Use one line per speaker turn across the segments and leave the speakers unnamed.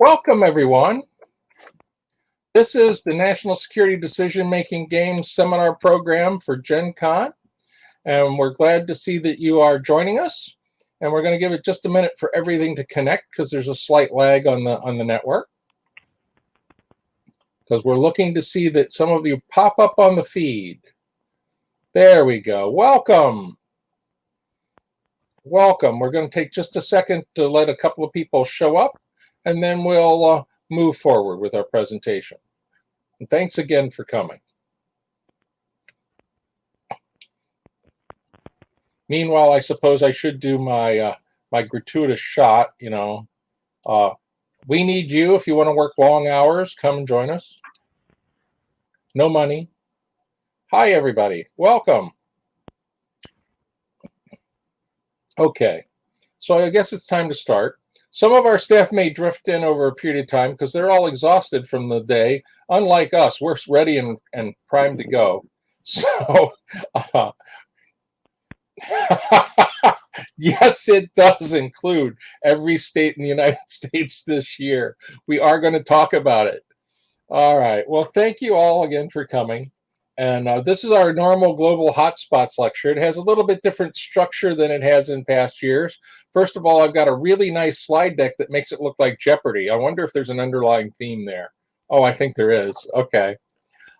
Welcome, everyone. This is the National Security Decision-Making Games Seminar Program for Gen Con, and we're glad to see that you are joining us. And we're going to give it just a minute for everything to connect because there's a slight lag on the network. Because we're looking to see that some of you pop up on the feed. There we go. Welcome. Welcome. We're going to take just a second to let a couple of people show up, and then we'll move forward with our presentation. And thanks again for coming. Meanwhile, I suppose I should do my my gratuitous shot. We need you if you want to work long hours. Come and join us. No money. Hi, everybody. Welcome. Okay, so I guess it's time to start. Some of our staff may drift in over a period of time because they're all exhausted from the day. Unlike us, we're ready and primed to go. So, yes, it does include every state in the United States this year. We are going to talk about it. All right. Well, thank you all again for coming. And this is our normal Global Hotspots lecture. It has a little bit different structure than it has in past years. First of all, I've got a really nice slide deck that makes it look like Jeopardy. I wonder if there's an underlying theme there. Oh, I think there is. Okay.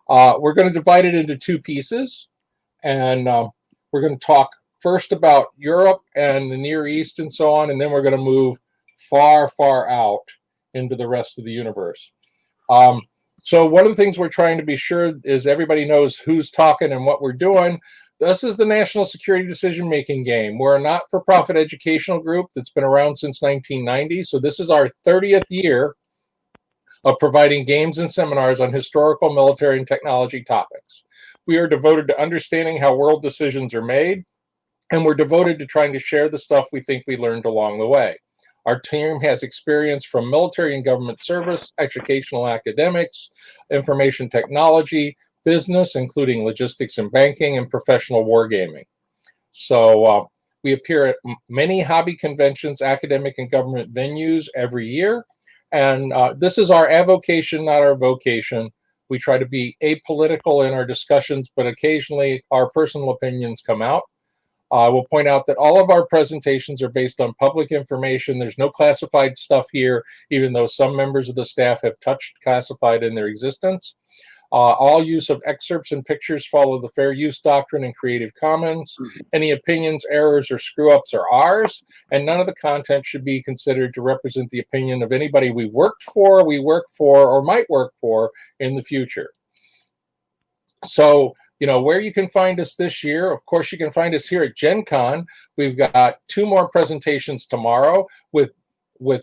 We're going to divide it into two pieces. And we're going to talk first about Europe and the Near East and so on. And then we're going to move far, far out into the rest of the universe. So one of the things we're trying to be sure is everybody knows who's talking and what we're doing. This is the National Security Decision-Making Game. We're a not-for-profit educational group that's been around since 1990. So this is our 30th year of providing games and seminars on historical, military, and technology topics. We are devoted to understanding how world decisions are made, and we're devoted to trying to share the stuff we think we learned along the way. Our team has experience from military and government service, educational academics, information technology, business, including logistics and banking, and professional wargaming. So we appear at many hobby conventions, academic and government venues every year. And this is our avocation, not our vocation. We try to be apolitical in our discussions, but occasionally our personal opinions come out. I will point out that all of our presentations are based on public information. There's no classified stuff here, even though some members of the staff have touched classified in their existence. All use of excerpts and pictures follow the fair use doctrine and Creative Commons. Any opinions, errors, or screw-ups are ours, and none of the content should be considered to represent the opinion of anybody we work for, or might work for in the future. So, where you can find us this year, of course, you can find us here at Gen Con. We've got 2 more presentations tomorrow with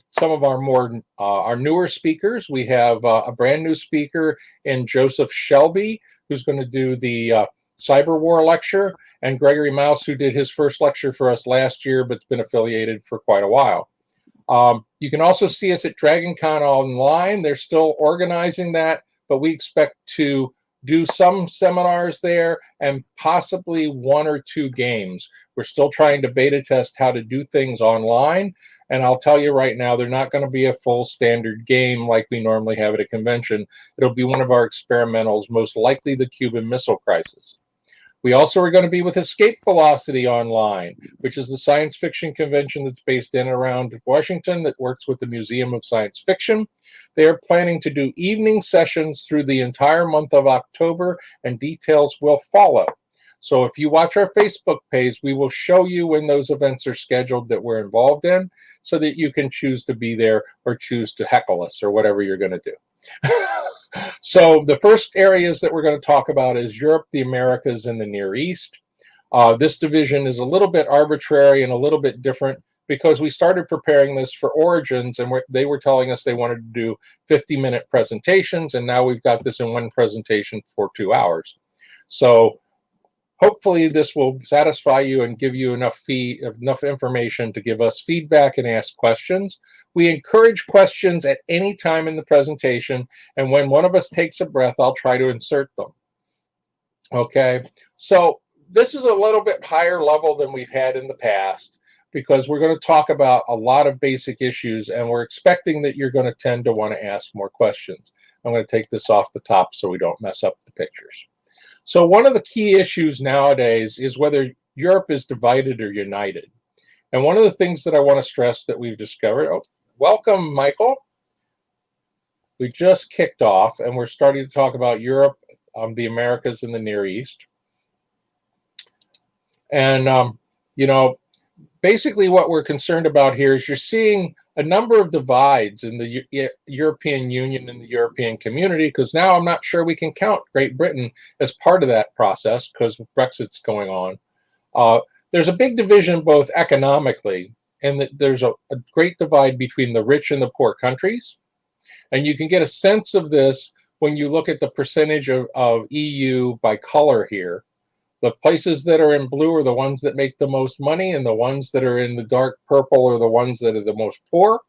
some of our newer speakers. We have a brand new speaker in Joseph Shelby, who's going to do the Cyber War lecture, and Gregory Mouse, who did his first lecture for us last year, but's been affiliated for quite a while. You can also see us at Dragon Con online. They're still organizing that, but we expect to do some seminars there and possibly 1 or 2 games. We're still trying to beta test how to do things online. And I'll tell you right now, they're not going to be a full standard game like we normally have at a convention. It'll be one of our experimentals, most likely the Cuban Missile Crisis. We also are going to be with Escape Velocity online, which is the science fiction convention that's based in and around Washington that works with the Museum of Science Fiction. They are planning to do evening sessions through the entire month of October, and details will follow. So if you watch our Facebook page, we will show you when those events are scheduled that we're involved in so that you can choose to be there or choose to heckle us or whatever you're going to do. So the first areas that we're going to talk about is Europe, the Americas, and the Near East. This division is a little bit arbitrary and a little bit different because we started preparing this for Origins, and they were telling us they wanted to do 50-minute presentations, and now we've got this in one presentation for 2 hours. So hopefully this will satisfy you and give you enough information to give us feedback and ask questions. We encourage questions at any time in the presentation, and when one of us takes a breath, I'll try to insert them. Okay, so this is a little bit higher level than we've had in the past, because we're going to talk about a lot of basic issues, and we're expecting that you're going to tend to want to ask more questions. I'm going to take this off the top so we don't mess up the pictures. So one of the key issues nowadays is whether Europe is divided or united. And one of the things that I want to stress that we've discovered, oh, welcome, Michael. We just kicked off and we're starting to talk about Europe, the Americas, and the Near East. And, basically what we're concerned about here is you're seeing a number of divides in the European Union and the European community, because now I'm not sure we can count Great Britain as part of that process because Brexit's going on. There's a big division both economically, and that there's a great divide between the rich and the poor countries. And you can get a sense of this when you look at the percentage of EU by color here. The places that are in blue are the ones that make the most money, and the ones that are in the dark purple are the ones that are the most poor.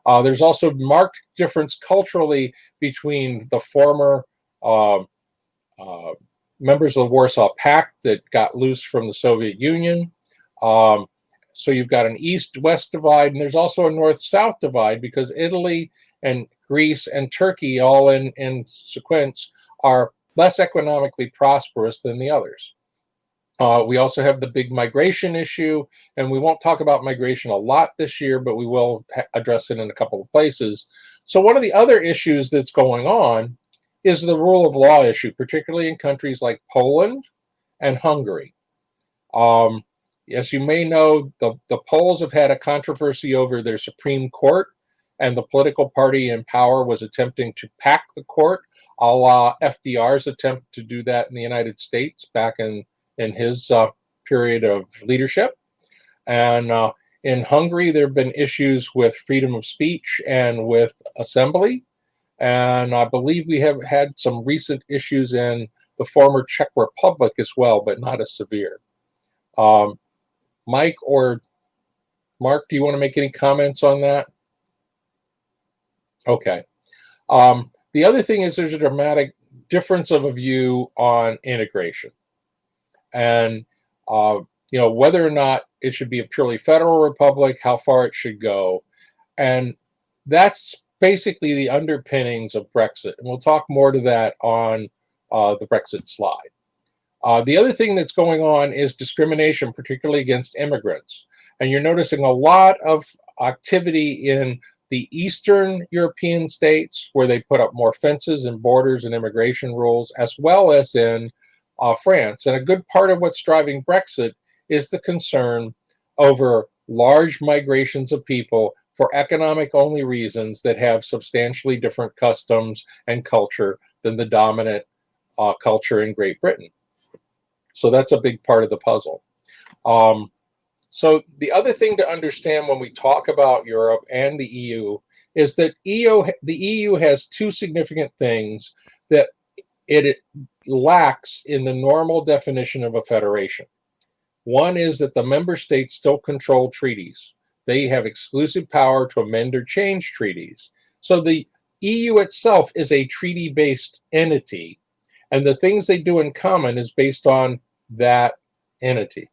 There's also marked difference culturally between the former members of the Warsaw Pact that got loose from the Soviet Union. So you've got an east-west divide, and there's also a north-south divide because Italy and Greece and Turkey, all in sequence, are less economically prosperous than the others. We also have the big migration issue, and we won't talk about migration a lot this year, but we will address it in a couple of places. So one of the other issues that's going on is the rule of law issue, particularly in countries like Poland and Hungary. As you may know, the Poles have had a controversy over their Supreme Court, and the political party in power was attempting to pack the court, a la FDR's attempt to do that in the United States back in his period of leadership. And in Hungary, there have been issues with freedom of speech and with assembly. And I believe we have had some recent issues in the former Czech Republic as well, but not as severe. Mike or Mark, do you want to make any comments on that? Okay. The other thing is there's a dramatic difference of a view on integration. And, whether or not it should be a purely federal republic, how far it should go. And that's basically the underpinnings of Brexit. And we'll talk more to that on the Brexit slide. The other thing that's going on is discrimination, particularly against immigrants. And you're noticing a lot of activity in the Eastern European states where they put up more fences and borders and immigration rules, as well as in France. And a good part of what's driving Brexit is the concern over large migrations of people for economic-only reasons that have substantially different customs and culture than the dominant culture in Great Britain. So that's a big part of the puzzle. So the other thing to understand when we talk about Europe and the EU is that the EU has two significant things that it lacks in the normal definition of a federation. One is that the member states still control treaties. They have exclusive power to amend or change treaties. So the EU itself is a treaty-based entity, and the things they do in common is based on that entity.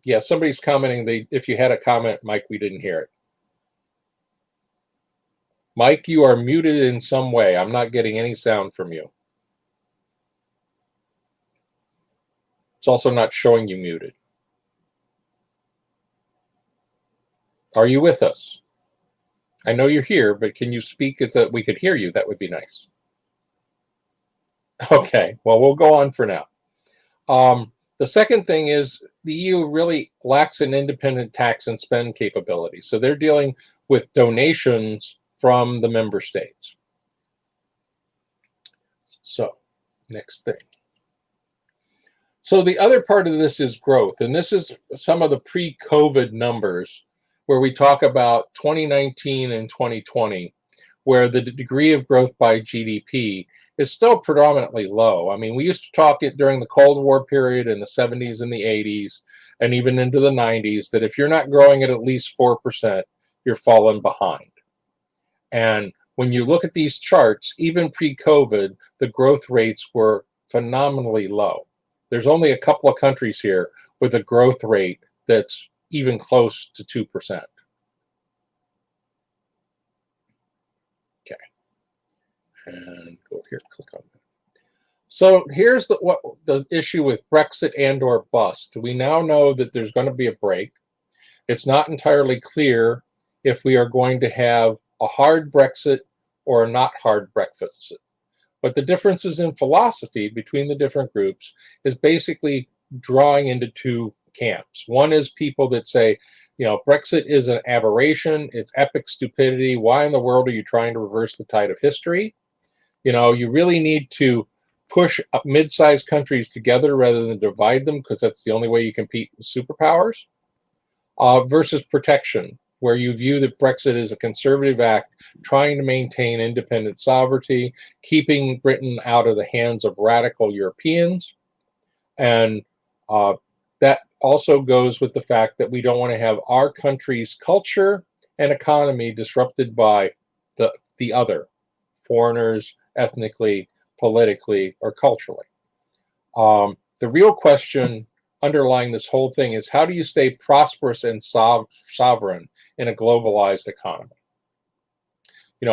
Yeah, somebody's commenting. If you had a comment, Mike, we didn't hear it. Mike, you are muted in some way. I'm not getting any sound from you. It's also not showing you muted. Are you with us? I know you're here, but can you speak so that we could hear you? That would be nice. Okay, well, we'll go on for now. The second thing is the EU really lacks an independent tax and spend capability. So they're dealing with donations from the member states. So, next thing. So the other part of this is growth. And this is some of the pre-COVID numbers where we talk about 2019 and 2020, where the degree of growth by GDP is still predominantly low. I mean, we used to talk it during the Cold War period in the 70s and the 80s, and even into the 90s, that if you're not growing at least 4%, you're falling behind. And when you look at these charts, even pre-COVID, the growth rates were phenomenally low. There's only a couple of countries here with a growth rate that's even close to 2%. Okay, and go here, click on that. So here's the issue with Brexit and/or bust. We now know that there's going to be a break. It's not entirely clear if we are going to have a hard Brexit or a not hard Brexit. But the differences in philosophy between the different groups is basically drawing into two camps. One is people that say, Brexit is an aberration, it's epic stupidity. Why in the world are you trying to reverse the tide of history? You really need to push mid-sized countries together rather than divide them, because that's the only way you compete with superpowers. Versus protection, where you view that Brexit is a conservative act trying to maintain independent sovereignty, keeping Britain out of the hands of radical Europeans. And that also goes with the fact that we don't want to have our country's culture and economy disrupted by the other, foreigners, ethnically, politically, or culturally. The real question underlying this whole thing is, how do you stay prosperous and sovereign in a globalized economy?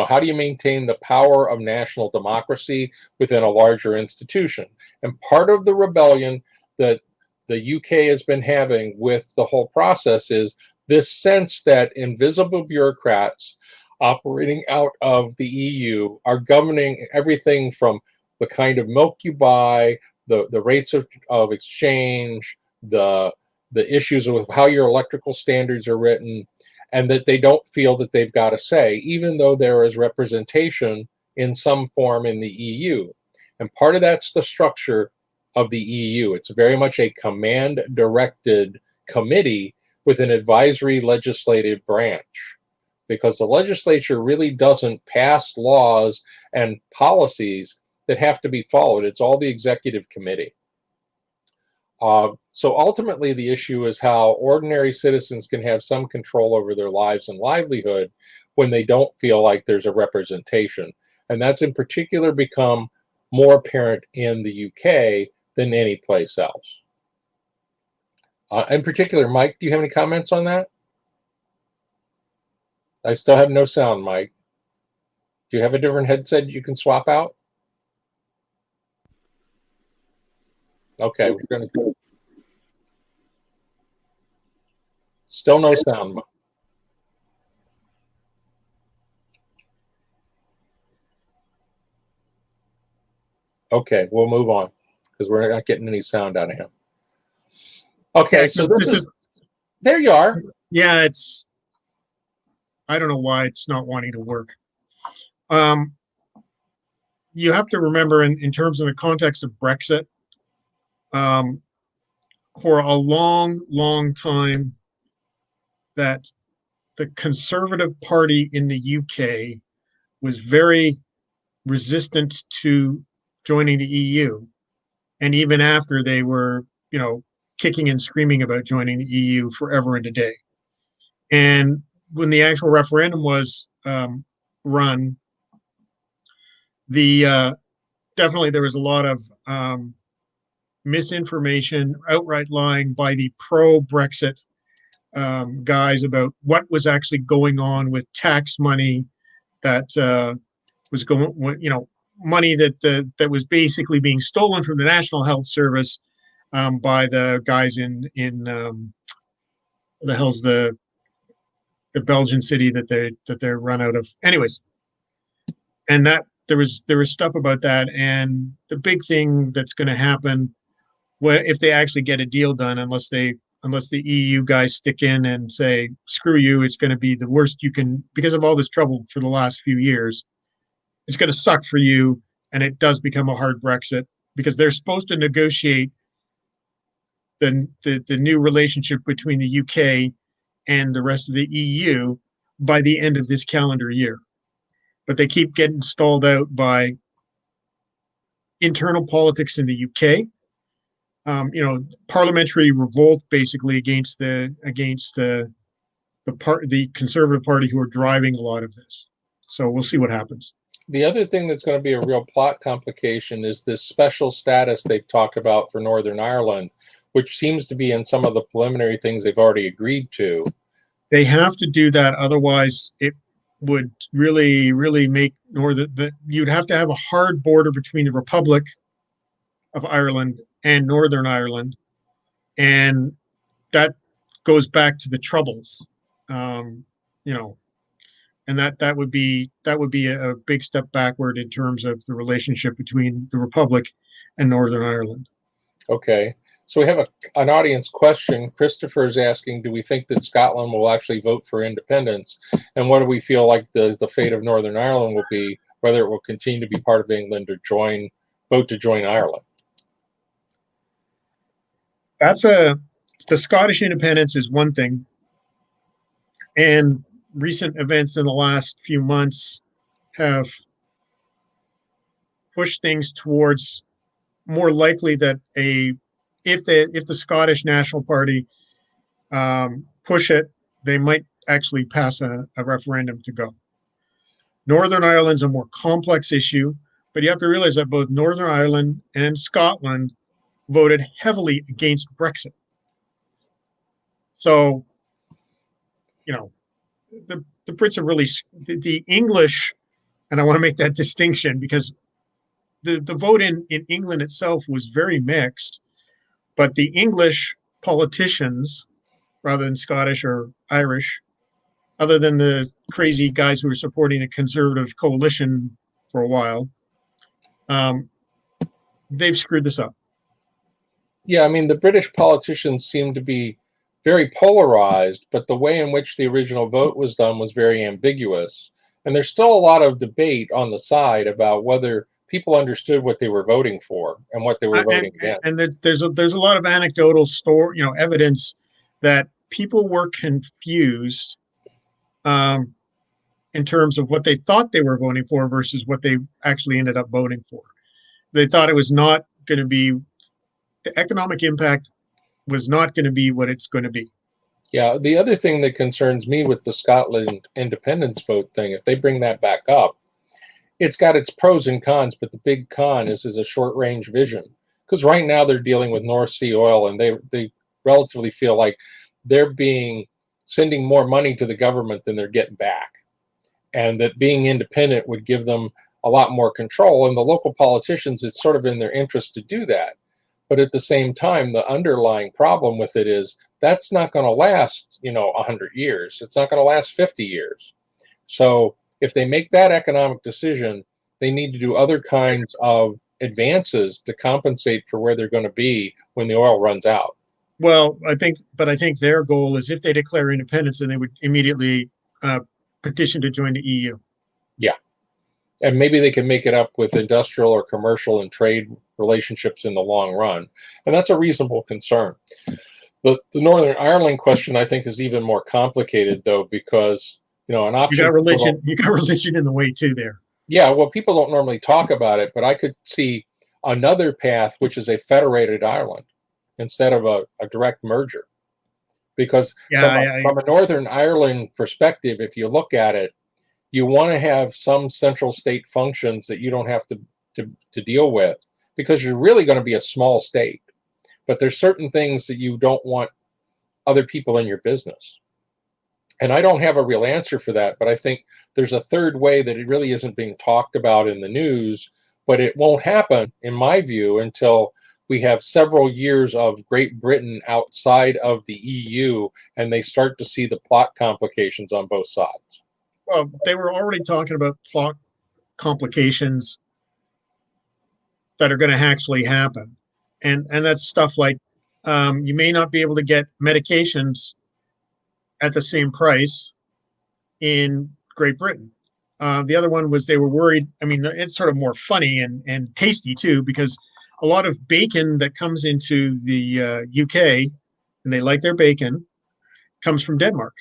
How do you maintain the power of national democracy within a larger institution? And part of the rebellion that the UK has been having with the whole process is this sense that invisible bureaucrats operating out of the EU are governing everything from the kind of milk you buy, the rates of exchange, the issues with how your electrical standards are written, and that they don't feel that they've got a say, even though there is representation in some form in the EU. And part of that's the structure of the EU. It's very much a command-directed committee with an advisory legislative branch, because the legislature really doesn't pass laws and policies that have to be followed. It's all the executive committee. So ultimately, the issue is how ordinary citizens can have some control over their lives and livelihood when they don't feel like there's a representation. And that's in particular become more apparent in the UK than any place else. In particular, Mike, do you have any comments on that? I still have no sound, Mike. Do you have a different headset you can swap out? Okay, we're going to... Still no sound. Okay, we'll move on because we're not getting any sound out of him. Okay, so this is... There you are.
Yeah, I don't know why it's not wanting to work. You have to remember in terms of the context of Brexit, for a long, long time, that the Conservative Party in the UK was very resistant to joining the EU. And even after they were, kicking and screaming about joining the EU forever and a day. And when the actual referendum was run, definitely there was a lot of misinformation, outright lying by the pro-Brexit guys about what was actually going on with tax money that was going, money that was basically being stolen from the National Health Service by the guys in the hell's the Belgian city that they're run out of. Anyways, and that there was stuff about that, and the big thing that's going to happen, if they actually get a deal done, unless the EU guys stick in and say, screw you, it's going to be the worst you can, because of all this trouble for the last few years, it's going to suck for you, and it does become a hard Brexit, because they're supposed to negotiate the new relationship between the UK and the rest of the EU by the end of this calendar year. But they keep getting stalled out by internal politics in the UK, parliamentary revolt basically against the Conservative Party, who are driving a lot of this. So we'll see what happens.
The other thing that's going to be a real plot complication is this special status they've talked about for Northern Ireland, which seems to be in some of the preliminary things they've already agreed to.
They have to do that, otherwise it would really, really make you'd have to have a hard border between the Republic of Ireland and Northern Ireland, and that goes back to the Troubles, you know, and that would be a big step backward in terms of the relationship between the Republic and Northern Ireland.
Okay. So we have an audience question. Christopher is asking, do we think that Scotland will actually vote for independence? And what do we feel like the fate of Northern Ireland will be, whether it will continue to be part of England or vote to join Ireland?
The Scottish independence is one thing. And recent events in the last few months have pushed things towards more likely that if the Scottish National Party push it, they might actually pass a referendum to go. Northern Ireland's a more complex issue, but you have to realize that both Northern Ireland and Scotland voted heavily against Brexit. So, you know, the Brits have really, the English, and I want to make that distinction because the vote in England itself was very mixed, but the English politicians, rather than Scottish or Irish, other than the crazy guys who were supporting the Conservative coalition for a while, they've screwed this up.
Yeah, I mean, the British politicians seem to be very polarized, but the way in which the original vote was done was very ambiguous. And there's still a lot of debate on the side about whether people understood what they were voting for and what they were voting against.
And there's a lot of anecdotal evidence that people were confused in terms of what they thought they were voting for versus what they actually ended up voting for. They thought it was not going to be, the economic impact was not going to be what it's going to be.
Yeah, the other thing that concerns me with the Scotland independence vote thing, if they bring that back up, it's got its pros and cons, but the big con is a short range vision. Because right now they're dealing with North Sea oil, and they relatively feel like they're sending more money to the government than they're getting back. And that being independent would give them a lot more control. And the local politicians, it's sort of in their interest to do that. But at the same time, the underlying problem with it is that's not going to last, 100 years. It's not going to last 50 years. So if they make that economic decision, they need to do other kinds of advances to compensate for where they're going to be when the oil runs out.
Well, I think their goal is if they declare independence, then they would immediately petition to join the EU.
Yeah. And maybe they can make it up with industrial or commercial and trade relationships in the long run. And that's a reasonable concern. The Northern Ireland question, I think, is even more complicated, though, because, an option.
You got religion in the way, too, there.
Yeah, well, people don't normally talk about it, but I could see another path, which is a federated Ireland instead of a direct merger. Because from a Northern Ireland perspective, if you look at it, you want to have some central state functions that you don't have to deal with, because you're really going to be a small state. But there's certain things that you don't want other people in your business. And I don't have a real answer for that, but I think there's a third way that it really isn't being talked about in the news, but it won't happen, in my view, until we have several years of Great Britain outside of the EU and they start to see the plot complications on both sides.
Well, they were already talking about plot complications that are going to actually happen. And that's stuff like you may not be able to get medications at the same price in Great Britain. The other one was they were worried. I mean, it's sort of more funny and tasty, too, because a lot of bacon that comes into the UK, and they like their bacon, comes from Denmark.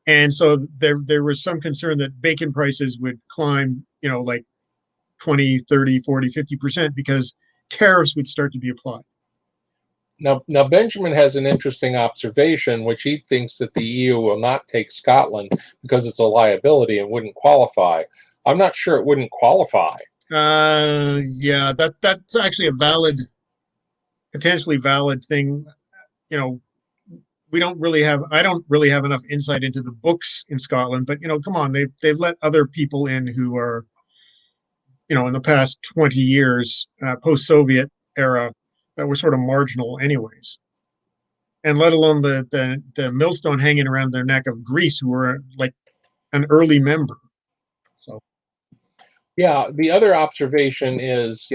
And so there was some concern that bacon prices would climb, like 20, 30, 40, 50%, because tariffs would start to be applied.
Now Benjamin has an interesting observation, which he thinks that the EU will not take Scotland because it's a liability and wouldn't qualify. I'm not sure it wouldn't qualify.
Yeah, that's actually a valid potentially valid thing. You know, we don't really have, I don't really have enough insight into the books in Scotland, but come on, they've let other people in who are, in the past 20 years, post-Soviet era, that were sort of marginal anyways. And let alone the millstone hanging around their neck of Greece, who were like an early member. So
Yeah, the other observation is,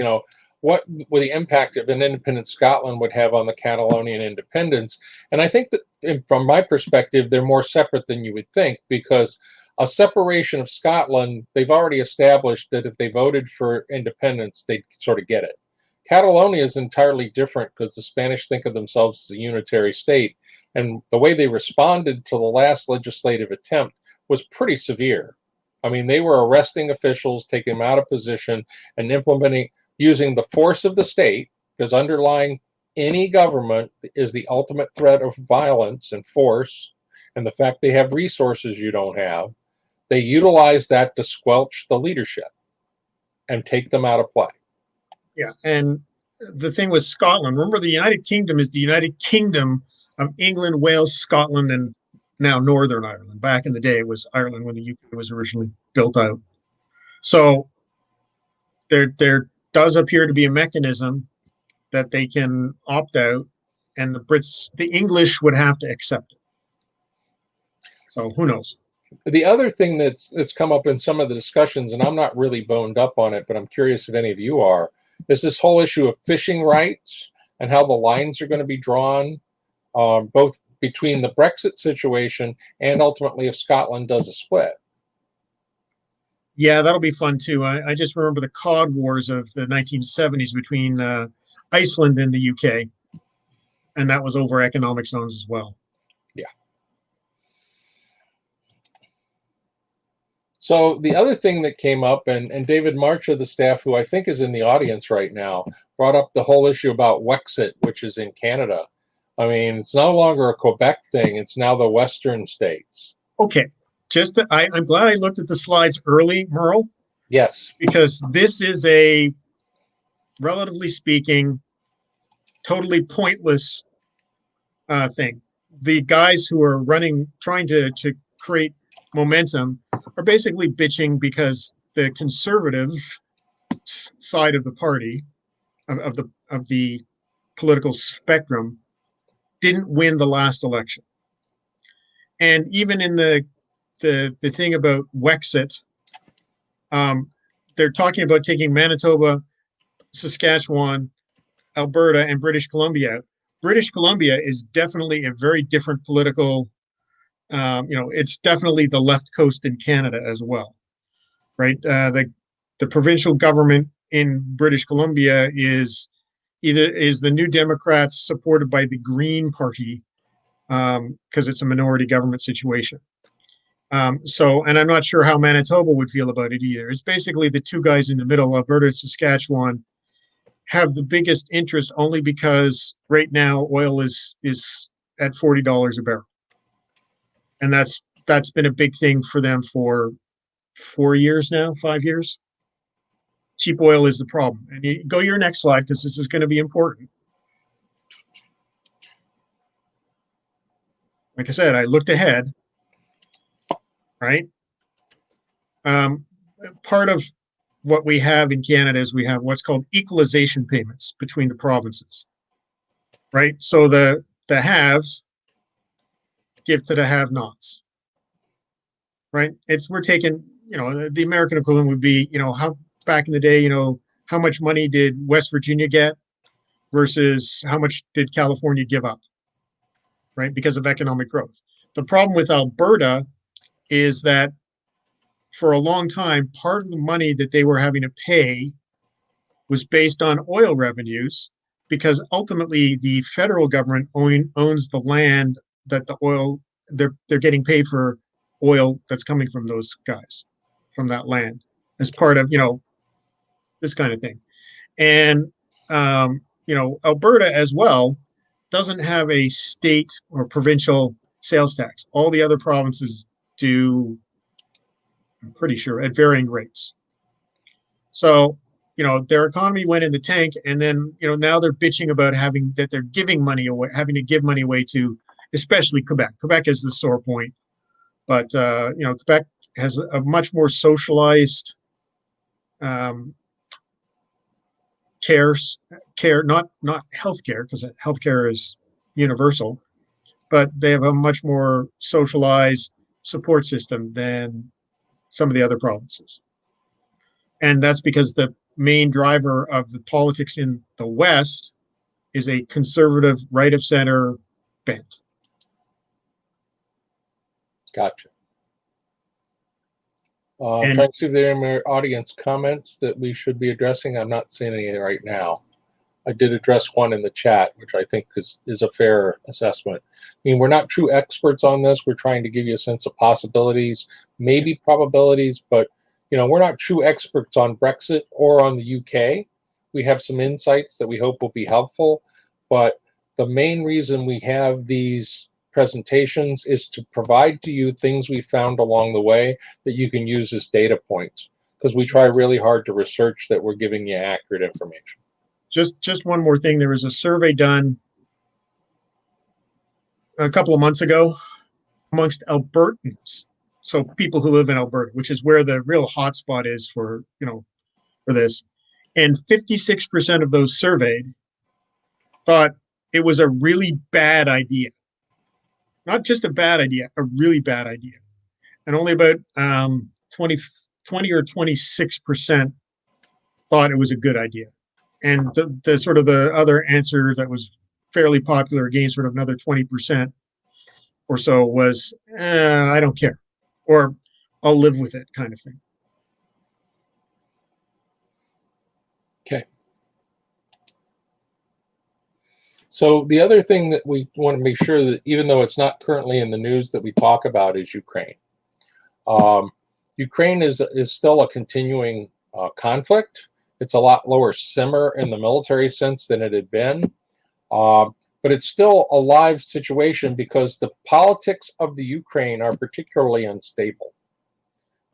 what would the impact of an independent Scotland would have on the Catalonian independence. And I think that from my perspective, they're more separate than you would think, because a separation of Scotland, they've already established that if they voted for independence, they'd sort of get it. Catalonia is entirely different because the Spanish think of themselves as a unitary state. And the way they responded to the last legislative attempt was pretty severe. I mean, they were arresting officials, taking them out of position, and implementing using the force of the state, because underlying any government is the ultimate threat of violence and force, and the fact they have resources you don't have. They utilize that to squelch the leadership and take them out of play.
yeah, and the thing with Scotland, remember the United Kingdom is the United Kingdom of England, Wales, Scotland, and now Northern Ireland. Back in the day, it was Ireland when the UK was originally built out. So there does appear to be a mechanism that they can opt out, and the English would have to accept it. So who knows?
The other thing that's come up in some of the discussions, and I'm not really boned up on it, but I'm curious if any of you are, is this whole issue of fishing rights and how the lines are going to be drawn, both between the Brexit situation and ultimately if Scotland does a split.
Yeah, that'll be fun too. I just remember the Cod Wars of the 1970s between Iceland and the UK, and that was over economic zones as well.
Yeah. So the other thing that came up, and David March of the staff, who I think is in the audience right now, brought up the whole issue about Wexit, which is in Canada. I mean, it's no longer a Quebec thing. It's now the Western states.
Okay. I'm glad I looked at the slides early, Merle.
Yes.
Because this is a, relatively speaking, totally pointless thing. The guys who are trying to create momentum are basically bitching because the conservative side of the party, of the political spectrum, didn't win the last election. And even in the thing about Wexit, they're talking about taking Manitoba, Saskatchewan, Alberta, and British Columbia out. British Columbia is definitely a very different political, it's definitely the left coast in Canada as well, right? The provincial government in British Columbia is the New Democrats supported by the Green Party, because it's a minority government situation. And I'm not sure how Manitoba would feel about it either. It's basically the two guys in the middle, Alberta and Saskatchewan, have the biggest interest only because right now oil is at $40 a barrel, and that's been a big thing for them for 4 years now, 5 years. Cheap oil is the problem. And you go to your next slide because this is going to be important. Like I said, I looked ahead, right? Part of what we have in Canada is we have what's called equalization payments between the provinces, right? So the haves give to the have-nots, right? We're taking, the American equivalent would be, how back in the day, how much money did West Virginia get versus how much did California give up, right? Because of economic growth. The problem with Alberta is that for a long time, part of the money that they were having to pay was based on oil revenues, because ultimately the federal government owns the land that the oil, they're getting paid for oil that's coming from those guys, from that land, as part of, this kind of thing. And, Alberta as well doesn't have a state or provincial sales tax. All the other provinces do, I'm pretty sure, at varying rates. So their economy went in the tank, and then now they're bitching about they're giving money away, having to give money away to, especially Quebec. Quebec is the sore point, but Quebec has a much more socialized um, care, not healthcare, because healthcare is universal, but they have a much more socialized support system than some of the other provinces. And that's because the main driver of the politics in the West is a conservative, right of center bent.
Gotcha.
And
Trying to see if there are any audience comments that we should be addressing. I'm not seeing any right now. I did address one in the chat, which I think is a fair assessment. I mean, we're not true experts on this. We're trying to give you a sense of possibilities, maybe probabilities, but we're not true experts on Brexit or on the UK. We have some insights that we hope will be helpful, but the main reason we have these presentations is to provide to you things we found along the way that you can use as data points, because we try really hard to research that we're giving you accurate information.
Just one more thing. There was a survey done a couple of months ago amongst Albertans, so people who live in Alberta, which is where the real hotspot is for this. And 56% of those surveyed thought it was a really bad idea. Not just a bad idea, a really bad idea. And only about 20 or 26% thought it was a good idea. And the sort of the other answer that was fairly popular, again, sort of another 20% or so, was, I don't care, or I'll live with it, kind of thing.
Okay. So the other thing that we want to make sure that, even though it's not currently in the news, that we talk about is Ukraine. Ukraine is still a continuing conflict. It's a lot lower simmer in the military sense than it had been, but it's still a live situation because the politics of the Ukraine are particularly unstable.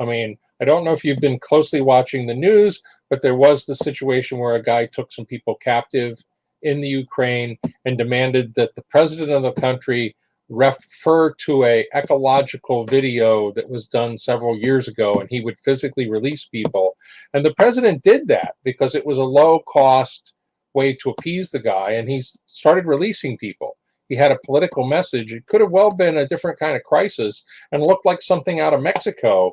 I mean, I don't know if you've been closely watching the news, but there was the situation where a guy took some people captive in the Ukraine and demanded that the president of the country refer to a ecological video that was done several years ago, and he would physically release people. And the president did that because it was a low-cost way to appease the guy, and he started releasing people. He had a political message. It could have well been a different kind of crisis and looked like something out of Mexico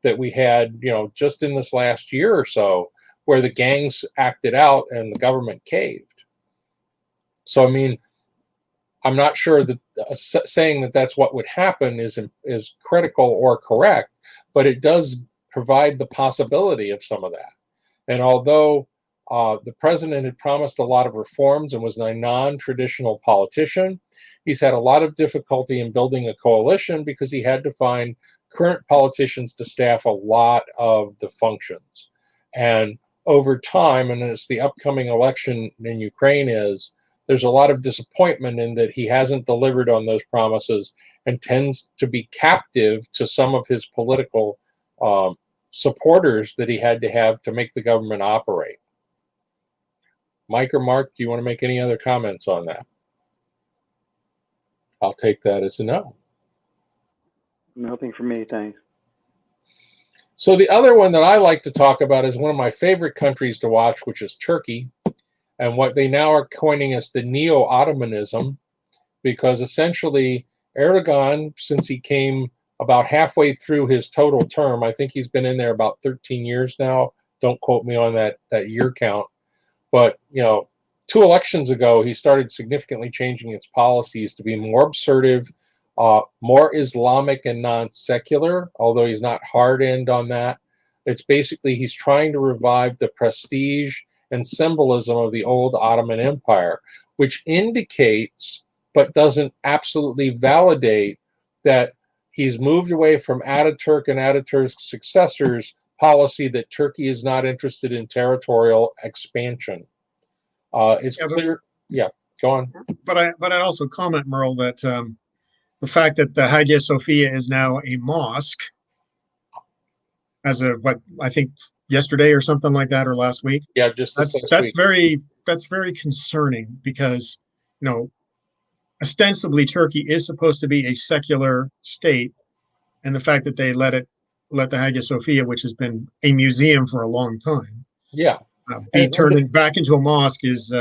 that we had, just in this last year or so, where the gangs acted out and the government caved. So, I mean, I'm not sure that saying that that's what would happen is critical or correct, but it does provide the possibility of some of that. And although the president had promised a lot of reforms and was a non-traditional politician, he's had a lot of difficulty in building a coalition because he had to find current politicians to staff a lot of the functions. And over time, and as the upcoming election in Ukraine there's a lot of disappointment in that he hasn't delivered on those promises and tends to be captive to some of his political supporters that he had to have to make the government operate. Mike or Mark, do you want to make any other comments on that? I'll take that as a no.
Nothing for me, thanks.
So the other one that I like to talk about is one of my favorite countries to watch, which is Turkey. And what they now are coining as the neo-Ottomanism, because essentially Erdogan, since he came about halfway through his total term, I think he's been in there about 13 years now. Don't quote me on that year count. But, 2 elections ago, he started significantly changing its policies to be more assertive, more Islamic and non-secular, although he's not hard-end on that. It's basically he's trying to revive the prestige and symbolism of the old Ottoman Empire, which indicates, but doesn't absolutely validate, that he's moved away from Ataturk and Ataturk's successors' policy that Turkey is not interested in territorial expansion. It's clear. Yeah, go on.
But I'd also comment, Merle, that the fact that the Hagia Sophia is now a mosque, as of what I think yesterday or something like that, or last week.
Yeah, just this last
That's
week.
very concerning because, you know, ostensibly Turkey is supposed to be a secular state, and the fact that they let the Hagia Sophia, which has been a museum for a long time,
Yeah.
be turned back into a mosque is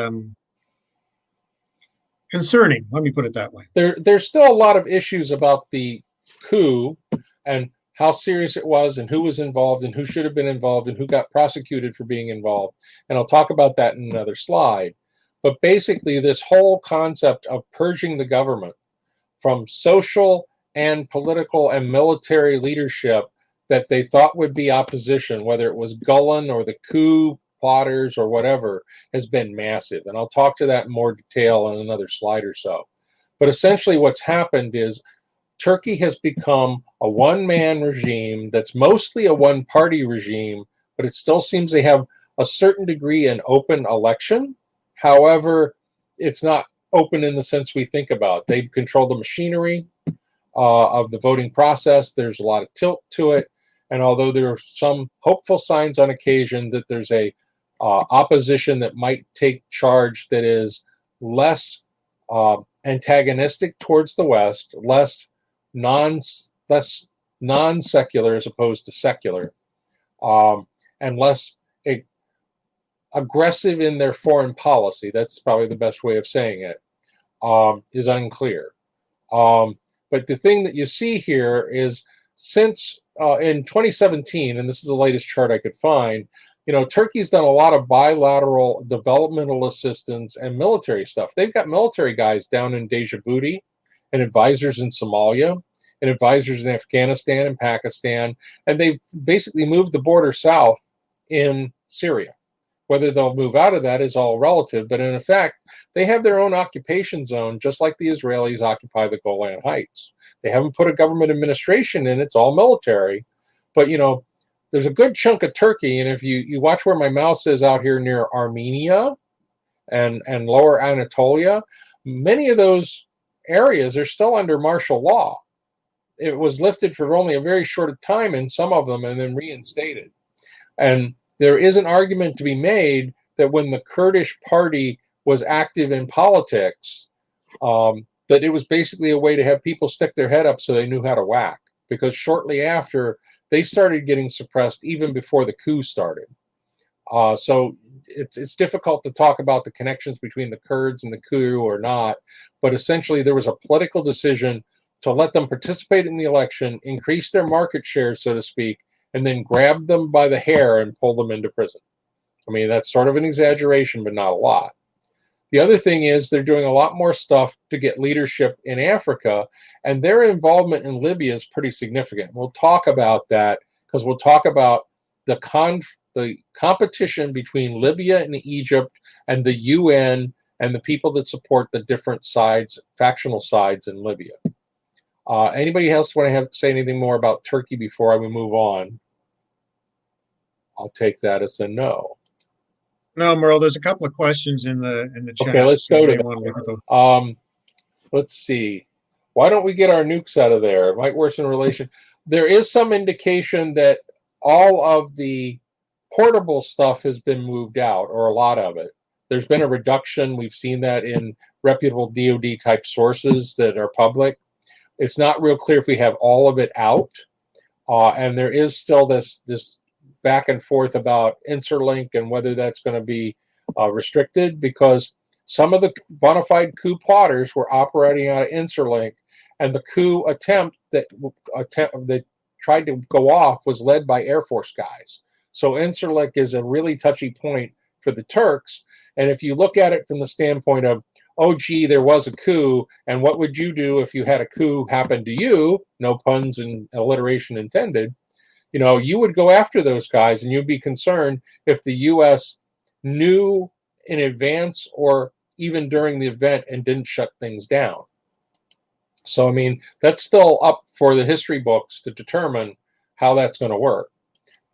concerning. Let me put it that way.
There's still a lot of issues about the coup and how serious it was and who was involved and who should have been involved and who got prosecuted for being involved. And I'll talk about that in another slide. But basically, this whole concept of purging the government from social and political and military leadership that they thought would be opposition, whether it was Gulen or the coup plotters or whatever, has been massive. And I'll talk to that in more detail on another slide or so. But essentially, what's happened is Turkey has become a one-man regime that's mostly a one-party regime, but it still seems they have a certain degree an open election. However, it's not open in the sense we think about. They control the machinery of the voting process. There's a lot of tilt to it. And although there are some hopeful signs on occasion that there's a opposition that might take charge that is less antagonistic towards the West, less non-secular as opposed to secular, and less aggressive in their foreign policy. That's probably the best way of saying it. Is unclear. But the thing that you see here is since in 2017, and this is the latest chart I could find, Turkey's done a lot of bilateral developmental assistance and military stuff. They've got military guys down in Djibouti and advisors in Somalia and advisors in Afghanistan and Pakistan, and they've basically moved the border south in Syria. Whether they'll move out of that is all relative, but in effect, they have their own occupation zone, just like the Israelis occupy the Golan Heights. They haven't put a government administration in, it's all military. But, there's a good chunk of Turkey, and if you watch where my mouse is out here near Armenia and lower Anatolia, many of those areas are still under martial law. It was lifted for only a very short time in some of them and then reinstated. And there is an argument to be made that when the Kurdish party was active in politics, that it was basically a way to have people stick their head up so they knew how to whack. Because shortly after, they started getting suppressed even before the coup started. So it's difficult to talk about the connections between the Kurds and the coup or not. But essentially, there was a political decision to let them participate in the election, increase their market share, so to speak, and then grab them by the hair and pull them into prison. I mean, that's sort of an exaggeration, but not a lot. The other thing is they're doing a lot more stuff to get leadership in Africa, and their involvement in Libya is pretty significant. We'll talk about that because we'll talk about the competition between Libya and Egypt and the UN and the people that support the different sides, factional sides in Libya. Anybody else want to say anything more about Turkey before we move on? I'll take that as a no.
No, Merle, there's a couple of questions in the chat.
Okay, let's go to them. Let's see. Why don't we get our nukes out of there? It might worsen relation. There is some indication that all of the portable stuff has been moved out, or a lot of it. There's been a reduction. We've seen that in reputable DoD type sources that are public. It's not real clear if we have all of it out. And there is still this back and forth about Interlink and whether that's going to be restricted, because some of the bona fide coup plotters were operating out of Interlink, and the coup attempt that tried to go off was led by Air Force guys. So Interlink is a really touchy point for the Turks. And if you look at it from the standpoint of, oh, gee, there was a coup, and what would you do if you had a coup happen to you? No puns and alliteration intended. You would go after those guys, and you'd be concerned if the U.S. knew in advance or even during the event and didn't shut things down. So, I mean, that's still up for the history books to determine how that's going to work.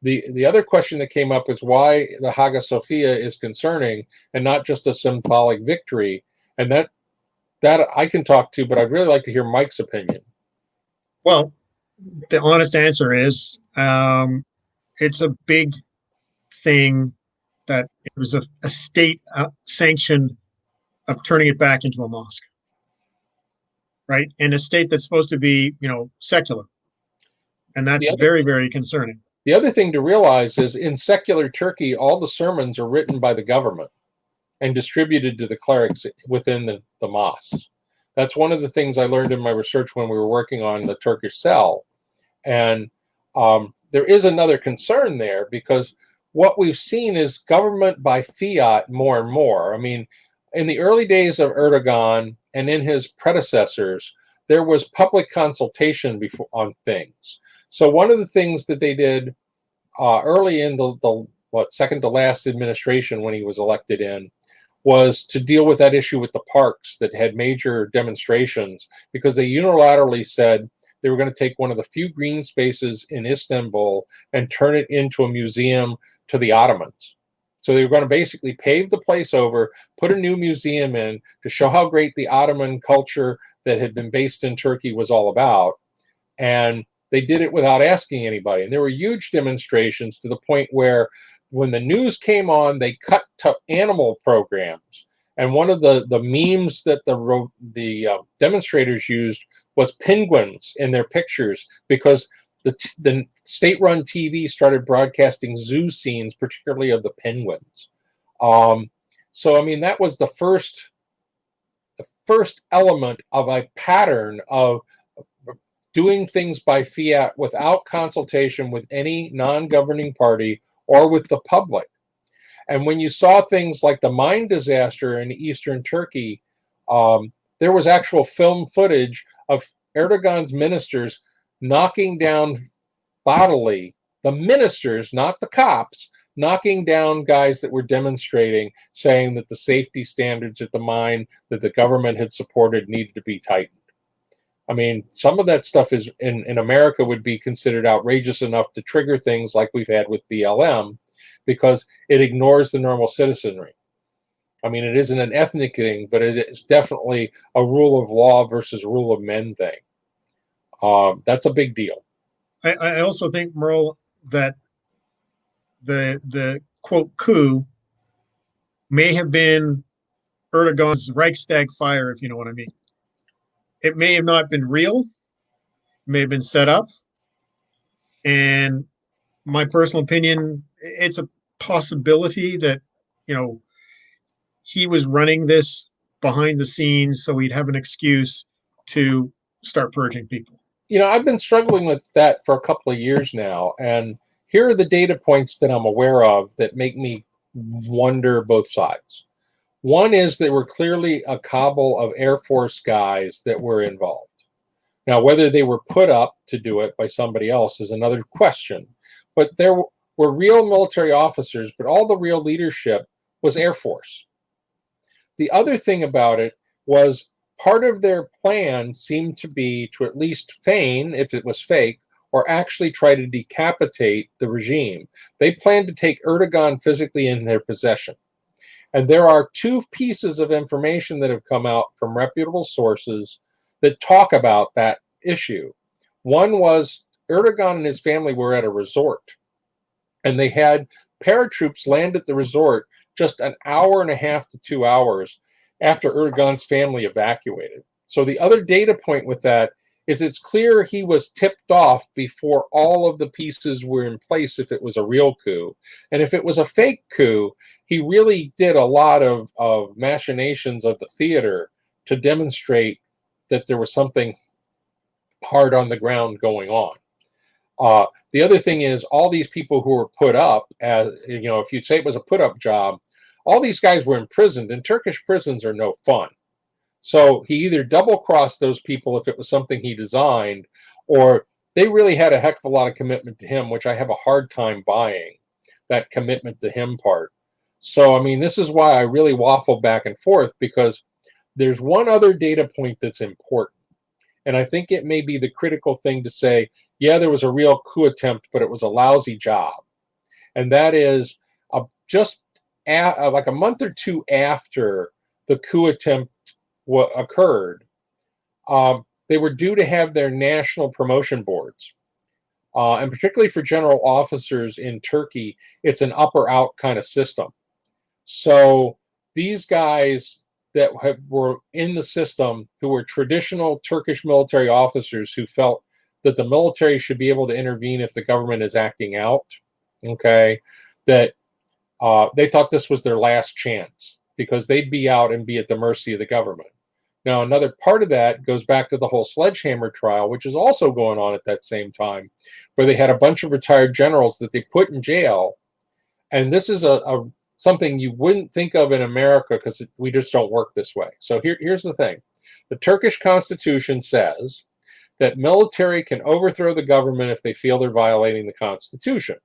The other question that came up is why the Hagia Sophia is concerning and not just a symbolic victory. And that I can talk to, but I'd really like to hear Mike's opinion.
Well, the honest answer is it's a big thing that it was a state sanctioned of turning it back into a mosque, right? In a state that's supposed to be, secular. And that's very, very concerning.
The other thing to realize is in secular Turkey, all the sermons are written by the government and distributed to the clerics within the mosques. That's one of the things I learned in my research when we were working on the Turkish cell. And there is another concern there, because what we've seen is government by fiat more and more. I mean, in the early days of Erdogan and in his predecessors, there was public consultation on things. So one of the things that they did early in the second to last administration when he was elected in was to deal with that issue with the parks that had major demonstrations, because they unilaterally said they were going to take one of the few green spaces in Istanbul and turn it into a museum to the Ottomans. So they were going to basically pave the place over, put a new museum in to show how great the Ottoman culture that had been based in Turkey was all about. And they did it without asking anybody. And there were huge demonstrations to the point where when the news came on, they cut to animal programs. And one of the memes that the demonstrators used was penguins in their pictures, because the state-run TV started broadcasting zoo scenes, particularly of the penguins. So, I mean, that was the first element of a pattern of doing things by fiat without consultation with any non-governing party or with the public. And when you saw things like the mine disaster in eastern Turkey, there was actual film footage of Erdogan's ministers knocking down bodily, the ministers, not the cops, knocking down guys that were demonstrating, saying that the safety standards at the mine that the government had supported needed to be tightened. I mean, some of that stuff is in America would be considered outrageous enough to trigger things like we've had with BLM, because it ignores the normal citizenry. I mean, it isn't an ethnic thing, but it is definitely a rule of law versus rule of men thing. That's a big deal.
I also think, Merle, that the quote coup may have been Erdogan's Reichstag fire, if you know what I mean. It may have not been real, may have been set up. And my personal opinion, it's a possibility that, he was running this behind the scenes so he'd have an excuse to start purging people.
I've been struggling with that for a couple of years now. And here are the data points that I'm aware of that make me wonder both sides. One is there were clearly a cabal of Air Force guys that were involved. Now, whether they were put up to do it by somebody else is another question. But there were real military officers, but all the real leadership was Air Force. The other thing about it was part of their plan seemed to be to at least feign, if it was fake, or actually try to decapitate the regime. They planned to take Erdogan physically in their possession. And there are two pieces of information that have come out from reputable sources that talk about that issue. One was Erdogan and his family were at a resort, and they had paratroops land at the resort just an hour and a half to 2 hours after Erdogan's family evacuated. So the other data point with that is it's clear he was tipped off before all of the pieces were in place if it was a real coup. And if it was a fake coup, he really did a lot of machinations of the theater to demonstrate that there was something hard on the ground going on. The other thing is all these people who were put up, as if you say it was a put up job, all these guys were imprisoned, and Turkish prisons are no fun. So he either double-crossed those people if it was something he designed, or they really had a heck of a lot of commitment to him, which I have a hard time buying, that commitment to him part. So, I mean, this is why I really waffle back and forth, because there's one other data point that's important. And I think it may be the critical thing to say, yeah, there was a real coup attempt, but it was a lousy job. And that is just like a month or two after the coup attempt occurred, they were due to have their national promotion boards. and particularly for general officers in Turkey, it's an up or out kind of system. So these guys that were in the system who were traditional Turkish military officers who felt that the military should be able to intervene if the government is acting out, okay, that they thought this was their last chance because they'd be out and be at the mercy of the government. Now, another part of that goes back to the whole sledgehammer trial, which is also going on at that same time, where they had a bunch of retired generals that they put in jail. And this is something you wouldn't think of in America because we just don't work this way. So here's the thing. The Turkish constitution says that military can overthrow the government if they feel they're violating the constitution.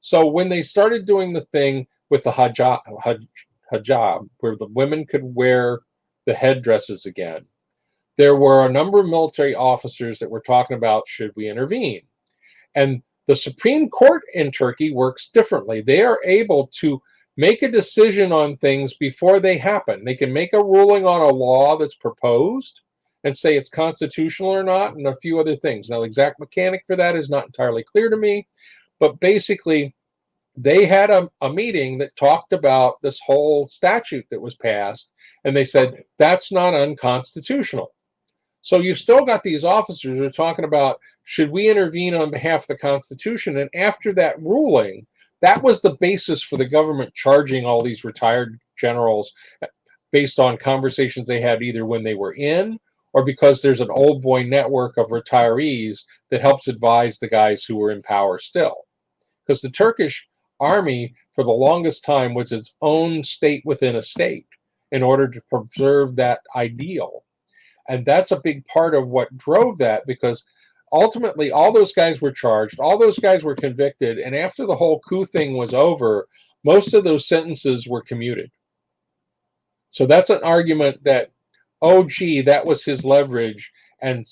So when they started doing the thing with the hijab, where the women could wear the headdresses again, there were a number of military officers that were talking about, should we intervene? And the Supreme Court in Turkey works differently. They are able to make a decision on things before they happen. They can make a ruling on a law that's proposed and say it's constitutional or not, and a few other things. Now, the exact mechanic for that is not entirely clear to me, but basically, they had a meeting that talked about this whole statute that was passed, and they said, that's not unconstitutional. So you've still got these officers who are talking about, should we intervene on behalf of the Constitution? And after that ruling, that was the basis for the government charging all these retired generals based on conversations they had either when they were in or because there's an old boy network of retirees that helps advise the guys who were in power still. Because the Turkish army, for the longest time, was its own state within a state in order to preserve that ideal. And that's a big part of what drove that, because ultimately all those guys were charged, all those guys were convicted, and after the whole coup thing was over, most of those sentences were commuted. So that's an argument that, oh, gee, that was his leverage, and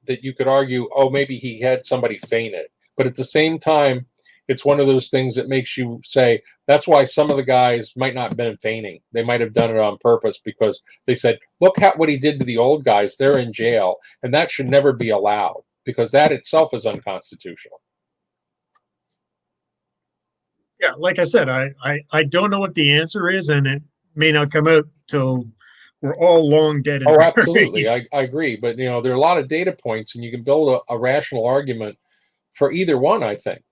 that you could argue, oh, maybe he had somebody feign it. But at the same time, it's one of those things that makes you say, that's why some of the guys might not have been feigning. They might have done it on purpose because they said, look at what he did to the old guys. They're in jail, and that should never be allowed because that itself is unconstitutional.
Yeah, like I said, I don't know what the answer is, and it may not come out till we're all long dead and
Oh,
buried.
absolutely. I agree. But, there are a lot of data points, and you can build a rational argument for either one, I think.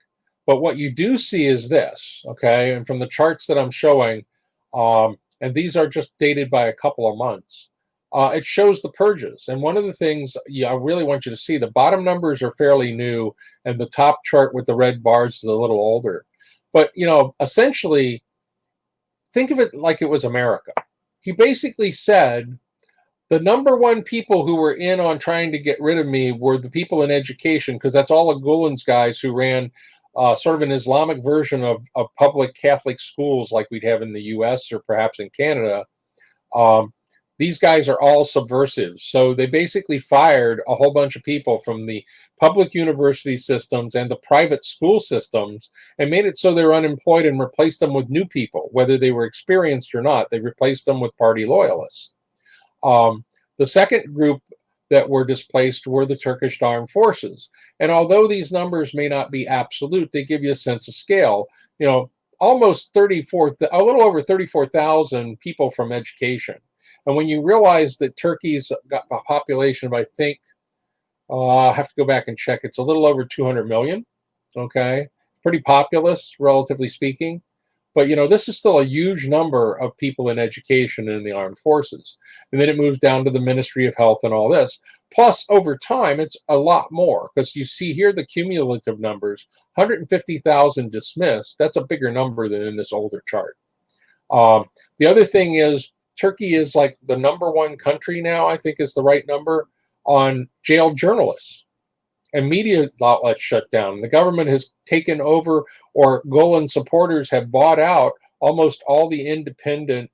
But what you do see is this, okay? And from the charts that I'm showing, and these are just dated by a couple of months, it shows the purges. And one of the things I really want you to see, the bottom numbers are fairly new, and the top chart with the red bars is a little older. But, essentially, think of it like it was America. He basically said, the number one people who were in on trying to get rid of me were the people in education, because that's all of Gulen's guys who ran sort of an Islamic version of public Catholic schools like we'd have in the US or perhaps in Canada. These guys are all subversives. So they basically fired a whole bunch of people from the public university systems and the private school systems and made it so they're unemployed and replaced them with new people, whether they were experienced or not. They replaced them with party loyalists. The second group that were displaced were the Turkish armed forces. And although these numbers may not be absolute, they give you a sense of scale. Almost a little over 34,000 people from education. And when you realize that Turkey's got a population of, I think, I have to go back and check, it's a little over 200 million, okay? Pretty populous, relatively speaking. But, this is still a huge number of people in education and in the armed forces. And then it moves down to the Ministry of Health and all this. Plus, over time, it's a lot more because you see here the cumulative numbers, 150,000 dismissed. That's a bigger number than in this older chart. The other thing is Turkey is like the number one country now, I think is the right number, on jailed journalists. And media outlets shut down. The government has taken over, or Gulen supporters have bought out almost all the independent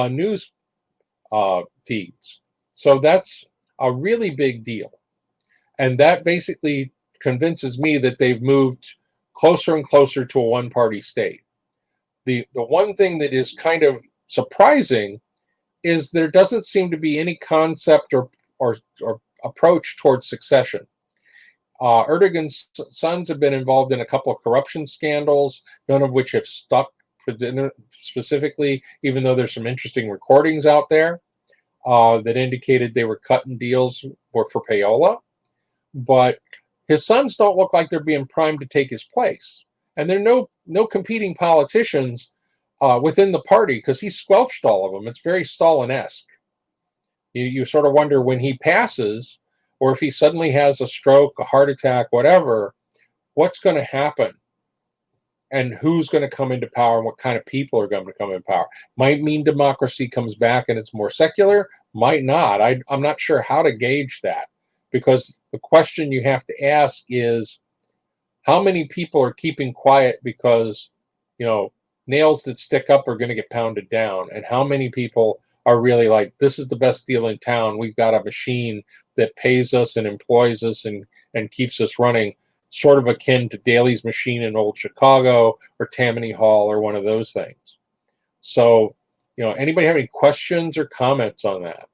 news feeds. So that's a really big deal. And that basically convinces me that they've moved closer and closer to a one-party state. The one thing that is kind of surprising is there doesn't seem to be any concept or approach towards succession. Erdogan's sons have been involved in a couple of corruption scandals, none of which have stuck specifically, even though there's some interesting recordings out there that indicated they were cutting deals for payola. But his sons don't look like they're being primed to take his place. And there are no competing politicians within the party because he squelched all of them. It's very Stalin-esque. You sort of wonder when he passes, or if he suddenly has a stroke, a heart attack, whatever, what's going to happen? And who's going to come into power and what kind of people are going to come in power? Might mean democracy comes back and it's more secular, might not. I'm not sure how to gauge that, because the question you have to ask is how many people are keeping quiet because, nails that stick up are going to get pounded down, and how many people are really like, this is the best deal in town. We've got a machine that pays us and employs us and keeps us running, sort of akin to Daly's machine in old Chicago or Tammany Hall or one of those things. So, anybody have any questions or comments on that?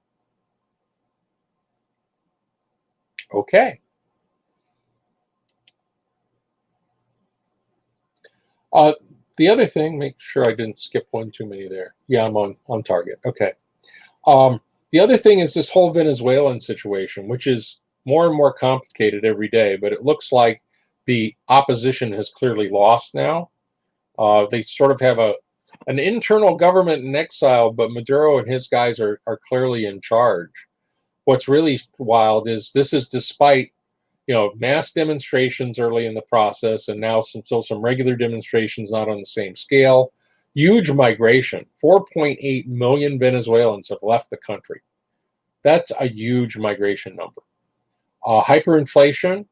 Okay. The other thing, make sure I didn't skip one too many there. Yeah, I'm on target. Okay. The other thing is this whole Venezuelan situation, which is more and more complicated every day, but it looks like the opposition has clearly lost now. They sort of have an internal government in exile, but Maduro and his guys are clearly in charge. What's really wild is this is despite mass demonstrations early in the process, and now still some regular demonstrations, not on the same scale. Huge migration. 4.8 million Venezuelans have left the country. That's a huge migration number. Hyperinflation.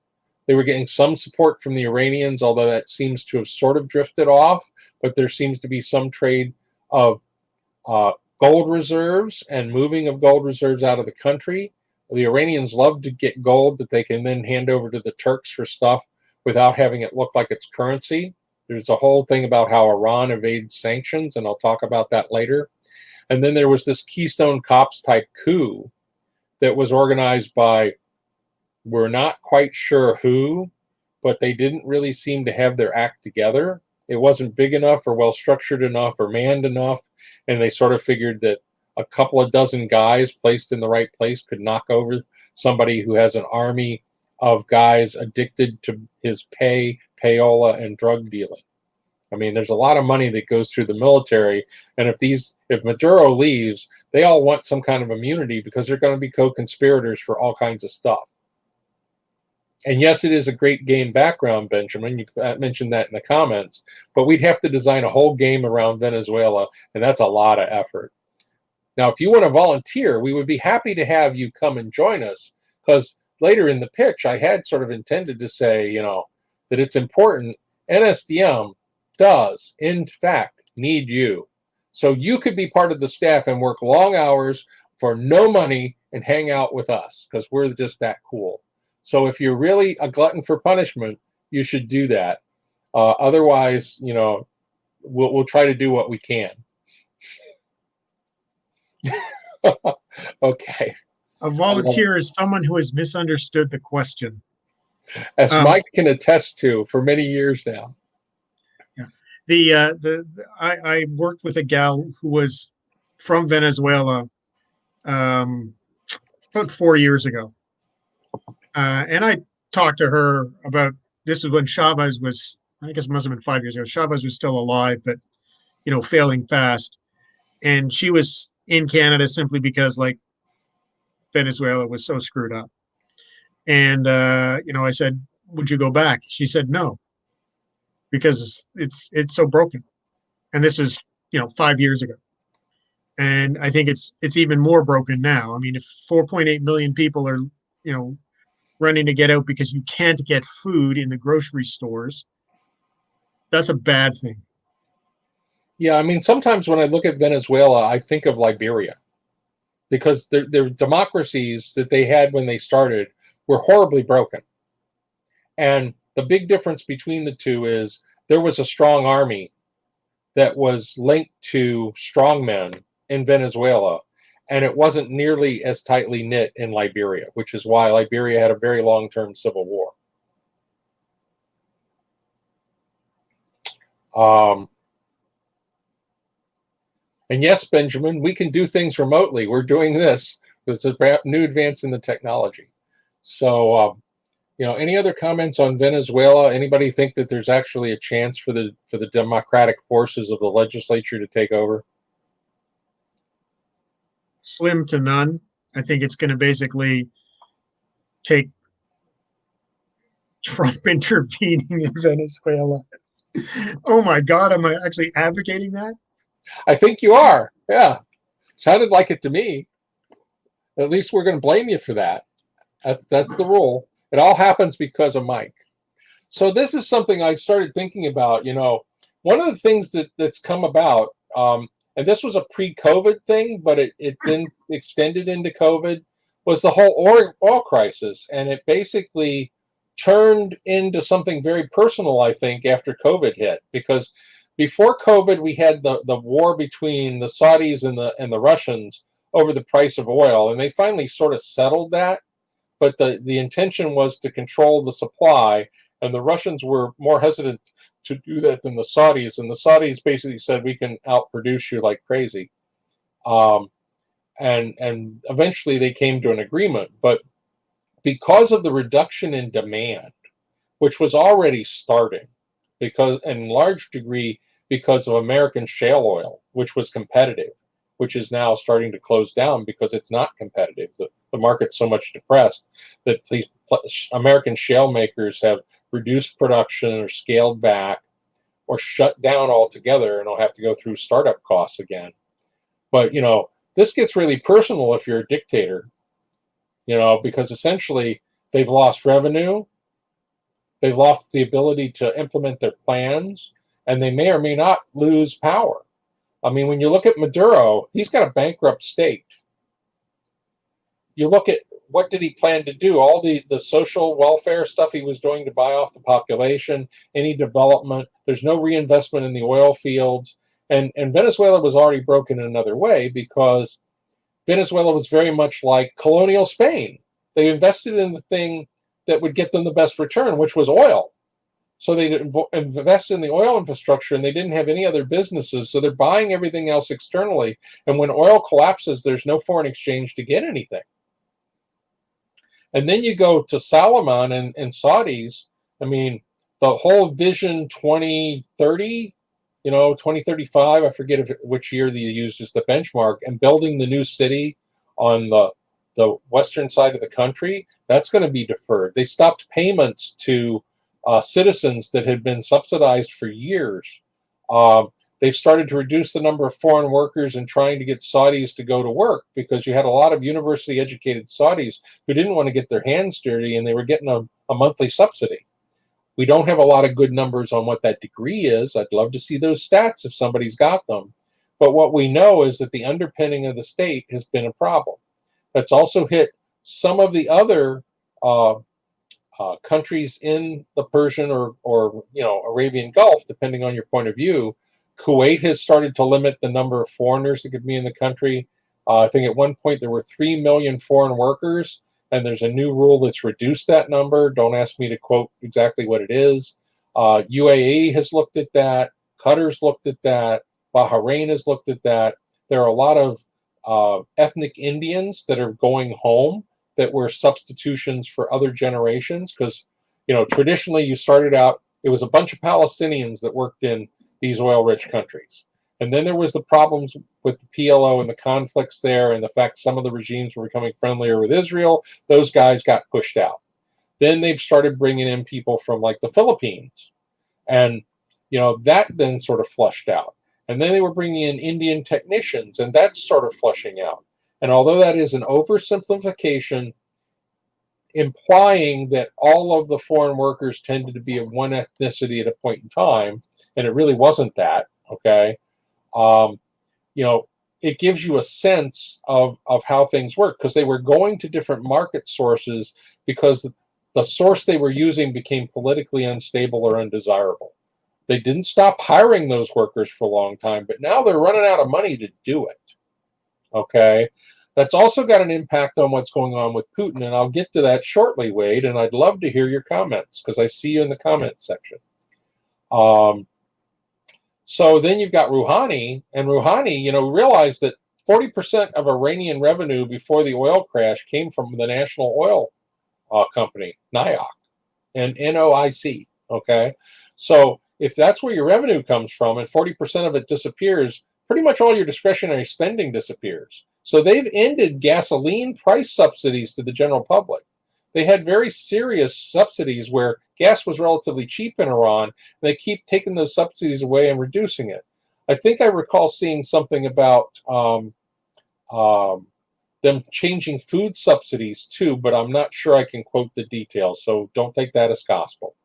They were getting some support from the Iranians, although that seems to have sort of drifted off, but there seems to be some trade of gold reserves and moving of gold reserves out of the country. The Iranians love to get gold that they can then hand over to the Turks for stuff without having it look like it's currency. There's a whole thing about how Iran evades sanctions, and I'll talk about that later. And then there was this Keystone Cops type coup that was organized by, we're not quite sure who, but they didn't really seem to have their act together. It wasn't big enough or well structured enough or manned enough, and they sort of figured that a couple of dozen guys placed in the right place could knock over somebody who has an army of guys addicted to his payola, and drug dealing. I mean, there's a lot of money that goes through the military, and if Maduro leaves, they all want some kind of immunity because they're going to be co-conspirators for all kinds of stuff. And yes, it is a great game background, Benjamin. You mentioned that in the comments, but we'd have to design a whole game around Venezuela, and that's a lot of effort. Now, if you want to volunteer, we would be happy to have you come and join us, because later in the pitch, I had sort of intended to say, that it's important. NSDM does, in fact, need you. So you could be part of the staff and work long hours for no money and hang out with us, because we're just that cool. So if you're really a glutton for punishment, you should do that. Otherwise, we'll try to do what we can. Okay.
A volunteer is someone who has misunderstood the question.
As Mike can attest to for many years now.
Yeah. I worked with a gal who was from Venezuela about 4 years ago. And I talked to her about, this is when Chavez was, I guess it must have been 5 years ago. Chavez was still alive, but, failing fast. And she was in Canada simply because, Venezuela was so screwed up. And, I said, would you go back? She said, no, because it's so broken. And this is, 5 years ago. And I think it's even more broken now. I mean, if 4.8 million people are, running to get out because you can't get food in the grocery stores, that's a bad thing.
Yeah, I mean, sometimes when I look at Venezuela, I think of Liberia, because their democracies that they had when they started were horribly broken. And the big difference between the two is there was a strong army that was linked to strongmen in Venezuela, and it wasn't nearly as tightly knit in Liberia, which is why Liberia had a very long-term civil war. Um, and yes, Benjamin, we can do things remotely. We're doing this. It's a new advance in the technology. So, any other comments on Venezuela? Anybody think that there's actually a chance for the democratic forces of the legislature to take over?
Slim to none. I think it's going to basically take Trump intervening in Venezuela. Oh my God, am I actually advocating that?
I think you are. Yeah, sounded like it to me. At least we're going to blame you for that. That's the rule. It all happens because of Mike. So this is something I started thinking about. One of the things that's come about, and this was a pre-COVID thing, but it then extended into COVID, was the whole oil crisis, and it basically turned into something very personal, I think, after COVID hit. Because before COVID, we had the war between the Saudis and the Russians over the price of oil, and they finally sort of settled that. But the intention was to control the supply, and the Russians were more hesitant to do that than the Saudis. And the Saudis basically said, we can outproduce you like crazy. And eventually they came to an agreement. But because of the reduction in demand, which was already starting, because in large degree because of American shale oil, which was competitive, which is now starting to close down because it's not competitive. The market's so much depressed that these American shale makers have reduced production or scaled back or shut down altogether, and will have to go through startup costs again. But, this gets really personal if you're a dictator, because essentially they've lost revenue, they've lost the ability to implement their plans, and they may or may not lose power. I mean, when you look at Maduro, he's got a bankrupt state. You look at what did he plan to do? All the social welfare stuff he was doing to buy off the population, any development. There's no reinvestment in the oil fields. And Venezuela was already broken in another way because Venezuela was very much like colonial Spain. They invested in the thing that would get them the best return, which was oil. So they invest in the oil infrastructure, and they didn't have any other businesses. So they're buying everything else externally. And when oil collapses, there's no foreign exchange to get anything. And then you go to Salman and Saudis. I mean, the whole Vision 2030, 2035, I forget which year they used as the benchmark, and building the new city on the western side of the country, that's going to be deferred. They stopped payments to citizens that had been subsidized for years. They've started to reduce the number of foreign workers and trying to get Saudis to go to work, because you had a lot of university educated Saudis who didn't want to get their hands dirty, and they were getting a monthly subsidy. We don't have a lot of good numbers on what that degree is. I'd love to see those stats if somebody's got them. But what we know is that the underpinning of the state has been a problem. That's also hit some of the other countries in the Persian or Arabian Gulf, depending on your point of view. Kuwait has started to limit the number of foreigners that could be in the country. I think at one point there were 3 million foreign workers, and there's a new rule that's reduced that number. Don't ask me to quote exactly what it is. UAE has looked at that. Qatar's looked at that. Bahrain has looked at that. There are a lot of ethnic Indians that are going home that were substitutions for other generations, because traditionally you started out, it was a bunch of Palestinians that worked in these oil-rich countries. And then there was the problems with the PLO and the conflicts there, and the fact some of the regimes were becoming friendlier with Israel. Those guys got pushed out. Then they've started bringing in people from like the Philippines, and that then sort of flushed out. And then they were bringing in Indian technicians, and that's sort of flushing out. And although that is an oversimplification, implying that all of the foreign workers tended to be of one ethnicity at a point in time, and it really wasn't that, okay? It gives you a sense of how things work, because they were going to different market sources because the source they were using became politically unstable or undesirable. They didn't stop hiring those workers for a long time, but now they're running out of money to do it, okay? That's also got an impact on what's going on with Putin, and I'll get to that shortly, Wade, and I'd love to hear your comments, because I see you in the comment section. So then you've got Rouhani, and Rouhani, realized that 40% of Iranian revenue before the oil crash came from the national oil company, NIOC, and NOIC. Okay, so if that's where your revenue comes from, and 40% of it disappears, pretty much all your discretionary spending disappears. So they've ended gasoline price subsidies to the general public. They had very serious subsidies where gas was relatively cheap in Iran, and they keep taking those subsidies away and reducing it. I think I recall seeing something about them changing food subsidies too, but I'm not sure I can quote the details, so don't take that as gospel.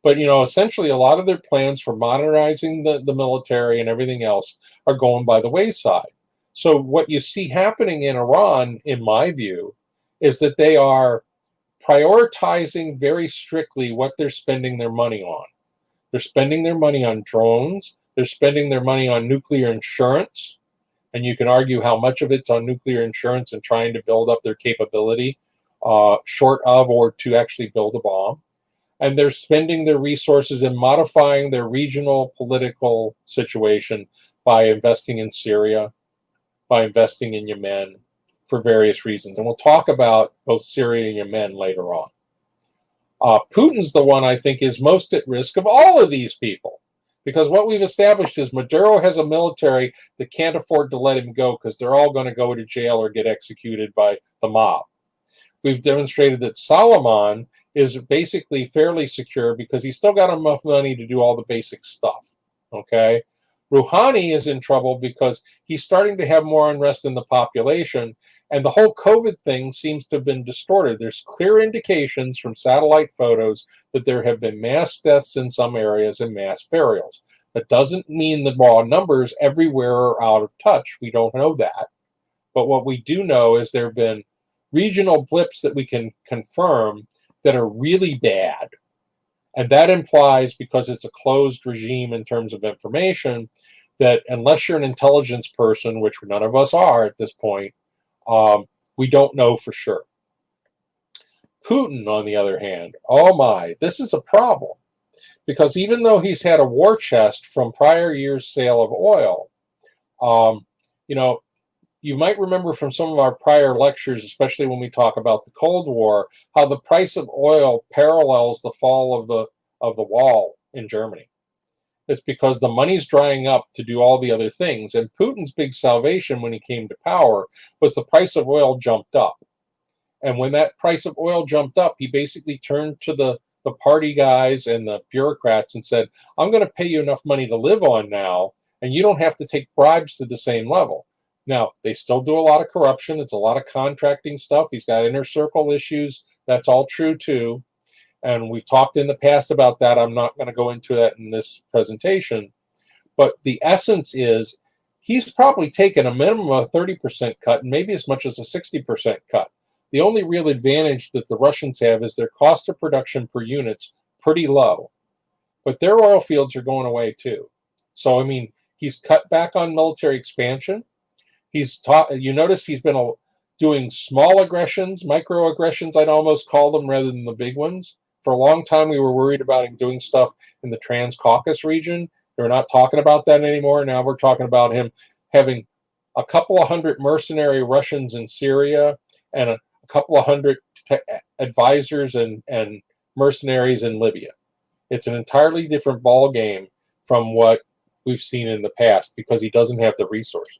But essentially, a lot of their plans for modernizing the military and everything else are going by the wayside. So what you see happening in Iran, in my view, is that they are prioritizing very strictly what they're spending their money on. They're spending their money on drones. They're spending their money on nuclear insurance. And you can argue how much of it's on nuclear insurance and trying to build up their capability, short of or to actually build a bomb. And they're spending their resources in modifying their regional political situation by investing in Syria, by investing in Yemen, for various reasons. And we'll talk about both Syria and Yemen later on. Putin's the one I think is most at risk of all of these people, because what we've established is Maduro has a military that can't afford to let him go because they're all going to go to jail or get executed by the mob. We've demonstrated that Solomon is basically fairly secure because he's still got enough money to do all the basic stuff. Okay? Rouhani is in trouble because he's starting to have more unrest in the population, and the whole COVID thing seems to have been distorted. There's clear indications from satellite photos that there have been mass deaths in some areas and mass burials. That doesn't mean the raw numbers everywhere are out of touch. We don't know that. But what we do know is there have been regional blips that we can confirm that are really bad. And that implies, because it's a closed regime in terms of information, that unless you're an intelligence person, which none of us are at this point, we don't know for sure. Putin, on the other hand, oh my, this is a problem. Because even though he's had a war chest from prior years' sale of oil, you might remember from some of our prior lectures, especially when we talk about the Cold War, how the price of oil parallels the fall of the wall in Germany. It's because the money's drying up to do all the other things. And Putin's big salvation when he came to power was the price of oil jumped up. And when that price of oil jumped up, he basically turned to the party guys and the bureaucrats and said, I'm going to pay you enough money to live on now, and you don't have to take bribes to the same level. Now, they still do a lot of corruption. It's a lot of contracting stuff. He's got inner circle issues. That's all true, too. And we've talked in the past about that. I'm not going to go into that in this presentation. But the essence is he's probably taken a minimum of a 30% cut and maybe as much as a 60% cut. The only real advantage that the Russians have is their cost of production per unit's pretty low. But their oil fields are going away, too. So, I mean, he's cut back on military expansion. You notice he's been doing small aggressions, microaggressions, I'd almost call them, rather than the big ones. For a long time, we were worried about him doing stuff in the Trans-Caucasus region. They're not talking about that anymore. Now we're talking about him having a couple of hundred mercenary Russians in Syria and a couple of hundred advisors and mercenaries in Libya. It's an entirely different ball game from what we've seen in the past because he doesn't have the resources.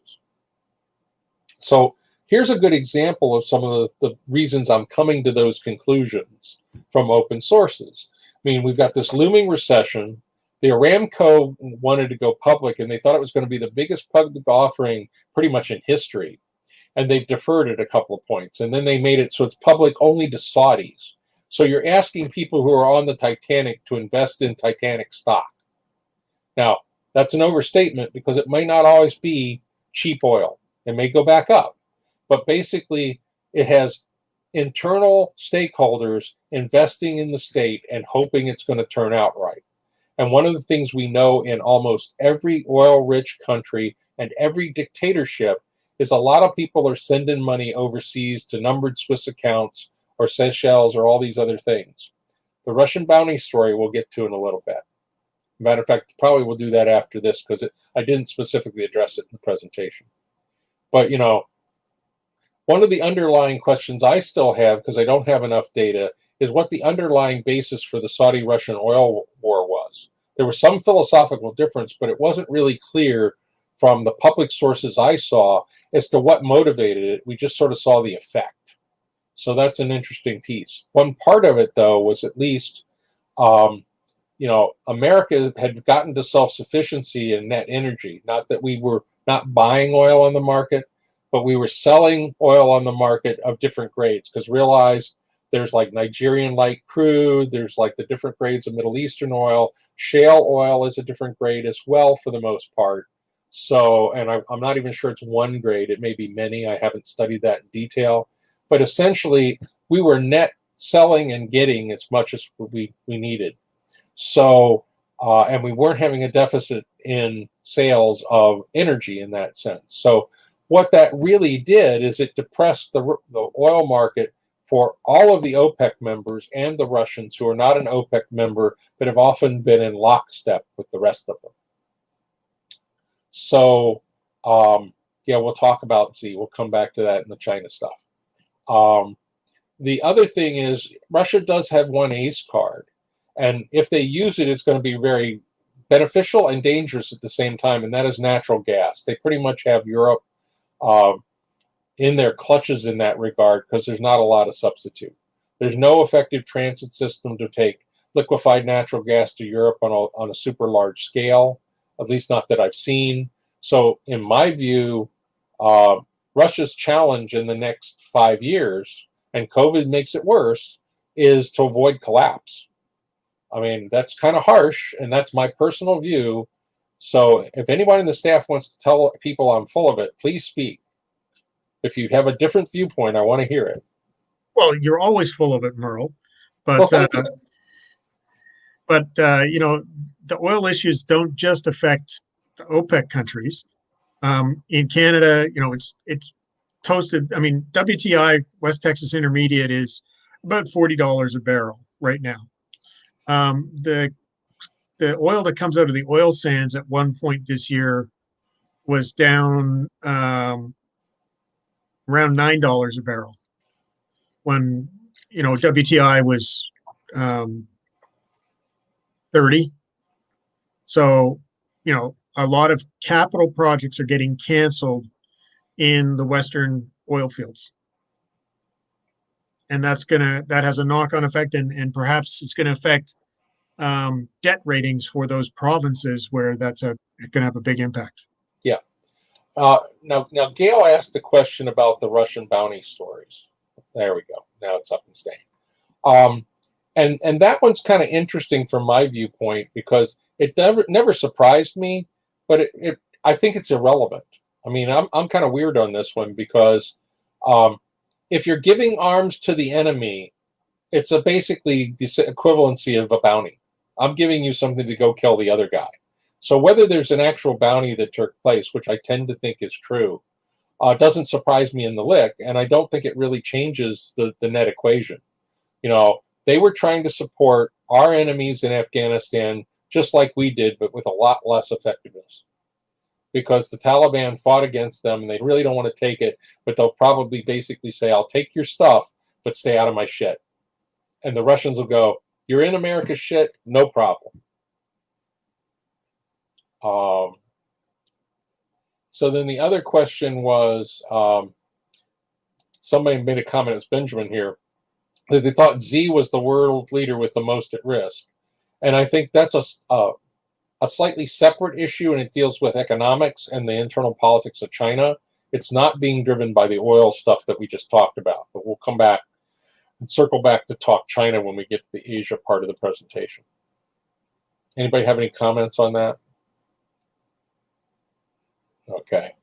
So here's a good example of some of the reasons I'm coming to those conclusions from open sources. I mean, we've got this looming recession. The Aramco wanted to go public, and they thought it was going to be the biggest public offering pretty much in history. And they've deferred it a couple of points. And then they made it so it's public only to Saudis. So you're asking people who are on the Titanic to invest in Titanic stock. Now, that's an overstatement because it may not always be cheap oil. It may go back up. But basically, it has internal stakeholders investing in the state and hoping it's going to turn out right. And one of the things we know in almost every oil-rich country and every dictatorship is a lot of people are sending money overseas to numbered Swiss accounts or Seychelles or all these other things. The Russian bounty story we'll get to in a little bit. Matter of fact, probably we'll do that after this because I didn't specifically address it in the presentation. But, you know, one of the underlying questions I still have, because I don't have enough data, is what the underlying basis for the Saudi-Russian oil war was. There was some philosophical difference, but it wasn't really clear from the public sources I saw as to what motivated it. We just sort of saw the effect. So that's an interesting piece. One part of it, though, was at least, you know, America had gotten to self-sufficiency in net energy. Not that we were not buying oil on the market, but we were selling oil on the market of different grades, because realize there's like Nigerian light crude, there's like the different grades of Middle Eastern oil. Shale oil is a different grade as well for the most part. So, and I'm not even sure it's one grade, it may be many, I haven't studied that in detail. But essentially, we were net selling and getting as much as we needed. So, and we weren't having a deficit in sales of energy in that sense. So what that really did is it depressed the oil market for all of the OPEC members and the Russians who are not an OPEC member, but have often been in lockstep with the rest of them. So, yeah, we'll talk about Z. We'll come back to that in the China stuff. The other thing is Russia does have one ace card. And if they use it, it's going to be very beneficial and dangerous at the same time, and that is natural gas. They pretty much have Europe in their clutches in that regard because there's not a lot of substitute. There's no effective transit system to take liquefied natural gas to Europe on a super large scale, at least not that I've seen. So in my view, Russia's challenge in the next 5 years, and COVID makes it worse, is to avoid collapse. I mean, that's kind of harsh, and that's my personal view. So if anyone in the staff wants to tell people I'm full of it, please speak. If you have a different viewpoint, I want to hear it.
Well, you're always full of it, Merle.
Well,
But
thank you.
you know, the oil issues don't just affect the OPEC countries. In Canada, you know, it's toasted. I mean, WTI, West Texas Intermediate, is about $40 a barrel right now. The oil that comes out of the oil sands at one point this year was down around $9 a barrel, when, you know, WTI was 30. So, you know, a lot of capital projects are getting canceled in the Western oil fields. And that has a knock-on effect, and perhaps it's going to affect debt ratings for those provinces where that's going to have a big impact.
Yeah. Now Gail asked a question about the Russian bounty stories. There we go. Now it's up and staying. And that one's kind of interesting from my viewpoint because it never surprised me, but I think it's irrelevant. I mean, I'm kind of weird on this one because if you're giving arms to the enemy, it's basically the equivalency of a bounty. I'm giving you something to go kill the other guy. So whether there's an actual bounty that took place, which I tend to think is true, doesn't surprise me in the lick, and I don't think it really changes the net equation. You know, they were trying to support our enemies in Afghanistan just like we did, but with a lot less effectiveness. Because the Taliban fought against them, and they really don't want to take it, but they'll probably basically say, I'll take your stuff, but stay out of my shit. And the Russians will go, you're in America's shit, no problem. So then the other question was, somebody made a comment, it's Benjamin here, that they thought Z was the world leader with the most at risk. And I think that's a slightly separate issue, and it deals with economics and the internal politics of China. It's not being driven by the oil stuff that we just talked about, but we'll come back and circle back to talk China when we get to the Asia part of the presentation. Anybody have any comments on that? Okay.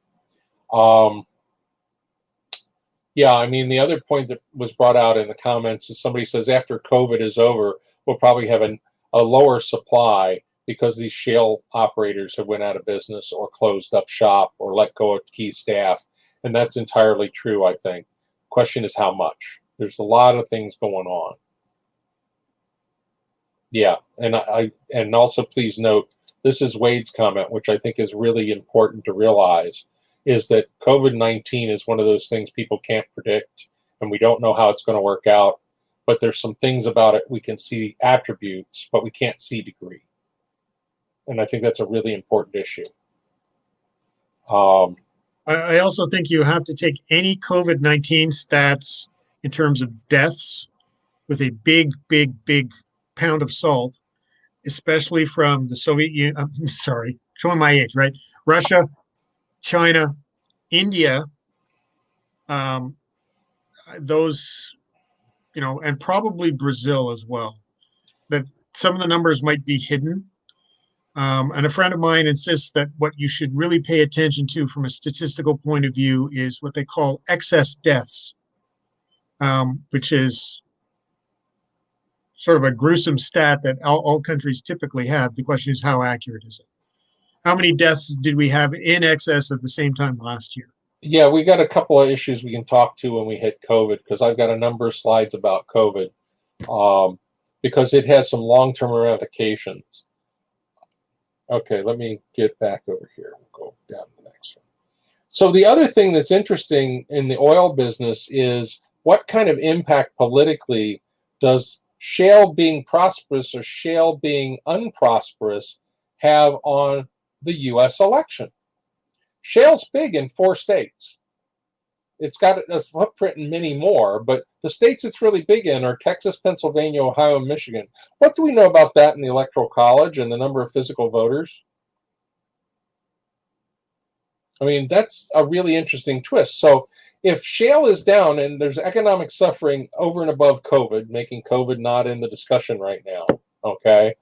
Yeah, I mean, the other point that was brought out in the comments is somebody says after COVID is over, we'll probably have a lower supply because these shale operators have went out of business or closed up shop or let go of key staff. And that's entirely true, I think. Question is how much. There's a lot of things going on. Yeah, and also please note, this is Wade's comment, which I think is really important to realize, is that COVID-19 is one of those things people can't predict, and we don't know how it's going to work out. But there's some things about it we can see attributes, but we can't see degree, and I think that's a really important issue.
I also think you have to take any COVID-19 stats in terms of deaths with a big, big, big pound of salt, especially from the Soviet Union. I'm sorry, showing my age, right? Russia, China, India, those, and probably Brazil as well. That some of the numbers might be hidden. And a friend of mine insists that what you should really pay attention to from a statistical point of view is what they call excess deaths, which is sort of a gruesome stat that all countries typically have. The question is, how accurate is it? How many deaths did we have in excess of the same time last year?
Yeah, we got a couple of issues we can talk to when we hit COVID, because I've got a number of slides about COVID, because it has some long-term ramifications. Okay, let me get back over here. We'll go down to the next one. So the other thing that's interesting in the oil business is what kind of impact politically does shale being prosperous or shale being unprosperous have on the U.S. election? Shale's big in 4 states. It's got a footprint in many more, but the states it's really big in are Texas, Pennsylvania, Ohio, and Michigan. What do we know about that in the Electoral College and the number of physical voters? I mean, that's a really interesting twist. So if shale is down and there's economic suffering over and above COVID, making COVID not in the discussion right now, okay,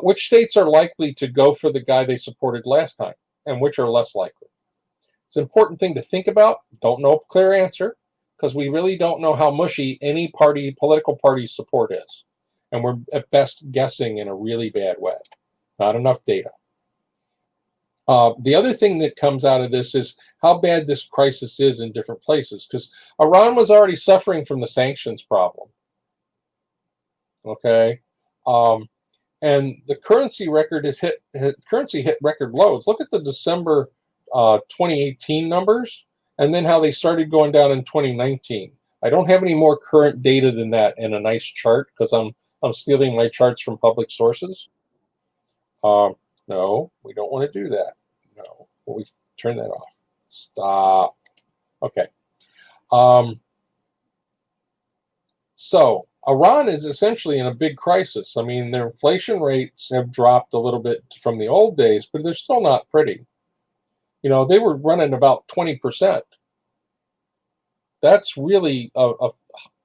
which states are likely to go for the guy they supported last time, and which are less likely? It's an important thing to think about. Don't know a clear answer, because we really don't know how mushy any political party's support is. And we're at best guessing in a really bad way. Not enough data. The other thing that comes out of this is how bad this crisis is in different places, because Iran was already suffering from the sanctions problem. Okay. And the currency record hit record lows. Look at the December 2018 numbers, and then how they started going down in 2019. I don't have any more current data than that in a nice chart, because I'm stealing my charts from public sources. No, we don't want to do that. No, we turn that off. Stop. Okay. So Iran is essentially in a big crisis. I mean, their inflation rates have dropped a little bit from the old days, but they're still not pretty. They were running about 20%. That's really a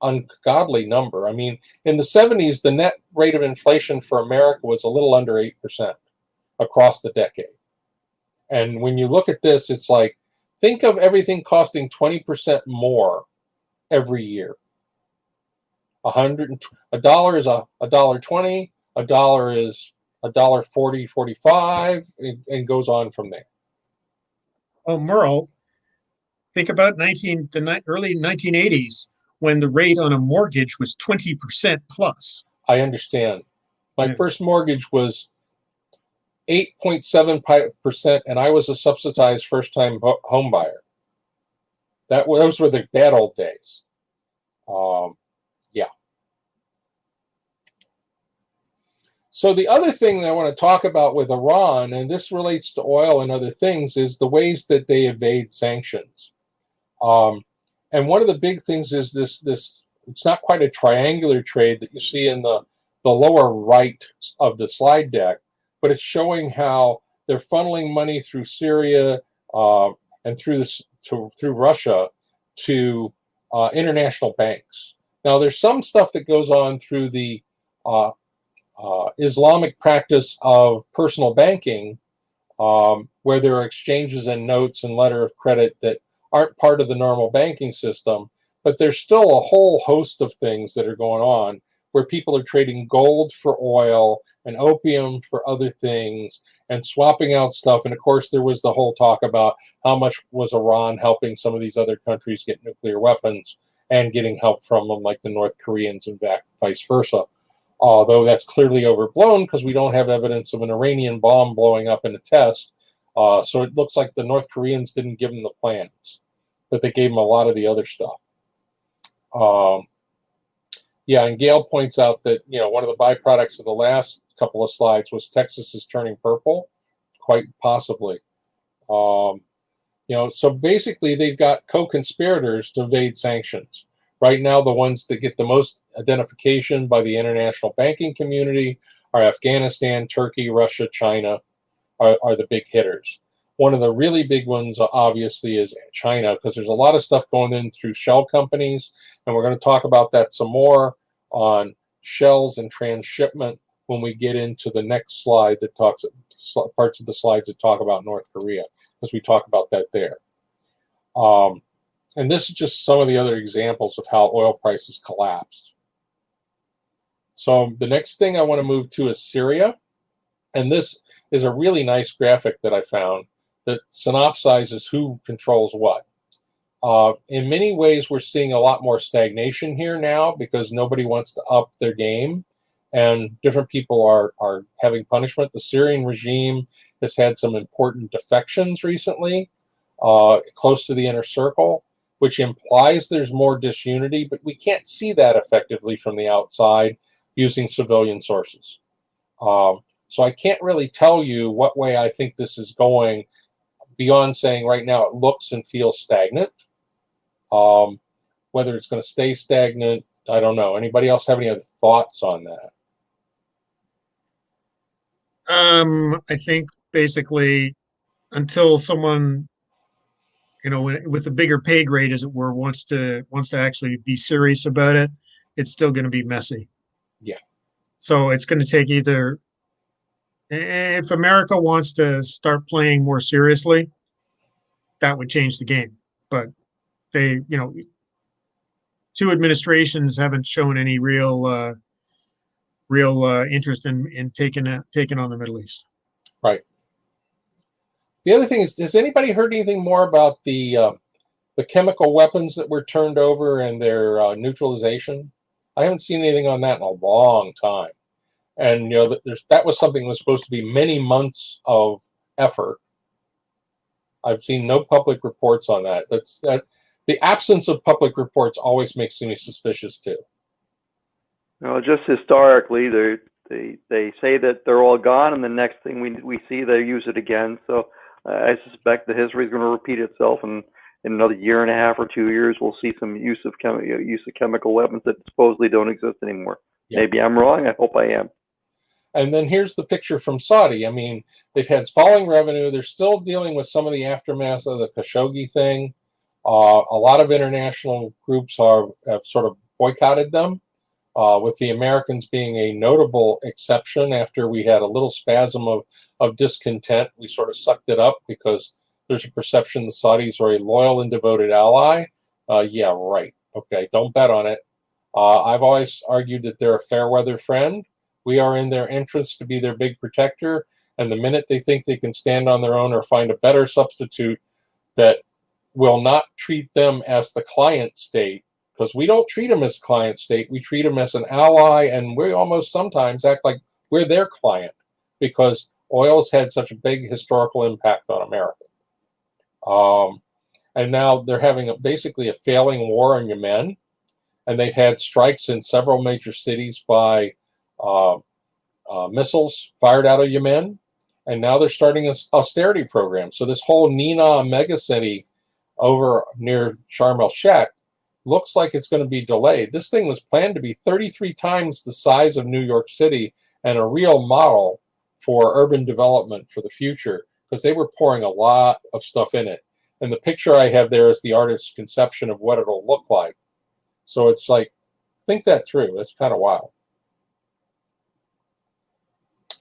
ungodly number. I mean, in the 70s, the net rate of inflation for America was a little under 8% across the decade. And when you look at this, it's like, think of everything costing 20% more every year. A dollar is $1.20. A dollar is $1.40, 45, and goes on from there.
Oh, Merle, think about the early 1980s when the rate on a mortgage was 20% plus.
I understand. My first mortgage was 8.7%, and I was a subsidized first-time home buyer. Those were the bad old days. Yeah. So the other thing that I want to talk about with Iran, and this relates to oil and other things, is the ways that they evade sanctions. And one of the big things is this it's not quite a triangular trade that you see in the lower right of the slide deck, but it's showing how they're funneling money through Syria and through Russia to international banks. Now, there's some stuff that goes on through the Islamic practice of personal banking, where there are exchanges and notes and letter of credit that aren't part of the normal banking system, but there's still a whole host of things that are going on where people are trading gold for oil and opium for other things and swapping out stuff. And of course, there was the whole talk about how much was Iran helping some of these other countries get nuclear weapons and getting help from them, like the North Koreans and vice versa. although that's clearly overblown because we don't have evidence of an Iranian bomb blowing up in a test. So it looks like the North Koreans didn't give them the plans, but they gave them a lot of the other stuff. Yeah, and Gail points out that, one of the byproducts of the last couple of slides was Texas is turning purple, quite possibly. So basically they've got co-conspirators to evade sanctions. Right now, the ones that get the most identification by the international banking community are Afghanistan, Turkey, Russia, China are the big hitters. One of the really big ones, obviously, is China, because there's a lot of stuff going in through shell companies, and we're going to talk about that some more on shells and transshipment when we get into the next slide that talks parts of the slides that talk about North Korea, because we talk about that there. And this is just some of the other examples of how oil prices collapsed. So the next thing I want to move to is Syria. And this is a really nice graphic that I found that synopsizes who controls what. In many ways, we're seeing a lot more stagnation here now because nobody wants to up their game, and different people are having punishment. The Syrian regime has had some important defections recently, close to the inner circle, which implies there's more disunity, but we can't see that effectively from the outside using civilian sources. So I can't really tell you what way I think this is going beyond saying right now it looks and feels stagnant. Whether it's going to stay stagnant, I don't know. Anybody else have any other thoughts on that?
I think basically until someone, with a bigger pay grade, as it were, wants to actually be serious about it, it's still going to be messy.
Yeah.
So it's going to take either, if America wants to start playing more seriously, that would change the game. But they, two administrations haven't shown any real interest in taking on the Middle East.
Right. The other thing is, has anybody heard anything more about the chemical weapons that were turned over and their neutralization? I haven't seen anything on that in a long time. And that was something that was supposed to be many months of effort. I've seen no public reports on that. The absence of public reports always makes me suspicious too.
Well, just historically, they say that they're all gone, and the next thing we see, they use it again. So I suspect the history is going to repeat itself, and in another year and a half or 2 years, we'll see some use of chemical weapons that supposedly don't exist anymore. Yeah. Maybe I'm wrong. I hope I am.
And then here's the picture from Saudi. I mean, they've had falling revenue. They're still dealing with some of the aftermath of the Khashoggi thing. A lot of international groups have sort of boycotted them, with the Americans being a notable exception. After we had a little spasm of discontent, we sort of sucked it up because there's a perception the Saudis are a loyal and devoted ally. Yeah, right. Okay, don't bet on it. I've always argued that they're a fair weather friend. We are in their interest to be their big protector, and the minute they think they can stand on their own or find a better substitute that will not treat them as the client state, because we don't treat them as a client state, we treat them as an ally, and we almost sometimes act like we're their client because oil's had such a big historical impact on America. And now they're having basically a failing war in Yemen, and they've had strikes in several major cities by missiles fired out of Yemen, and now they're starting an austerity program. So this whole Nina megacity over near Sharm el-Sheikh looks like it's going to be delayed. This thing was planned to be 33 times the size of New York City and a real model for urban development for the future, because they were pouring a lot of stuff in it. And the picture I have there is the artist's conception of what it'll look like. So it's like, think that through. It's kind of wild.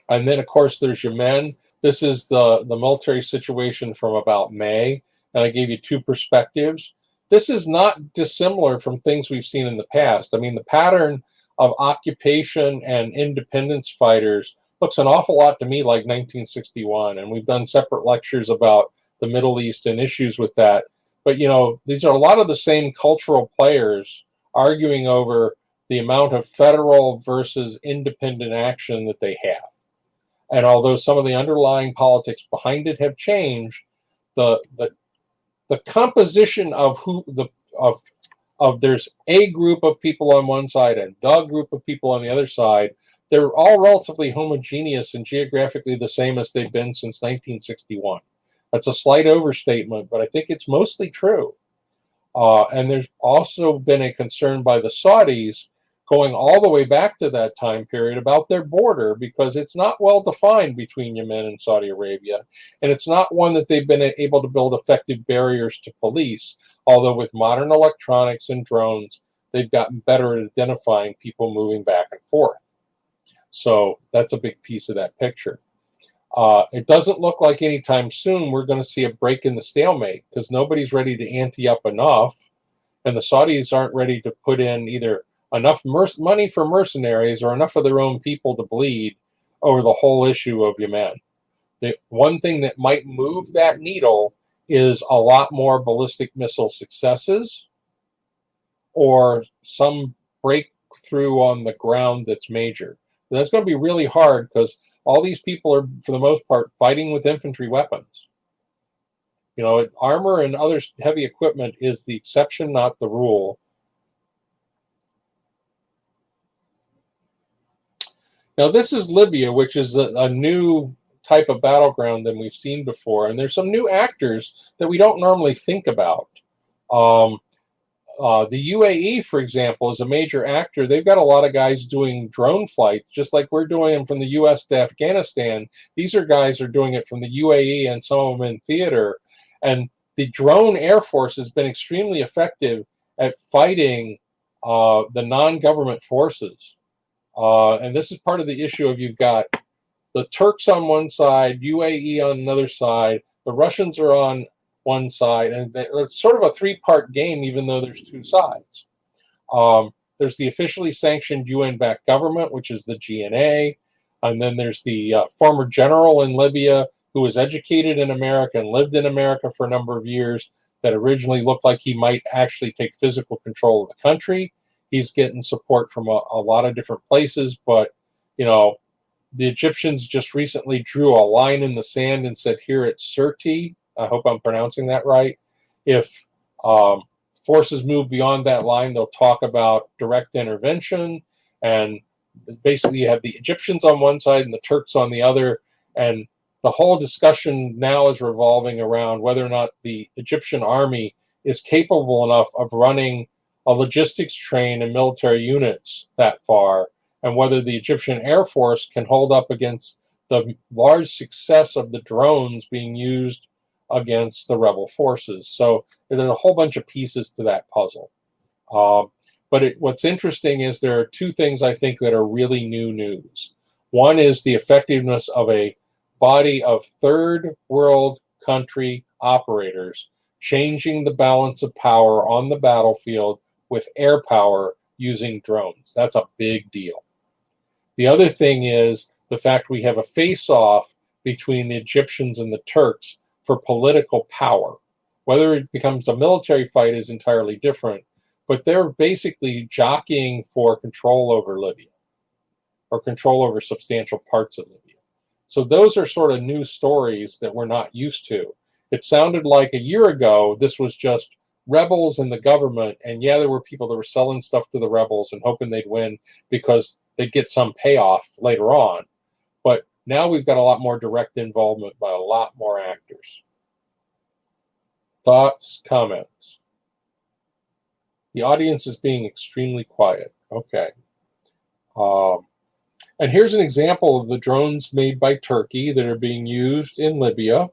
And then, of course, there's Yemen. This is the military situation from about May, and I gave you two perspectives. This is not dissimilar from things we've seen in the past. I mean, the pattern of occupation and independence fighters looks an awful lot to me like 1961, and we've done separate lectures about the Middle East and issues with that. But, these are a lot of the same cultural players arguing over the amount of federal versus independent action that they have. And although some of the underlying politics behind it have changed, the composition of there's a group of people on one side and the group of people on the other side, they're all relatively homogeneous and geographically the same as they've been since 1961. That's a slight overstatement, but I think it's mostly true. And there's also been a concern by the Saudis going all the way back to that time period about their border, because it's not well defined between Yemen and Saudi Arabia, and it's not one that they've been able to build effective barriers to police, although with modern electronics and drones, they've gotten better at identifying people moving back and forth. So that's a big piece of that picture. It doesn't look like anytime soon we're going to see a break in the stalemate, because nobody's ready to ante up enough, and the Saudis aren't ready to put in either enough money for mercenaries or enough of their own people to bleed over the whole issue of Yemen. The one thing that might move that needle is a lot more ballistic missile successes or some breakthrough on the ground that's major. And that's going to be really hard, because all these people are, for the most part, fighting with infantry weapons. You know, armor and other heavy equipment is the exception, not the rule. Now, this is Libya, which is a new type of battleground than we've seen before. And there's some new actors that we don't normally think about. The UAE, for example, is a major actor. They've got a lot of guys doing drone flights, just like we're doing them from the US to Afghanistan. These are guys who are doing it from the UAE, and some of them in theater. And the drone air force has been extremely effective at fighting the non-government forces. And this is part of the issue of, you've got the Turks on one side, UAE on another side, the Russians are on one side, and it's sort of a three-part game, even though there's two sides. There's the officially sanctioned UN-backed government, which is the GNA, and then there's the former general in Libya who was educated in America and lived in America for a number of years, that originally looked like he might actually take physical control of the country. He's getting support from a lot of different places, but, you know, the Egyptians just recently drew a line in the sand and said, here at Sirte, I hope I'm pronouncing that right, if forces move beyond that line, they'll talk about direct intervention. And basically you have the Egyptians on one side and the Turks on the other, and the whole discussion now is revolving around whether or not the Egyptian army is capable enough of running a logistics train and military units that far, and whether the Egyptian Air Force can hold up against the large success of the drones being used against the rebel forces. So there's a whole bunch of pieces to that puzzle. But what's interesting is there are two things I think that are really new news. One is the effectiveness of a body of third world country operators changing the balance of power on the battlefield with air power using drones. That's a big deal. The other thing is the fact we have a face-off between the Egyptians and the Turks for political power. Whether it becomes a military fight is entirely different, but they're basically jockeying for control over Libya, or control over substantial parts of Libya. So those are sort of new stories that we're not used to. It sounded like a year ago this was just rebels and the government, and yeah, there were people that were selling stuff to the rebels and hoping they'd win because they'd get some payoff later on. But now we've got a lot more direct involvement by a lot more actors. Thoughts, comments? The audience is being extremely quiet. Okay. And here's an example of the drones made by Turkey that are being used in Libya.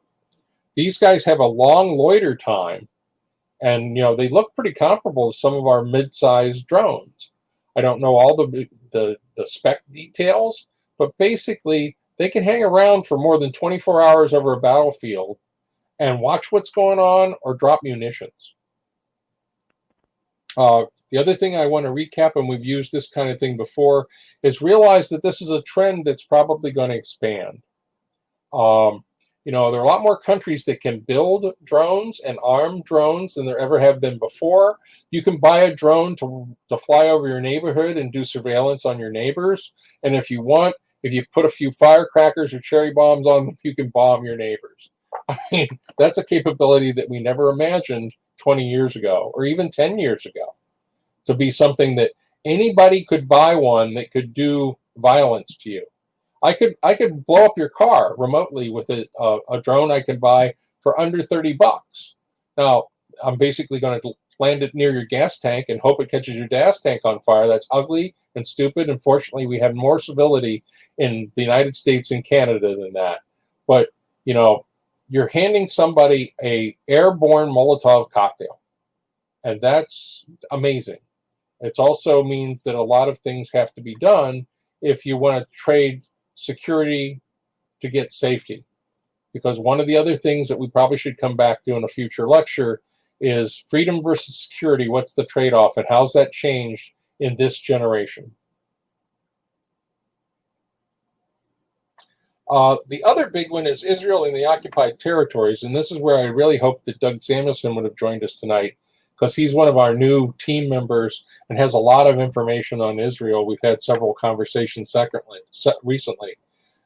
These guys have a long loiter time, and you know they look pretty comparable to some of our mid-sized drones. I don't know all the spec details, but basically they can hang around for more than 24 hours over a battlefield and watch what's going on or drop munitions. The other thing I want to recap, and we've used this kind of thing before, is realize that this is a trend that's probably going to expand. there are a lot more countries that can build drones and arm drones than there ever have been before. You can buy a drone to fly over your neighborhood and do surveillance on your neighbors. And if you put a few firecrackers or cherry bombs on them, you can bomb your neighbors. I mean, that's a capability that we never imagined 20 years ago or even 10 years ago, to be something that anybody could buy one that could do violence to you. I could blow up your car remotely with a drone I could buy for under $30. Now, I'm basically going to land it near your gas tank and hope it catches your gas tank on fire. That's ugly and stupid. Unfortunately, we have more civility in the United States and Canada than that. But, you're handing somebody a airborne Molotov cocktail, and that's amazing. It also means that a lot of things have to be done if you want to trade security to get safety. Because one of the other things that we probably should come back to in a future lecture is freedom versus security. What's the trade-off, and how's that changed in this generation? The other big one is Israel and the occupied territories, and this is where I really hope that Doug Samuelson would have joined us tonight, because he's one of our new team members and has a lot of information on Israel. We've had several conversations recently.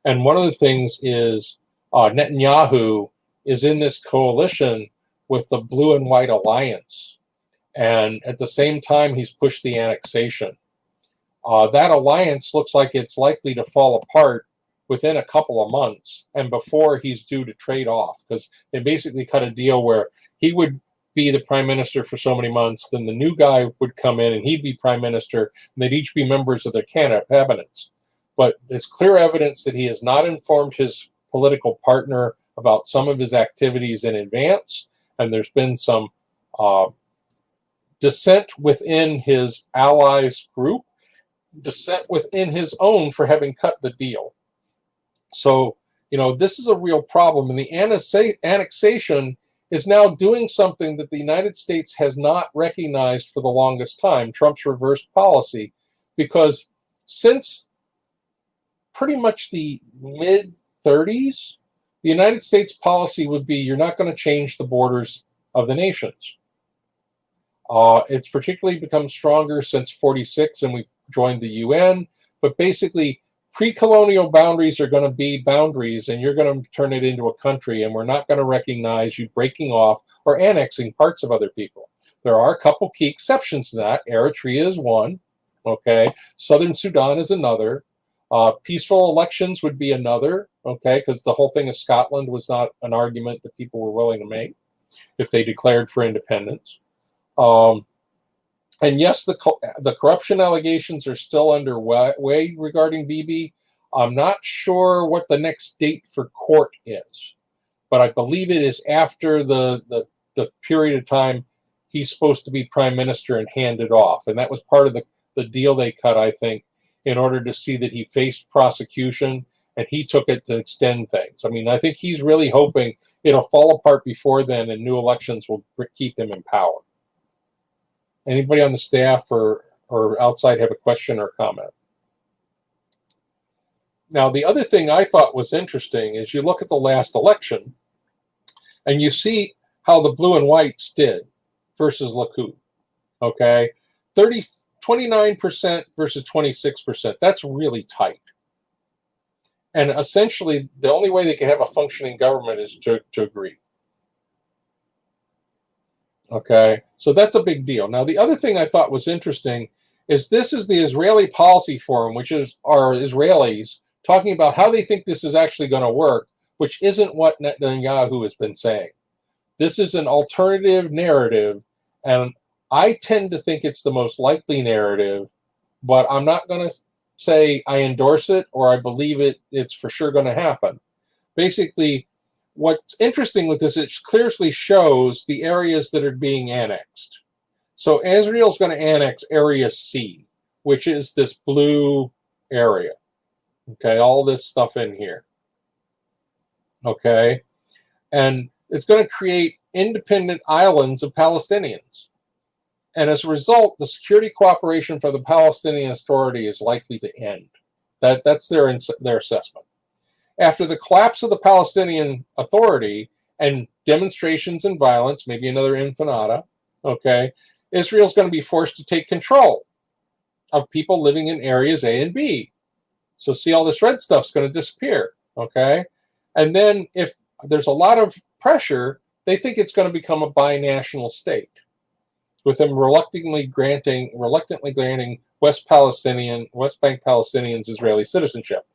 And one of the things is Netanyahu is in this coalition with the Blue and White Alliance. And at the same time, he's pushed the annexation. That alliance looks like it's likely to fall apart within a couple of months and before he's due to trade off, because they basically cut a deal where he would be the prime minister for so many months, then the new guy would come in and he'd be prime minister, and they'd each be members of their cabinets. But there's clear evidence that he has not informed his political partner about some of his activities in advance, and there's been some dissent within his allies group, dissent within his own for having cut the deal. So, this is a real problem, and the annexation is now doing something that the United States has not recognized for the longest time, Trump's reversed policy, because since pretty much the mid-30s, the United States policy would be, you're not going to change the borders of the nations. It's particularly become stronger since 46 and we joined the UN, but basically pre-colonial boundaries are going to be boundaries, and you're going to turn it into a country, and we're not going to recognize you breaking off or annexing parts of other people. There are a couple key exceptions to that. Eritrea is one, okay? Southern Sudan is another. Peaceful elections would be another, okay? Because the whole thing of Scotland was not an argument that people were willing to make if they declared for independence. And yes, the corruption allegations are still underway regarding Bibi. I'm not sure what the next date for court is, but I believe it is after the period of time he's supposed to be prime minister and hand it off. And that was part of the deal they cut, I think, in order to see that he faced prosecution, and he took it to extend things. I mean, I think he's really hoping it'll fall apart before then and new elections will keep him in power. Anybody on the staff or outside have a question or comment? Now, the other thing I thought was interesting is you look at the last election and you see how the blue and whites did versus Likud. Okay, 29% versus 26%. That's really tight. And essentially, the only way they can have a functioning government is to agree. Okay, so that's a big deal. Now, the other thing I thought was interesting is this is the Israeli Policy Forum, which is our Israelis talking about how they think this is actually going to work, which isn't what Netanyahu has been saying. This is an alternative narrative, and I tend to think it's the most likely narrative, but I'm not going to say I endorse it or I believe it's for sure going to happen. Basically, what's interesting with this, it clearly shows the areas that are being annexed. So Israel's going to annex Area C, which is this blue area. Okay, all this stuff in here. Okay, and it's going to create independent islands of Palestinians. And as a result, the security cooperation for the Palestinian Authority is likely to end. That's their assessment. after the collapse of the Palestinian Authority and demonstrations and violence, maybe another intifada, okay, Israel's going to be forced to take control of people living in areas A and B. So see, all this red stuff's going to disappear, okay? And then if there's a lot of pressure, they think it's going to become a binational state, with them reluctantly granting West Bank Palestinians Israeli citizenship.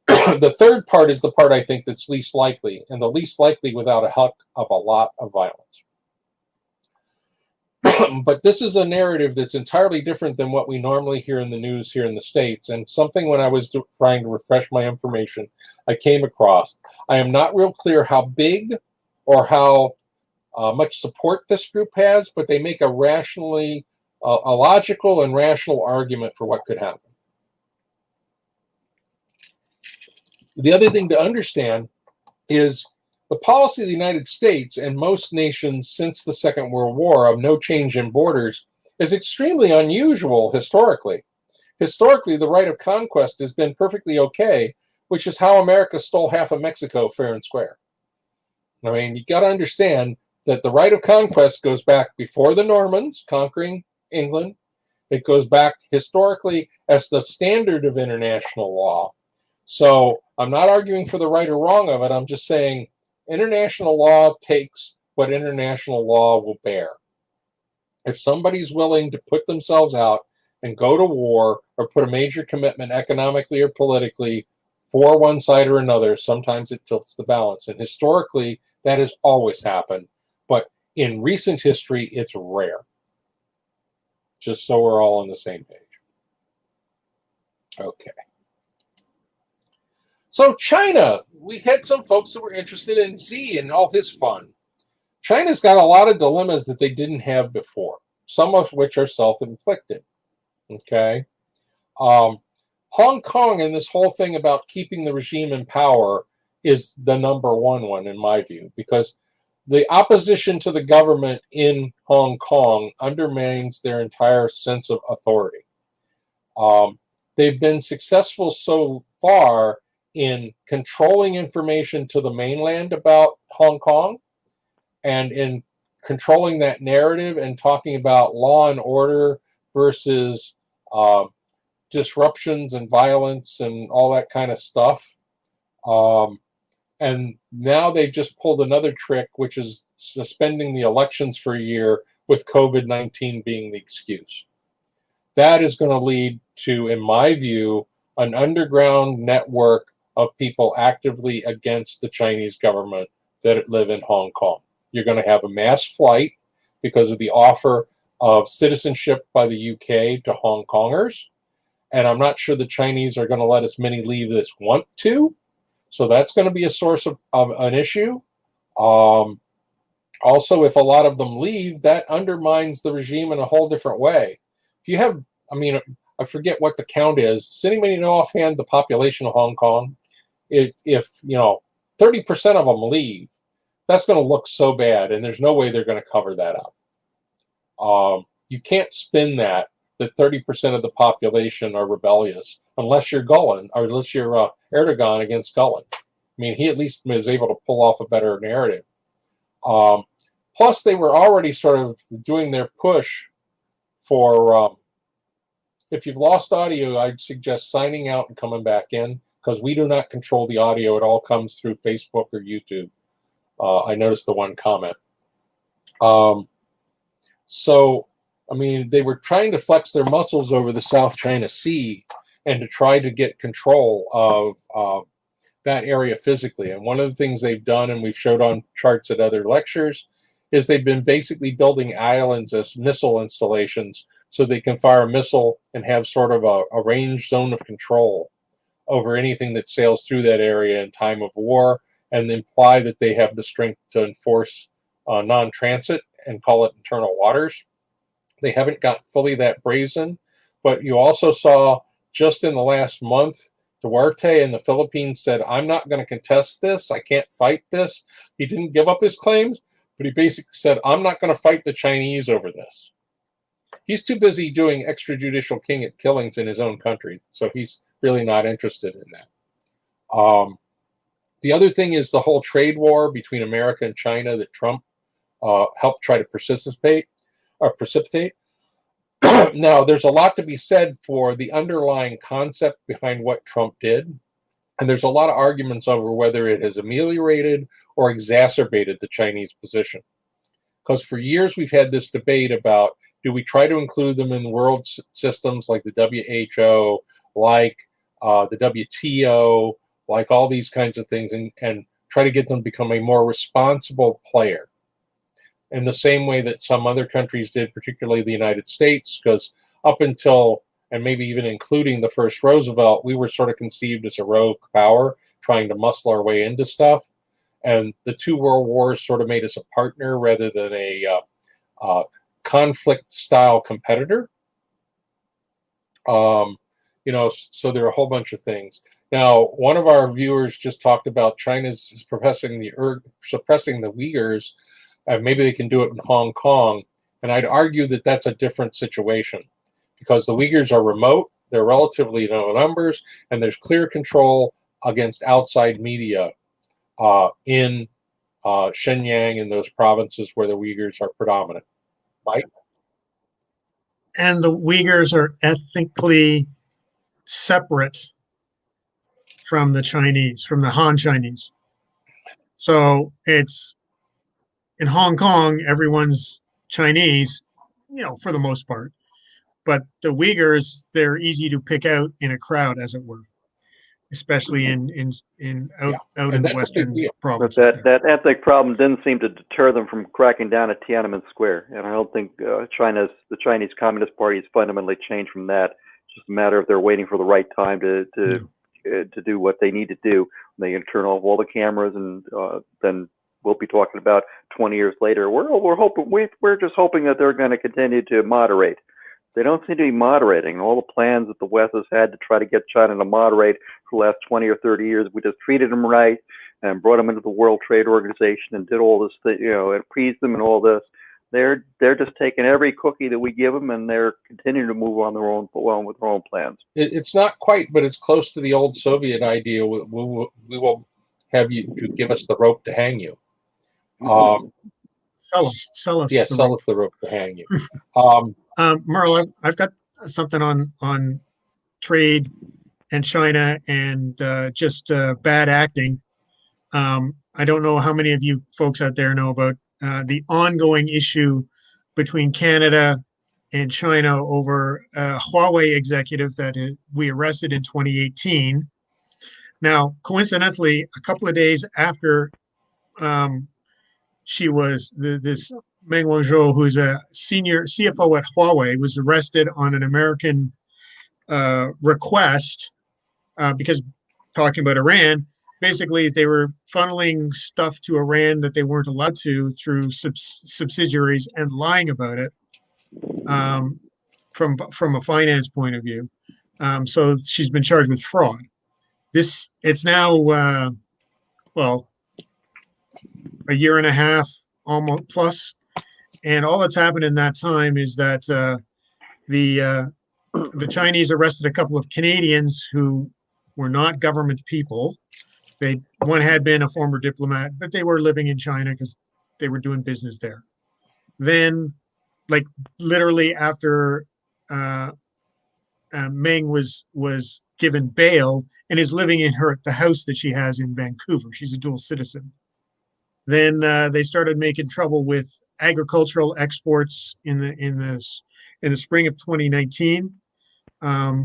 The third part is the part I think that's least likely, and the least likely without a heck of a lot of violence. But this is a narrative that's entirely different than what we normally hear in the news here in the States, and something when I was trying to refresh my information, I came across. I am not real clear how big or how much support this group has, but they make a logical and rational argument for what could happen. The other thing to understand is the policy of the United States and most nations since the Second World War of no change in borders is extremely unusual historically. Historically, the right of conquest has been perfectly okay, which is how America stole half of Mexico fair and square. I mean, you got to understand that the right of conquest goes back before the Normans conquering England. It goes back historically as the standard of international law. So I'm not arguing for the right or wrong of it. I'm just saying international law takes what international law will bear. If somebody's willing to put themselves out and go to war or put a major commitment economically or politically for one side or another, sometimes it tilts the balance. And historically, that has always happened. But in recent history, it's rare. Just so we're all on the same page. Okay. So China, we had some folks that were interested in Xi and all his fun. China's got a lot of dilemmas that they didn't have before, some of which are self-inflicted. Okay. Hong Kong and this whole thing about keeping the regime in power is the number one in my view, because the opposition to the government in Hong Kong undermines their entire sense of authority. They've been successful so far in controlling information to the mainland about Hong Kong and in controlling that narrative and talking about law and order versus disruptions and violence and all that kind of stuff. And now they've just pulled another trick, which is suspending the elections for a year with COVID-19 being the excuse. That is going to lead to, in my view, an underground network of people actively against the Chinese government that live in Hong Kong. You're going to have a mass flight because of the offer of citizenship by the UK to Hong Kongers. And I'm not sure the Chinese are going to let as many leave as want to. So that's going to be a source of an issue. Also, if a lot of them leave, that undermines the regime in a whole different way. If you have, I forget what the count is. Does anybody know offhand the population of Hong Kong? If 30% of them leave, that's going to look so bad, and there's no way they're going to cover that up. You can't spin that 30% of the population are rebellious unless you're Gulen, or unless you're Erdogan against Gulen. I mean, he at least was able to pull off a better narrative. Plus, they were already sort of doing their push for, if you've lost audio, I'd suggest signing out and coming back in, because we do not control the audio. It all comes through Facebook or YouTube. I noticed the one comment. They were trying to flex their muscles over the South China Sea and to try to get control of that area physically. And one of the things they've done, and we've showed on charts at other lectures, is they've been basically building islands as missile installations so they can fire a missile and have sort of a range zone of control over anything that sails through that area in time of war, and imply that they have the strength to enforce non-transit and call it internal waters. They haven't got fully that brazen, but you also saw just in the last month, Duarte in the Philippines said, I'm not going to contest this. I can't fight this. He didn't give up his claims, but he basically said, I'm not going to fight the Chinese over this. He's too busy doing extrajudicial killings in his own country, so he's really not interested in that. The other thing is the whole trade war between America and China that Trump helped try to precipitate. Now, there's a lot to be said for the underlying concept behind what Trump did. And there's a lot of arguments over whether it has ameliorated or exacerbated the Chinese position. Because for years we've had this debate about, do we try to include them in world systems like the WHO, like the WTO, like all these kinds of things, and try to get them to become a more responsible player in the same way that some other countries did, particularly the United States, because up until, and maybe even including the first Roosevelt, we were sort of conceived as a rogue power trying to muscle our way into stuff. And the two world wars sort of made us a partner rather than a conflict-style competitor. You know, so there are a whole bunch of things. Now, one of our viewers just talked about China's suppressing the Uyghurs, and maybe they can do it in Hong Kong. And I'd argue that that's a different situation because the Uyghurs are remote, they're relatively low numbers, and there's clear control against outside media in Shenyang and those provinces where the Uyghurs are predominant. Mike?
And the Uyghurs are ethnically separate from the Chinese, from the Han Chinese. So it's in Hong Kong, everyone's Chinese, you know, for the most part. But the Uyghurs, they're easy to pick out in a crowd, as it were, especially out in the Western
But
provinces.
that ethnic problem didn't seem to deter them from cracking down at Tiananmen Square, and I don't think the Chinese Communist Party has fundamentally changed from that. It's just a matter of they're waiting for the right time to do what they need to do. They can turn off all the cameras, and then we'll be talking about 20 years later. We're just hoping that they're going to continue to moderate. They don't seem to be moderating. All the plans that the West has had to try to get China to moderate for the last 20 or 30 years, we just treated them right and brought them into the World Trade Organization and did all this, and appeased them and all this. They're just taking every cookie that we give them, and they're continuing to move on with their own plans.
It's not quite, but it's close to the old Soviet idea. We will have you give us the rope to hang you.
Sell us.
Yes, sell us the rope to hang you.
Merle, I've got something on trade and China and just bad acting. I don't know how many of you folks out there know about the ongoing issue between Canada and China over a Huawei executive that we arrested in 2018. Now, coincidentally, a couple of days after she was this Meng Wanzhou, who's a senior CFO at Huawei, was arrested on an American request because talking about Iran, basically they were funneling stuff to Iran that they weren't allowed to through subsidiaries and lying about it from a finance point of view. So she's been charged with fraud. It's now a year and a half almost plus, and all that's happened in that time is that the Chinese arrested a couple of Canadians who were not government people. One had been a former diplomat, but they were living in China because they were doing business there. Then, like literally after Meng was given bail and is living in the house that she has in Vancouver. She's a dual citizen. Then they started making trouble with agricultural exports in the spring of 2019.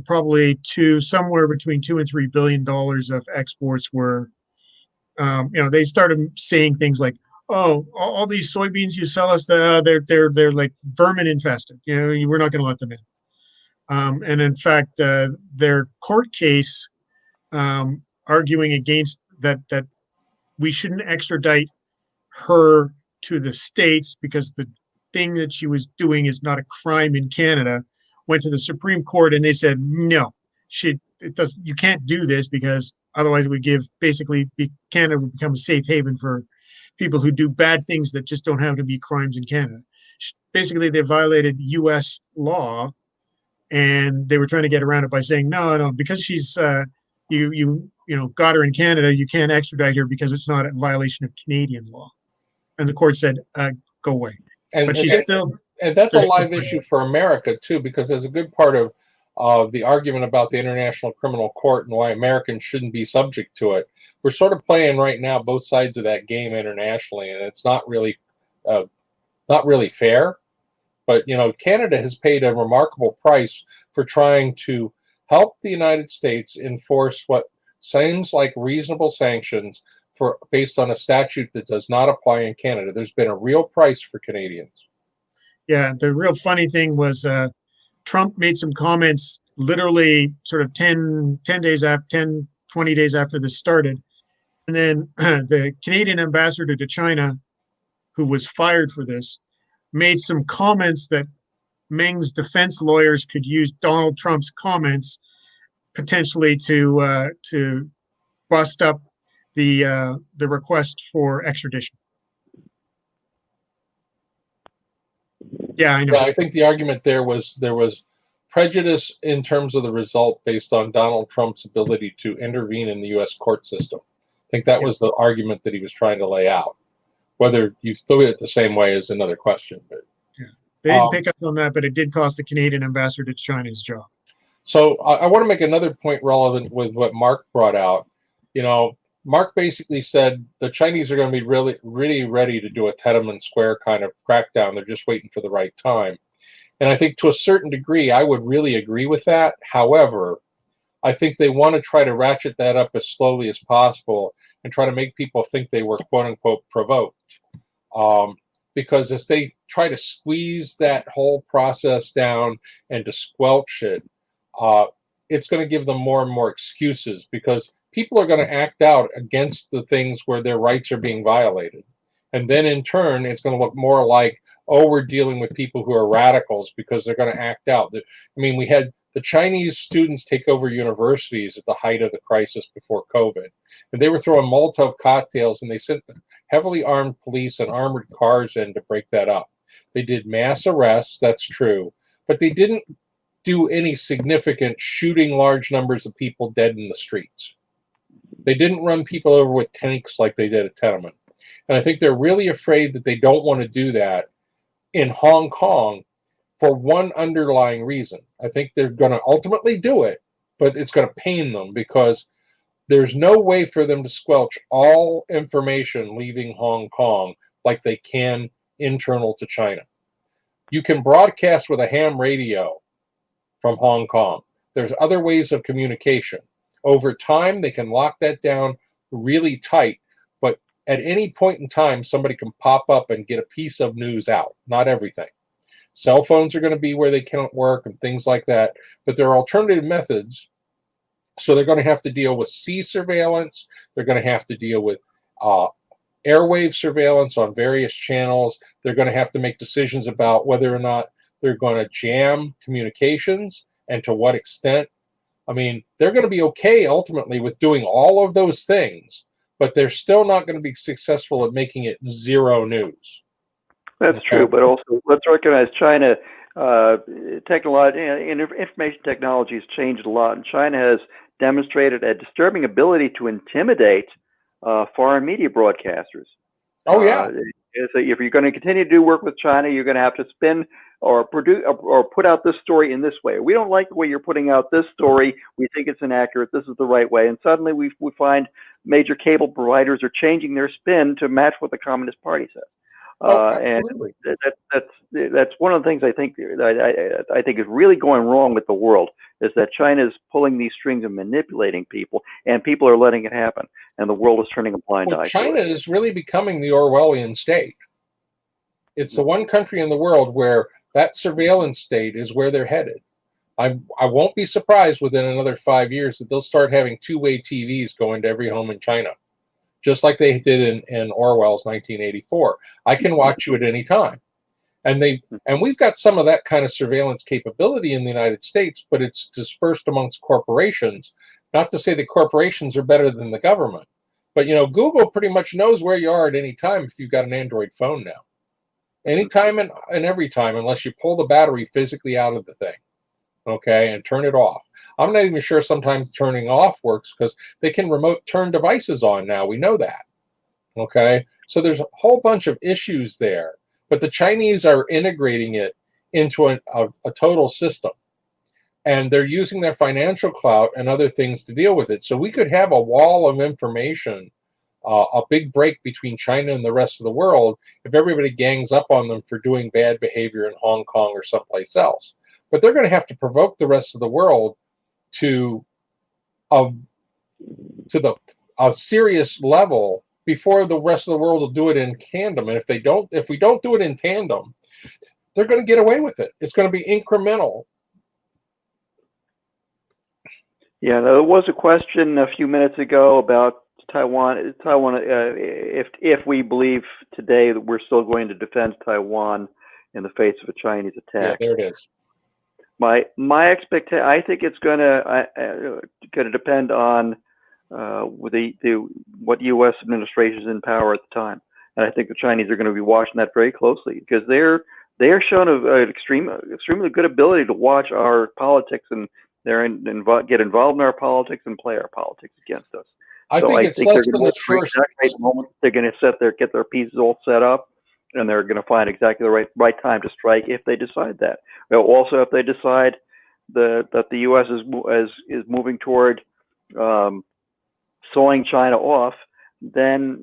Probably somewhere between $2 and $3 billion of exports were. They started saying things like, "Oh, all these soybeans you sell us, they're like vermin infested. We're not going to let them in." And in fact, their court case arguing against that we shouldn't extradite her to the States because the thing that she was doing is not a crime in Canada, went to the Supreme Court and they said, no, you can't do this because otherwise Canada would become a safe haven for people who do bad things that just don't have to be crimes in Canada. Basically, they violated U.S. law and they were trying to get around it by saying, no, because she's, you got her in Canada, you can't extradite her because it's not a violation of Canadian law. And the court said, go away.
And,
But
and,
she's
that-
still,
and that's a
they're still
live issue for America too, because there's a good part of the argument about the International Criminal Court and why Americans shouldn't be subject to it. We're sort of playing right now both sides of that game internationally, and it's not really fair. But Canada has paid a remarkable price for trying to help the United States enforce what seems like reasonable sanctions based on a statute that does not apply in Canada. There's been a real price for Canadians.
Yeah, the real funny thing was Trump made some comments literally sort of 10 days after, 10, 20 days after this started. And then the Canadian ambassador to China, who was fired for this, made some comments that Meng's defense lawyers could use Donald Trump's comments potentially to bust up the request for extradition. Yeah, I know.
Yeah, I think the argument there was prejudice in terms of the result based on Donald Trump's ability to intervene in the U.S. court system. I think that was the argument that he was trying to lay out. Whether you thought it the same way is another question. But
they didn't pick up on that, but it did cost the Canadian ambassador to China his job.
So I want to make another point relevant with what Mark brought out. Mark basically said the Chinese are going to be really, really ready to do a Tiananmen Square kind of crackdown. They're just waiting for the right time. And I think to a certain degree, I would really agree with that. However, I think they want to try to ratchet that up as slowly as possible and try to make people think they were quote unquote provoked. Because as they try to squeeze that whole process down and to squelch it, it's going to give them more and more excuses because people are going to act out against the things where their rights are being violated. And then in turn, it's going to look more like, oh, we're dealing with people who are radicals because they're going to act out. I mean, we had the Chinese students take over universities at the height of the crisis before COVID. And they were throwing Molotov cocktails and they sent heavily armed police and armored cars in to break that up. They did mass arrests, that's true, but they didn't do any significant shooting large numbers of people dead in the streets. They didn't run people over with tanks like they did at Tiananmen. And I think they're really afraid that they don't want to do that in Hong Kong for one underlying reason. I think they're going to ultimately do it, but it's going to pain them because there's no way for them to squelch all information leaving Hong Kong like they can internal to China. You can broadcast with a ham radio from Hong Kong. There's other ways of communication. Over time, they can lock that down really tight, but at any point in time, somebody can pop up and get a piece of news out, not everything. Cell phones are going to be where they can't work and things like that, but there are alternative methods. So they're going to have to deal with sea surveillance. They're going to have to deal with airwave surveillance on various channels. They're going to have to make decisions about whether or not they're going to jam communications and to what extent. I mean, they're going to be okay ultimately with doing all of those things, but they're still not going to be successful at making it zero news.
That's true, but also let's recognize China. Information technology has changed a lot, and China has demonstrated a disturbing ability to intimidate foreign media broadcasters.
Oh yeah.
So if you're going to continue to do work with China, you're going to have to spin or produce or put out this story in this way. We don't like the way you're putting out this story. We think it's inaccurate. This is the right way. And suddenly we find major cable providers are changing their spin to match what the Communist Party says. And that's one of the things I think is really going wrong with the world is that China is pulling these strings and manipulating people, and people are letting it happen, and the world is turning a blind eye.
China is really becoming the Orwellian state. It's the one country in the world where that surveillance state is where they're headed. I won't be surprised within another 5 years that they'll start having two-way TVs going to every home in China, just like they did in Orwell's 1984. I can watch you at any time. And we've got some of that kind of surveillance capability in the United States, but it's dispersed amongst corporations. Not to say that corporations are better than the government, but Google pretty much knows where you are at any time if you've got an Android phone now. Anytime and every time, unless you pull the battery physically out of the thing, okay, and turn it off. I'm not even sure sometimes turning off works because they can remote turn devices on now. We know that. Okay. So there's a whole bunch of issues there, but the Chinese are integrating it into a total system, and they're using their financial clout and other things to deal with it. So we could have a wall of information, a big break between China and the rest of the world if everybody gangs up on them for doing bad behavior in Hong Kong or someplace else. But they're going to have to provoke the rest of the world to a serious level before the rest of the world will do it in tandem. And if we don't do it in tandem, they're going to get away with it. It's going to be incremental.
Yeah, there was a question a few minutes ago about Taiwan. If we believe today that we're still going to defend Taiwan in the face of a Chinese attack.
Yeah, there it is.
My expectation, I think it's going to depend on what U.S. administration is in power at the time, and I think the Chinese are going to be watching that very closely because they're shown an extremely good ability to watch our politics, and get involved in our politics and play our politics against us.
I think they're going to look for
exactly the moment they're going to get their pieces all set up, and they're going to find exactly the right time to strike if they decide that. Also, if they decide that the U.S. is moving toward sawing China off, then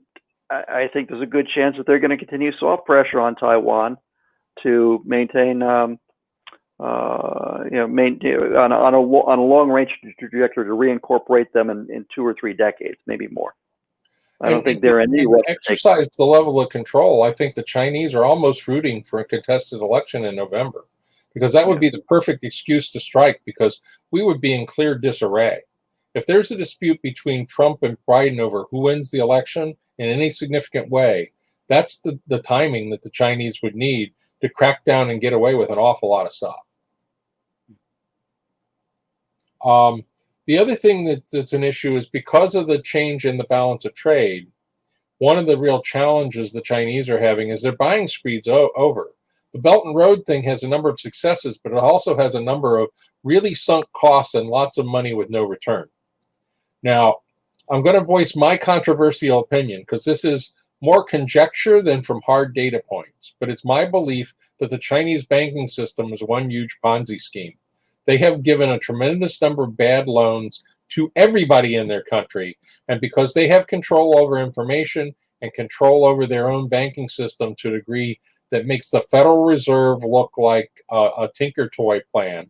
I think there's a good chance that they're going to continue soft pressure on Taiwan to maintain, on a long range trajectory to reincorporate them in 2 or 3 decades, maybe more. I don't think they're in any way
exercise the level of control. I think the Chinese are almost rooting for a contested election in November, because that would be the perfect excuse to strike, because we would be in clear disarray. If there's a dispute between Trump and Biden over who wins the election in any significant way, that's the timing that the Chinese would need to crack down and get away with an awful lot of stuff. The other thing that's an issue is because of the change in the balance of trade, one of the real challenges the Chinese are having is their buying sprees over. The Belt and Road thing has a number of successes, but it also has a number of really sunk costs and lots of money with no return. Now, I'm going to voice my controversial opinion because this is more conjecture than from hard data points, but it's my belief that the Chinese banking system is one huge Ponzi scheme. They have given a tremendous number of bad loans to everybody in their country, and because they have control over information and control over their own banking system to a degree that makes the Federal Reserve look like a Tinker Toy plan.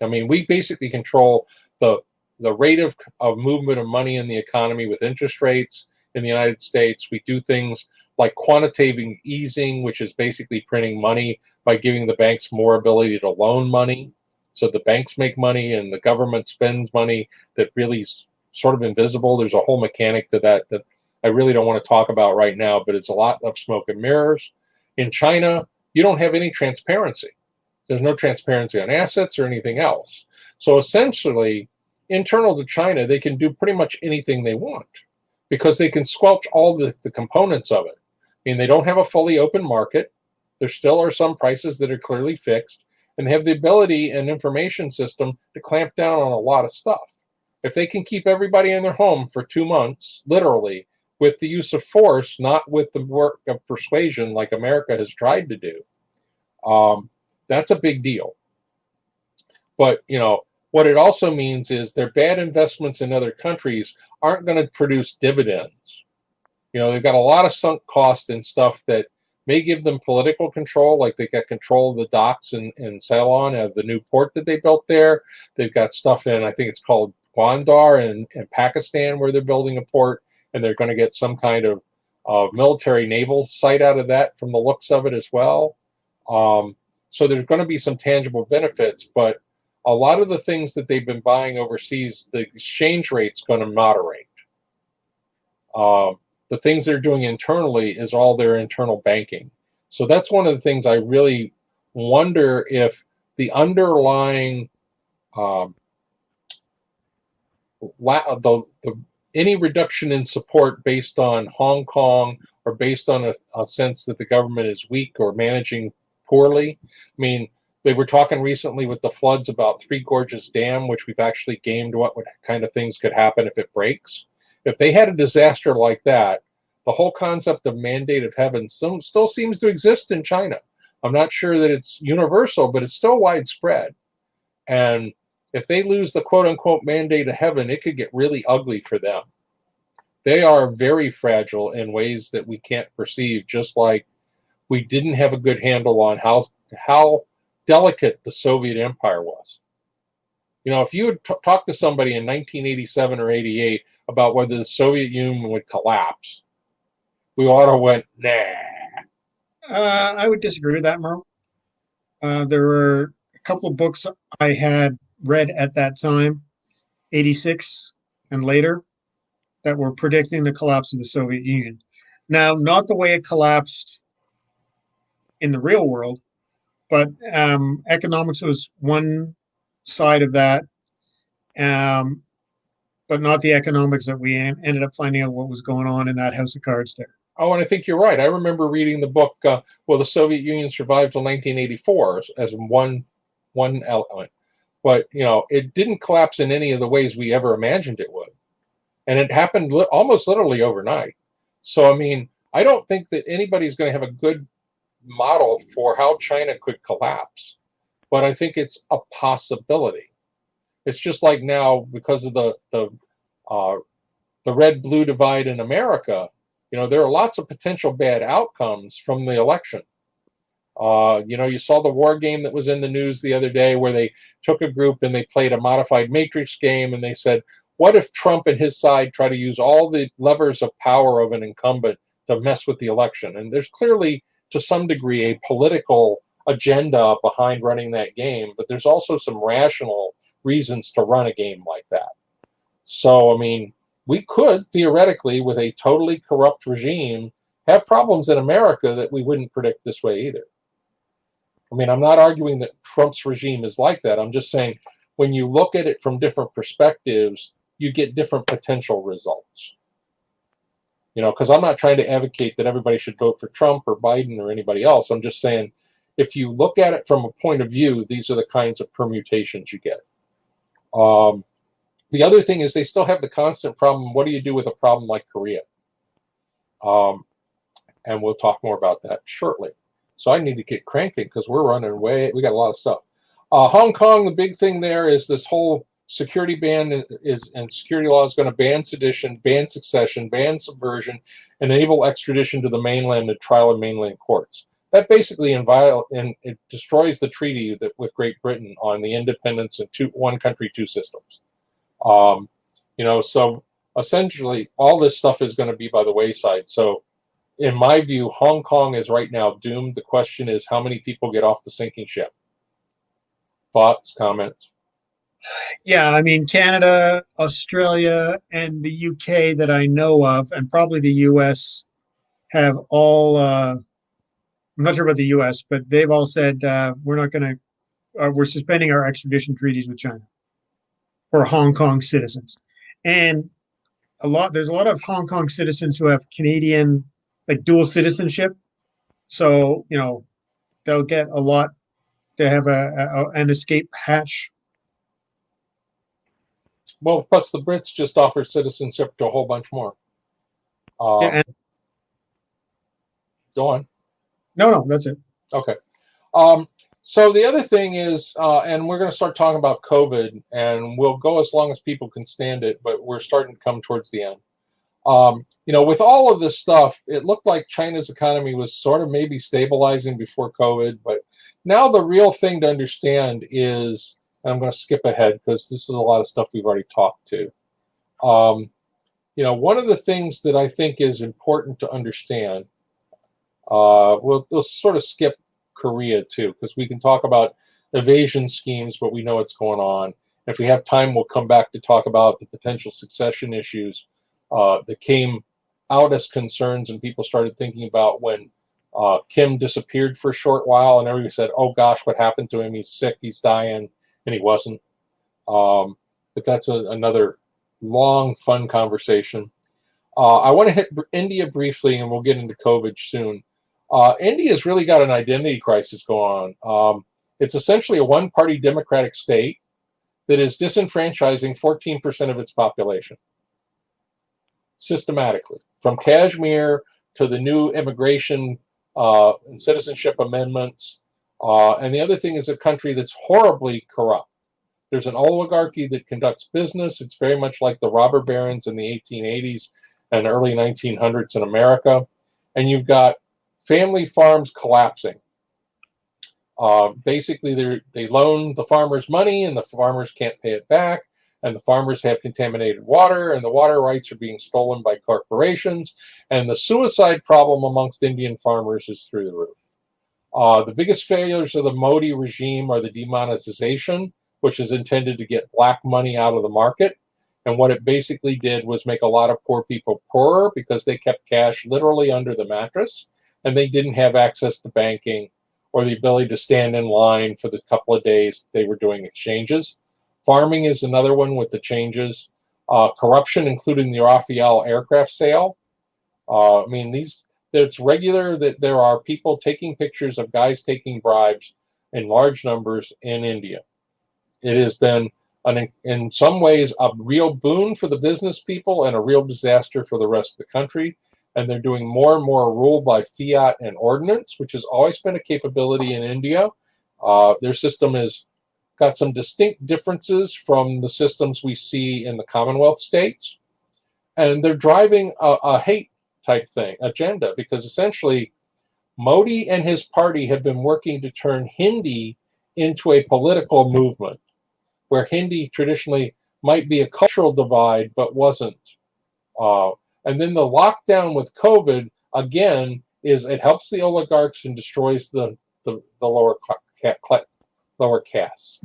I mean, we basically control the rate of movement of money in the economy with interest rates in the United States. We do things like quantitative easing, which is basically printing money by giving the banks more ability to loan money. So the banks make money and the government spends money that really is sort of invisible. There's a whole mechanic to that I really don't want to talk about right now, but it's a lot of smoke and mirrors. In China, you don't have any transparency. There's no transparency on assets or anything else. So essentially, internal to China, they can do pretty much anything they want because they can squelch all the components of it. I mean, they don't have a fully open market. There still are some prices that are clearly fixed, and they have the ability and information system to clamp down on a lot of stuff. If they can keep everybody in their home for 2 months, literally, with the use of force, not with the work of persuasion like America has tried to do, that's a big deal. But, what it also means is their bad investments in other countries aren't going to produce dividends. They've got a lot of sunk cost in stuff that may give them political control, like they got control of the docks in Ceylon, the new port that they built there. They've got stuff in, I think it's called Gwandar in Pakistan, where they're building a port, and they're going to get some kind of military naval site out of that from the looks of it as well. So there's going to be some tangible benefits, but a lot of the things that they've been buying overseas, the exchange rate's going to moderate. The things they're doing internally is all their internal banking. So that's one of the things I really wonder if the underlying any reduction in support based on Hong Kong or based on a sense that the government is weak or managing poorly. I mean, They were talking recently with the floods about Three Gorges Dam, which we've actually gamed what kind of things could happen if it breaks. If they had a disaster like that, the whole concept of mandate of heaven still seems to exist in China. I'm not sure that it's universal, but it's still widespread. And if they lose the quote unquote mandate of heaven, it could get really ugly for them. They are very fragile in ways that we can't perceive, just like we didn't have a good handle on how delicate the Soviet Empire was. You know, if you had talked to somebody in 1987 or 88 about whether the Soviet Union would collapse, we ought to went, nah.
I would disagree with that, Merle. There were a couple of books I had read at that time, 86 and later, that were predicting the collapse of the Soviet Union. Now, not the way it collapsed in the real world, but economics was one side of that, but not the economics that we ended up finding out what was going on in that house of cards there.
Oh, and I think you're right. I remember reading the book, well, the Soviet Union survived till 1984 as one element. But, you know, it didn't collapse in any of the ways we ever imagined it would. And it happened almost literally overnight. So, I mean, I don't think that anybody's going to have a good model for how China could collapse. But I think it's a possibility. It's just like now, because of the red-blue divide in America, you know, there are lots of potential bad outcomes from the election. You know, you saw the war game that was in the news the other day where they took a group and they played a modified matrix game and they said, what if Trump and his side try to use all the levers of power of an incumbent to mess with the election? And there's clearly, to some degree, a political agenda behind running that game, but there's also some rational reasons to run a game like that. So, I mean, we could theoretically, with a totally corrupt regime, have problems in America that we wouldn't predict this way either. I mean, I'm not arguing that Trump's regime is like that. I'm just saying when you look at it from different perspectives, you get different potential results. You know, because I'm not trying to advocate that everybody should vote for Trump or Biden or anybody else. I'm just saying if you look at it from a point of view, these are the kinds of permutations you get. The other thing is they still have the constant problem. What do you do with a problem like Korea? And we'll talk more about that shortly. So I need to get cranking because we're running away. We got a lot of stuff. Hong Kong, the big thing there is this whole security ban and security law is going to ban sedition, ban succession, ban subversion, and enable extradition to the mainland and trial in mainland courts. That basically it destroys the treaty with Great Britain on the independence and one country, two systems. You know, so essentially all this stuff is going to be by the wayside. So in my view, Hong Kong is right now doomed. The question is how many people get off the sinking ship? Thoughts, comments?
Yeah, I mean, Canada, Australia, and the UK that I know of, and probably the US, have all, I'm not sure about the US, but they've all said we're suspending our extradition treaties with China for Hong Kong citizens. And there's a lot of Hong Kong citizens who have Canadian, like dual citizenship. So, you know, they'll get a lot, they have an escape hatch.
Well, plus the Brits just offered citizenship to a whole bunch more.
Yeah,
Go on.
No, that's it.
Okay. So the other thing is, and we're going to start talking about COVID, and we'll go as long as people can stand it, but we're starting to come towards the end. You know, with all of this stuff, it looked like China's economy was sort of maybe stabilizing before COVID, but now the real thing to understand is, and I'm going to skip ahead because this is a lot of stuff we've already talked to. You know, one of the things that I think is important to understand, we'll sort of skip Korea too, because we can talk about evasion schemes, but we know what's going on. If we have time, we'll come back to talk about the potential succession issues that came out as concerns and people started thinking about when Kim disappeared for a short while and everybody said, oh gosh, what happened to him? He's sick, he's dying, and he wasn't. But that's another long, fun conversation. I want to hit India briefly and we'll get into COVID soon. India's really got an identity crisis going on. It's essentially a one-party democratic state that is disenfranchising 14% of its population systematically, from Kashmir to the new immigration and citizenship amendments. And the other thing is a country that's horribly corrupt. There's an oligarchy that conducts business. It's very much like the robber barons in the 1880s and early 1900s in America. And you've got family farms collapsing. Basically, they loan the farmers money, and the farmers can't pay it back. And the farmers have contaminated water, and the water rights are being stolen by corporations. And the suicide problem amongst Indian farmers is through the roof. The biggest failures of the Modi regime are the demonetization, which is intended to get black money out of the market. And what it basically did was make a lot of poor people poorer because they kept cash literally under the mattress, and they didn't have access to banking or the ability to stand in line for the couple of days they were doing exchanges. Farming is another one with the changes. Corruption, including the Rafael aircraft sale. It's regular that there are people taking pictures of guys taking bribes in large numbers in India. It has been, in some ways, a real boon for the business people and a real disaster for the rest of the country. And they're doing more and more rule by fiat and ordinance, which has always been a capability in India. Their system has got some distinct differences from the systems we see in the Commonwealth states. And they're driving a hate type thing, agenda, because essentially Modi and his party have been working to turn Hindi into a political movement, where Hindi traditionally might be a cultural divide, but wasn't. And then the lockdown with COVID, again, is it helps the oligarchs and destroys the lower castes.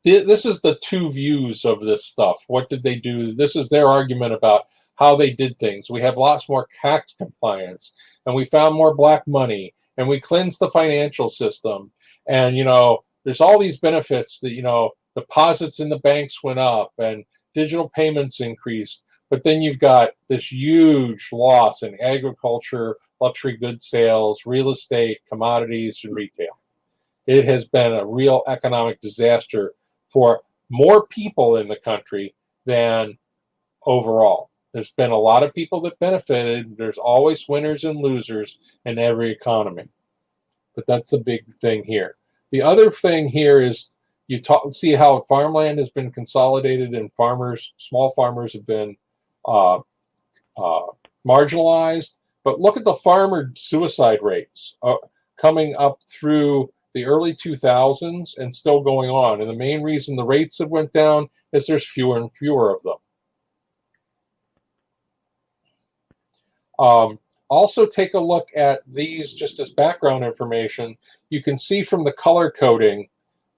This is the two views of this stuff. What did they do? This is their argument about how they did things. We have lots more tax compliance, and we found more black money, and we cleansed the financial system. And, there's all these benefits that, deposits in the banks went up and digital payments increased. But then you've got this huge loss in agriculture, luxury goods sales, real estate, commodities, and retail. It has been a real economic disaster for more people in the country than overall. There's been a lot of people that benefited. There's always winners and losers in every economy. But that's the big thing here. The other thing here is see how farmland has been consolidated and small farmers have been marginalized. But look at the farmer suicide rates coming up through the early 2000s and still going on. And the main reason the rates have went down is there's fewer and fewer of them. Also take a look at these just as background information. You can see from the color coding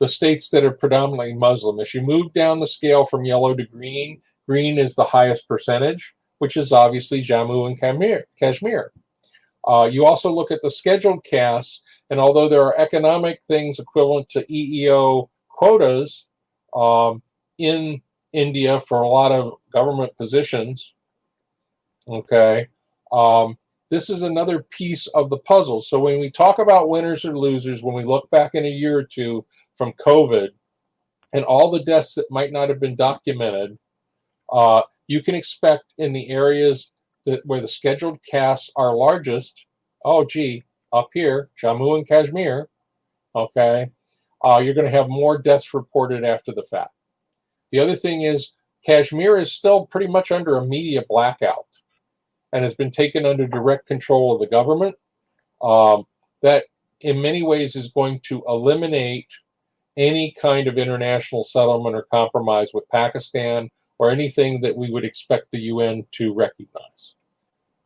the states that are predominantly Muslim. As you move down the scale from yellow to green, green is the highest percentage, which is obviously Jammu and Kashmir. You also look at the scheduled castes, and although there are economic things equivalent to EEO quotas in India for a lot of government positions, okay, this is another piece of the puzzle. So when we talk about winners or losers, when we look back in a year or two from COVID and all the deaths that might not have been documented, you can expect in the areas where the scheduled castes are largest, up here, Jammu and Kashmir, okay, you're going to have more deaths reported after the fact. The other thing is Kashmir is still pretty much under a media blackout and has been taken under direct control of the government. That in many ways is going to eliminate any kind of international settlement or compromise with Pakistan or anything that we would expect the UN to recognize.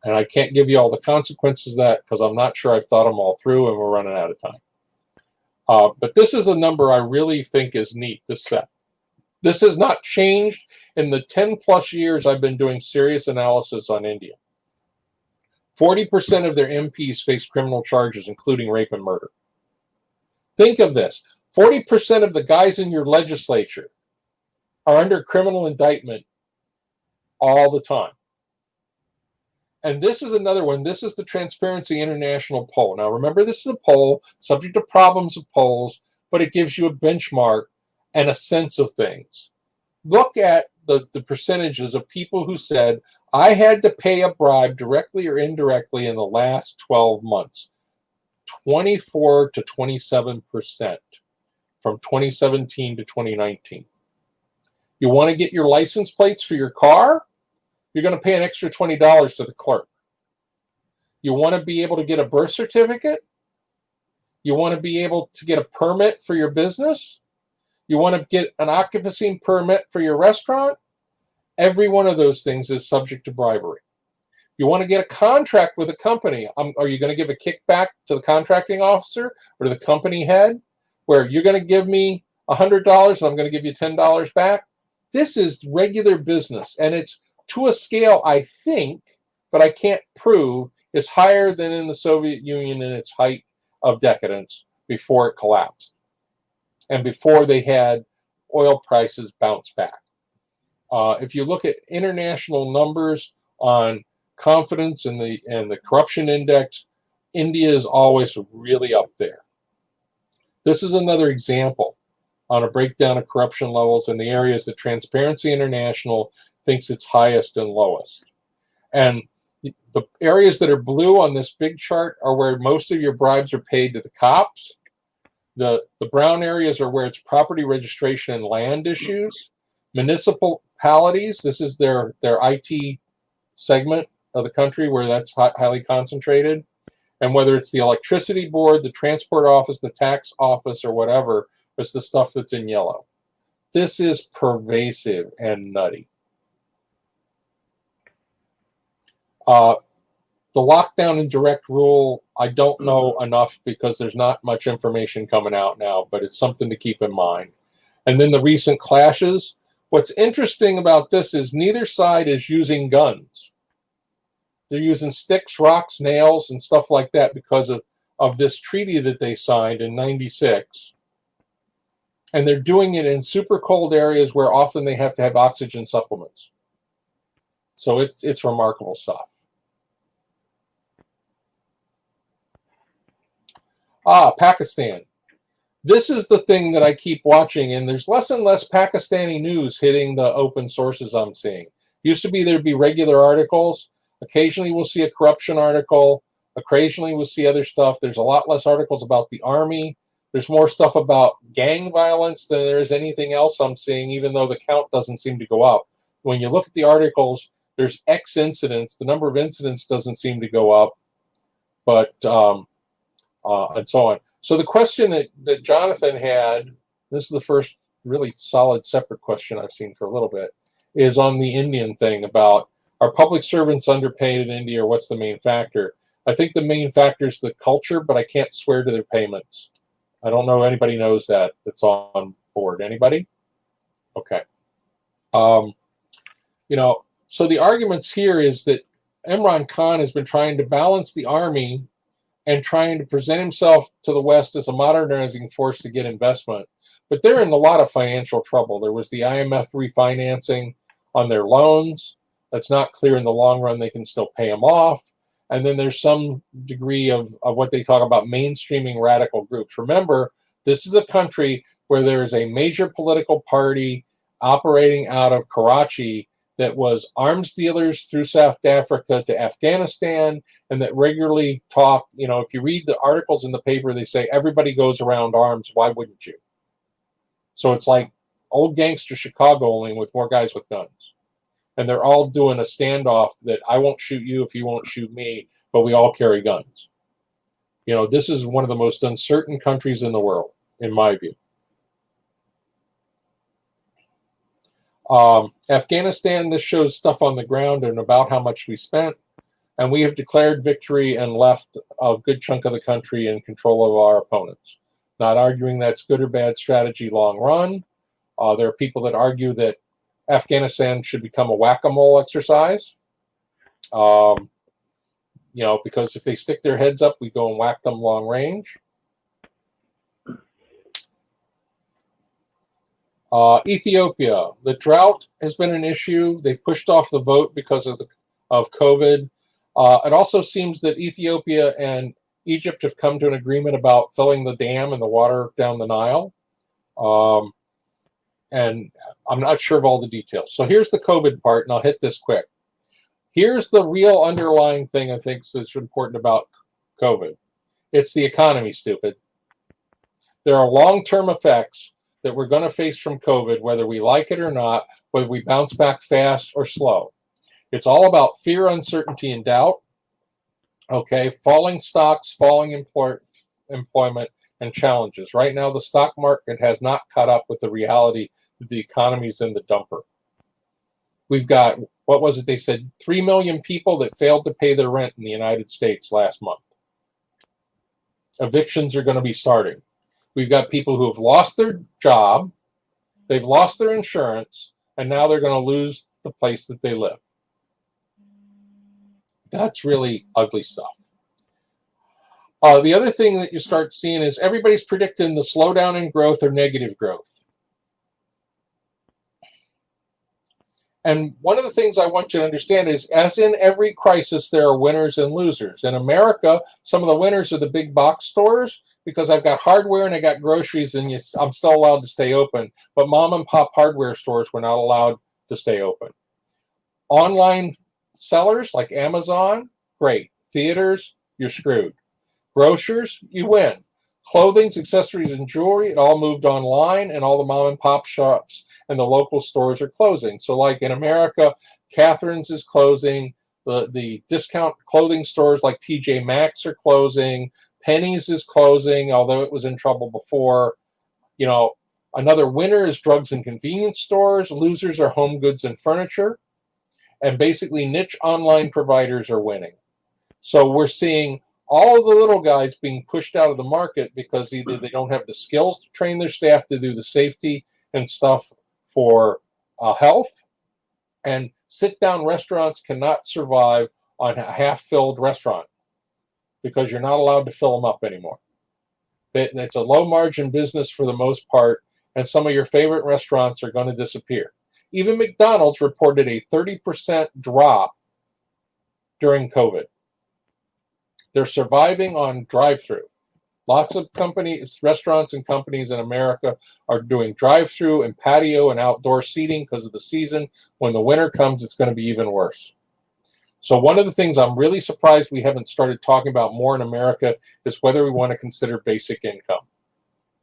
And I can't give you all the consequences of that because I'm not sure I've thought them all through and we're running out of time. But this is a number I really think is neat, this set. This has not changed in the 10 plus years I've been doing serious analysis on India. 40% of their MPs face criminal charges, including rape and murder. Think of this. 40% of the guys in your legislature are under criminal indictment all the time. And this is another one. This is the Transparency International poll. Now, remember, this is a poll subject to problems of polls, but it gives you a benchmark and a sense of things. Look at the percentages of people who said, I had to pay a bribe directly or indirectly in the last 12 months. 24 to 27% from 2017 to 2019. You want to get your license plates for your car? You're going to pay an extra $20 to the clerk. You want to be able to get a birth certificate? You want to be able to get a permit for your business? You want to get an occupancy permit for your restaurant? Every one of those things is subject to bribery. You want to get a contract with a company. Are you going to give a kickback to the contracting officer or to the company head where you're going to give me $100 and I'm going to give you $10 back? This is regular business, and it's to a scale, I think, but I can't prove, is higher than in the Soviet Union in its height of decadence before it collapsed and before they had oil prices bounce back. If you look at international numbers on confidence in the corruption index, India is always really up there. This is another example on a breakdown of corruption levels in the areas that Transparency International thinks it's highest and lowest. And the areas that are blue on this big chart are where most of your bribes are paid to the cops. The brown areas are where it's property registration and land issues. Municipalities, this is their IT segment of the country where that's highly concentrated. And whether it's the electricity board, the transport office, the tax office, or whatever, it's the stuff that's in yellow. This is pervasive and nutty. The lockdown and direct rule, I don't know enough because there's not much information coming out now, but it's something to keep in mind. And then the recent clashes. What's interesting about this is neither side is using guns. They're using sticks, rocks, nails, and stuff like that because of this treaty that they signed in '96. And they're doing it in super cold areas where often they have to have oxygen supplements. So it's remarkable stuff. Pakistan. This is the thing that I keep watching, and there's less and less Pakistani news hitting the open sources I'm seeing. Used to be there'd be regular articles. Occasionally we'll see a corruption article. Occasionally we'll see other stuff. There's a lot less articles about the army. There's more stuff about gang violence than there is anything else I'm seeing, even though the count doesn't seem to go up. When you look at the articles, there's X incidents. The number of incidents doesn't seem to go up, but and so on. So the question that Jonathan had, this is the first really solid separate question I've seen for a little bit, is on the Indian thing about, are public servants underpaid in India, or what's the main factor? I think the main factor is the culture, but I can't swear to their payments. I don't know if anybody knows that that's on board. Anybody? Okay. So the arguments here is that Imran Khan has been trying to balance the army and trying to present himself to the West as a modernizing force to get investment. But they're in a lot of financial trouble. There was the IMF refinancing on their loans. That's not clear in the long run they can still pay them off. And then there's some degree of what they talk about mainstreaming radical groups. Remember, this is a country where there is a major political party operating out of Karachi that was arms dealers through South Africa to Afghanistan, and that regularly talk, if you read the articles in the paper, they say everybody goes around arms, why wouldn't you? So it's like old gangster Chicago, only with more guys with guns. And they're all doing a standoff that I won't shoot you if you won't shoot me, but we all carry guns. This is one of the most uncertain countries in the world, in my view. Afghanistan, this shows stuff on the ground and about how much we spent. And we have declared victory and left a good chunk of the country in control of our opponents. Not arguing that's good or bad strategy long run. There are people that argue that Afghanistan should become a whack-a-mole exercise. Because if they stick their heads up, we go and whack them long range. Ethiopia, the drought has been an issue. They pushed off the vote because of COVID. It also seems that Ethiopia and Egypt have come to an agreement about filling the dam and the water down the Nile. And I'm not sure of all the details. So here's the COVID part, and I'll hit this quick. Here's the real underlying thing I think is important about COVID. It's the economy, stupid. There are long-term effects that we're going to face from COVID, whether we like it or not, whether we bounce back fast or slow. It's all about fear, uncertainty, and doubt. Okay, falling stocks, falling employment, and challenges. Right now, the stock market has not caught up with the reality that the economy's in the dumper. We've got, what was it they said, 3 million people that failed to pay their rent in the United States last month. Evictions are going to be starting. We've got people who have lost their job, they've lost their insurance, and now they're going to lose the place that they live. That's really ugly stuff. The other thing that you start seeing is everybody's predicting the slowdown in growth or negative growth. And one of the things I want you to understand is, as in every crisis, there are winners and losers. In America, some of the winners are the big box stores, because I've got hardware and I got groceries, and I'm still allowed to stay open. But mom and pop hardware stores were not allowed to stay open. Online sellers like Amazon, great. Theaters, you're screwed. Grocers, you win. Clothing, accessories, and jewelry, it all moved online, and all the mom and pop shops and the local stores are closing. So like in America, Catherine's is closing. The discount clothing stores like TJ Maxx are closing. Penny's is closing, although it was in trouble before. You know, another winner is drugs and convenience stores. Losers are home goods and furniture. And basically niche online providers are winning. So we're seeing all of the little guys being pushed out of the market because either they don't have the skills to train their staff to do the safety and stuff for health, and sit-down restaurants cannot survive on a half-filled restaurant because you're not allowed to fill them up anymore. It's a low-margin business for the most part, and some of your favorite restaurants are going to disappear. Even McDonald's reported a 30% drop during COVID. They're surviving on drive-through. Lots of companies, restaurants and companies in America are doing drive-through and patio and outdoor seating because of the season. When the winter comes, it's going to be even worse. So one of the things I'm really surprised we haven't started talking about more in America is whether we want to consider basic income.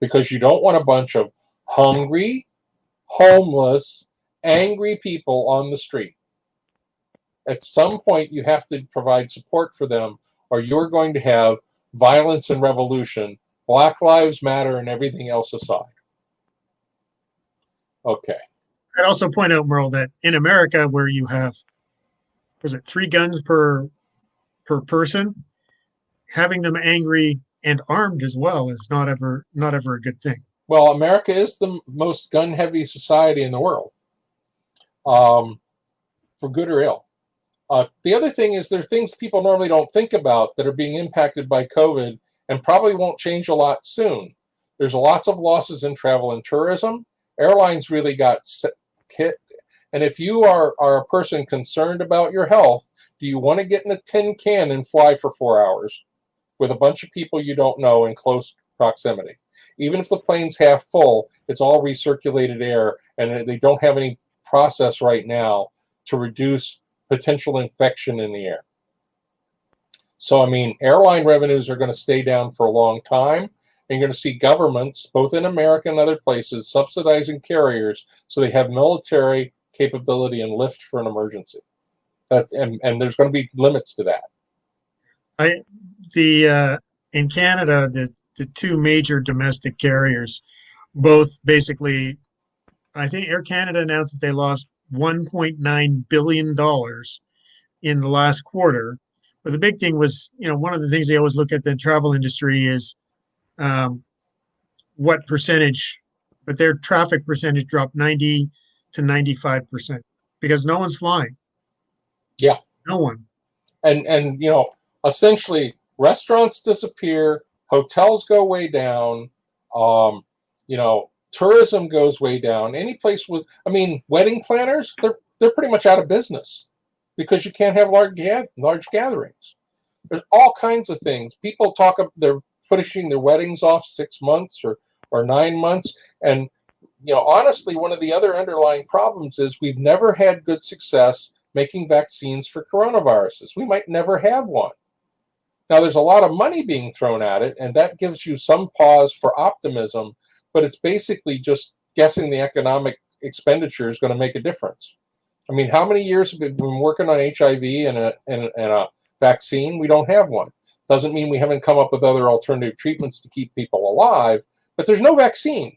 Because you don't want a bunch of hungry, homeless, angry people on the street. At some point, you have to provide support for them, or you're going to have violence and revolution, Black Lives Matter, and everything else aside. Okay.
I'd also point out, Merle, that in America, where you have, was it 3 guns per person, having them angry and armed as well is not ever a good thing.
Well, America is the most gun-heavy society in the world, for good or ill. The other thing is there are things people normally don't think about that are being impacted by COVID and probably won't change a lot soon. There's lots of losses in travel and tourism. Airlines really got hit. And if you are a person concerned about your health, do you want to get in a tin can and fly for 4 hours with a bunch of people you don't know in close proximity? Even if the plane's half full, it's all recirculated air, and they don't have any process right now to reduce potential infection in the air. So, I mean, airline revenues are going to stay down for a long time. And you're going to see governments, both in America and other places, subsidizing carriers so they have military capability and lift for an emergency. And there's going to be limits to that.
In Canada, the 2 major domestic carriers, both basically, I think Air Canada announced that they lost $1.9 billion in the last quarter. But the big thing was, one of the things they always look at the travel industry is what percentage, but their traffic percentage dropped 90 to 95% because no one's flying.
Yeah.
No one.
And essentially restaurants disappear, hotels go way down, tourism goes way down. Any place with, wedding planners, they're pretty much out of business. because you can't have large gatherings. There's all kinds of things. People talk of they're pushing their weddings off 6 months or 9 months. And, honestly, one of the other underlying problems is we've never had good success making vaccines for coronaviruses. We might never have one. Now, there's a lot of money being thrown at it, and that gives you some pause for optimism, but it's basically just guessing the economic expenditure is going to make a difference. I mean, how many years have we been working on HIV and a vaccine? We don't have one. Doesn't mean we haven't come up with other alternative treatments to keep people alive, but there's no vaccine.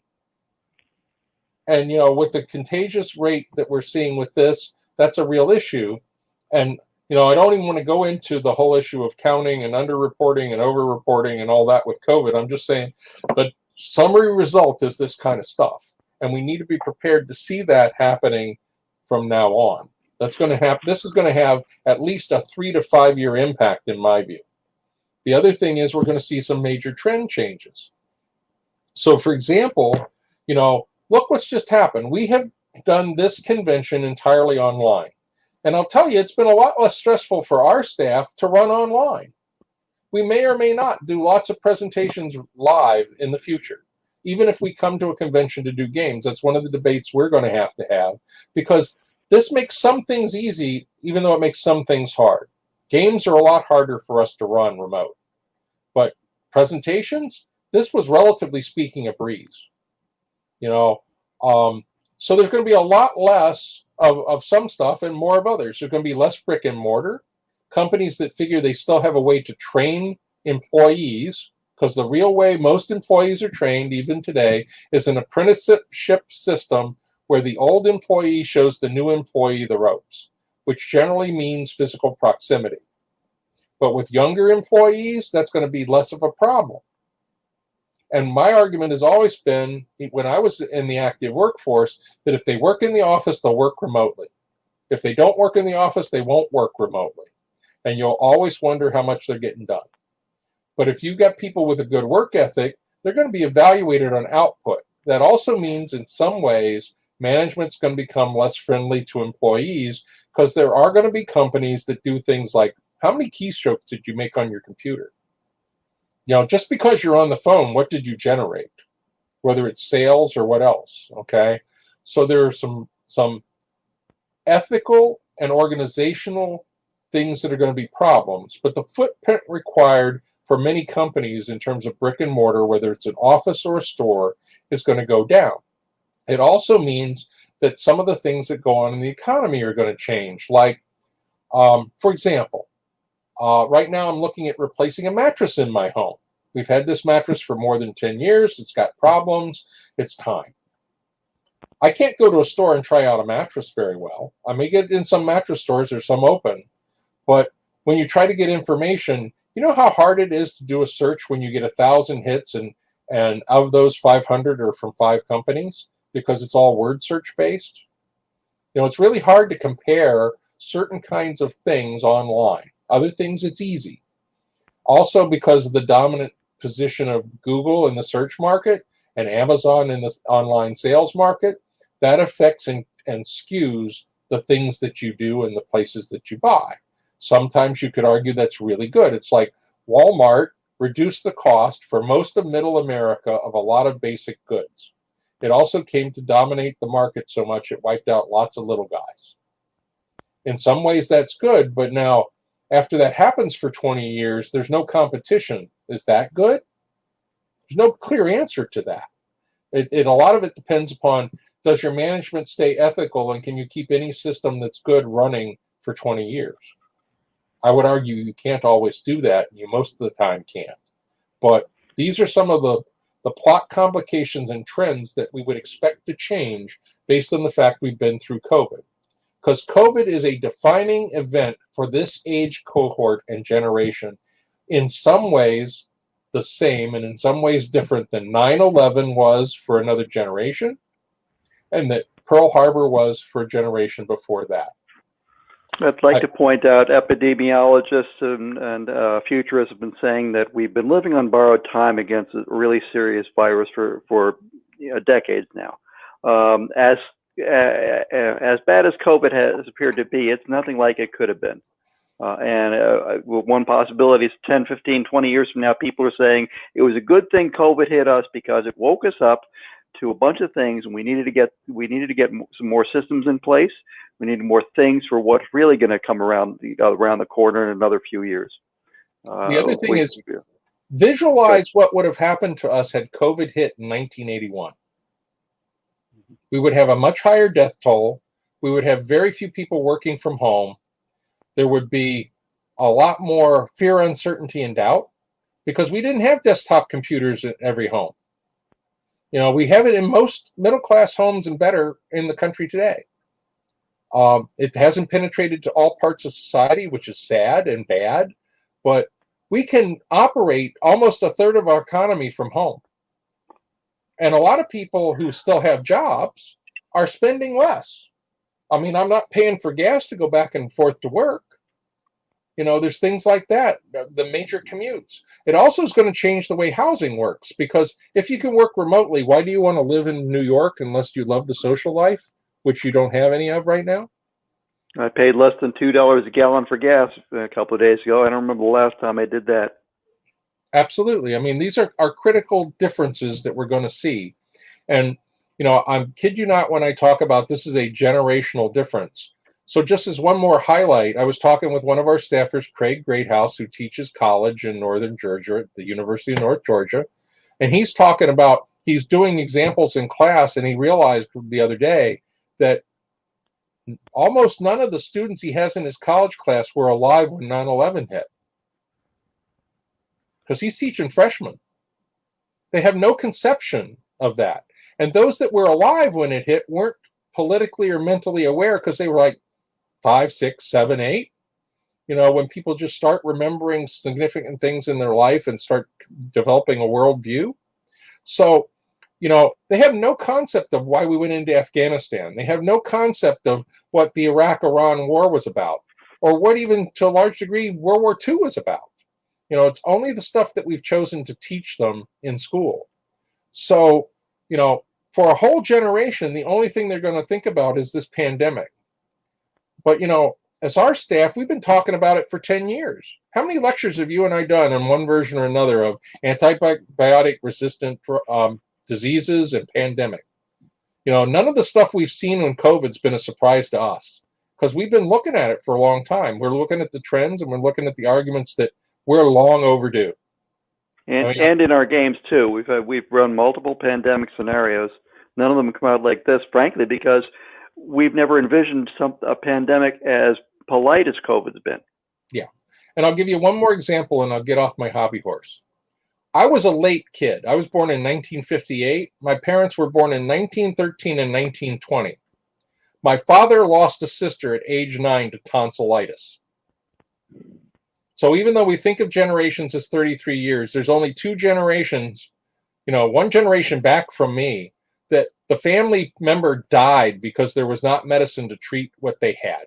And, with the contagious rate that we're seeing with this, that's a real issue. And, I don't even want to go into the whole issue of counting and underreporting and overreporting and all that with COVID. I'm just saying the summary result is this kind of stuff. And we need to be prepared to see that happening from now on. That's going to happen. This is going to have at least a 3 to 5 year impact, in my view. The other thing is we're going to see some major trend changes. So, for example, look what's just happened. We have done this convention entirely online. And I'll tell you, it's been a lot less stressful for our staff to run online. We may or may not do lots of presentations live in the future, even if we come to a convention to do games. That's one of the debates we're going to have, because this makes some things easy, even though it makes some things hard. Games are a lot harder for us to run remote. But presentations, this was relatively speaking a breeze. So there's going to be a lot less of some stuff and more of others. There's going to be less brick and mortar. Companies that figure they still have a way to train employees, because the real way most employees are trained, even today, is an apprenticeship system where the old employee shows the new employee the ropes, which generally means physical proximity. But with younger employees, that's going to be less of a problem. And my argument has always been, when I was in the active workforce, that if they work in the office, they'll work remotely. If they don't work in the office, they won't work remotely. And you'll always wonder how much they're getting done. But if you've got people with a good work ethic, they're going to be evaluated on output. That also means, in some ways, management's going to become less friendly to employees, because there are going to be companies that do things like, how many keystrokes did you make on your computer? Just because you're on the phone, what did you generate? Whether it's sales or what else, okay? So there are some ethical and organizational things that are going to be problems, but the footprint required for many companies in terms of brick and mortar, whether it's an office or a store, is going to go down. It also means that some of the things that go on in the economy are going to change. Like, for example, right now I'm looking at replacing a mattress in my home. We've had this mattress for more than 10 years. It's got problems. It's time. I can't go to a store and try out a mattress very well. I may get in some mattress stores, there's some open, but when you try to get information, you know how hard it is to do a search when you get 1,000 hits and of those 500 are from 5 companies, because it's all word search based? It's really hard to compare certain kinds of things online. Other things, it's easy. Also, because of the dominant position of Google in the search market and Amazon in the online sales market, that affects and skews the things that you do and the places that you buy. Sometimes you could argue that's really good. It's like Walmart reduced the cost for most of middle America of a lot of basic goods. It also came to dominate the market so much it wiped out lots of little guys. In some ways that's good, but now after that happens for 20 years, there's no competition. Is that good? There's no clear answer to that. A lot of it depends upon, does your management stay ethical, and can you keep any system that's good running for 20 years? I would argue you can't always do that. You most of the time can't. But these are some of the plot complications and trends that we would expect to change based on the fact we've been through COVID. Because COVID is a defining event for this age cohort and generation, in some ways the same and in some ways different than 9/11 was for another generation, and that Pearl Harbor was for a generation before that.
I'd like to point out epidemiologists and futurists have been saying that we've been living on borrowed time against a really serious virus for decades now. As as bad as COVID has appeared to be, it's nothing like it could have been. One possibility is 10, 15, 20 years from now, people are saying it was a good thing COVID hit us because it woke us up to a bunch of things, and we needed to get some more systems in place. We needed more things for what's really going to come around the corner in another few years.
The other thing is, visualize what would have happened to us had COVID hit in 1981. We would have a much higher death toll. We would have very few people working from home. There would be a lot more fear, uncertainty, and doubt because we didn't have desktop computers in every home. We have it in most middle-class homes and better in the country today. It hasn't penetrated to all parts of society, which is sad and bad, but we can operate almost a third of our economy from home. And a lot of people who still have jobs are spending less. I mean, I'm not paying for gas to go back and forth to work. There's things like that, the major commutes. It also is going to change the way housing works because if you can work remotely, why do you want to live in New York unless you love the social life, which you don't have any of right now?
I paid less than $2 a gallon for gas a couple of days ago. I don't remember the last time I did that.
Absolutely. I mean, these are critical differences that we're going to see. And, I'm kid you not when I talk about this is a generational difference. So just as one more highlight, I was talking with one of our staffers, Craig Greathouse, who teaches college in Northern Georgia at the University of North Georgia. And he's talking about, he's doing examples in class, and he realized the other day that almost none of the students he has in his college class were alive when 9/11 hit. Because he's teaching freshmen. They have no conception of that. And those that were alive when it hit weren't politically or mentally aware because they were like 5, 6, 7, 8. When people just start remembering significant things in their life and start developing a worldview. So, they have no concept of why we went into Afghanistan. They have no concept of what the Iraq-Iran war was about, or what even to a large degree World War II was about. It's only the stuff that we've chosen to teach them in school. So, for a whole generation, the only thing they're going to think about is this pandemic. But, as our staff, we've been talking about it for 10 years. How many lectures have you and I done in one version or another of antibiotic-resistant diseases and pandemic? None of the stuff we've seen when COVID's been a surprise to us because we've been looking at it for a long time. We're looking at the trends and we're looking at the arguments that we're long overdue.
And in our games too, we've run multiple pandemic scenarios. None of them come out like this, frankly, because we've never envisioned a pandemic as polite as COVID's been.
Yeah, and I'll give you one more example, and I'll get off my hobby horse. I was a late kid. I was born in 1958. My parents were born in 1913 and 1920. My father lost a sister at age 9 to tonsillitis. So even though we think of generations as 33 years, there's only 2 generations, one generation back from me, that the family member died because there was not medicine to treat what they had.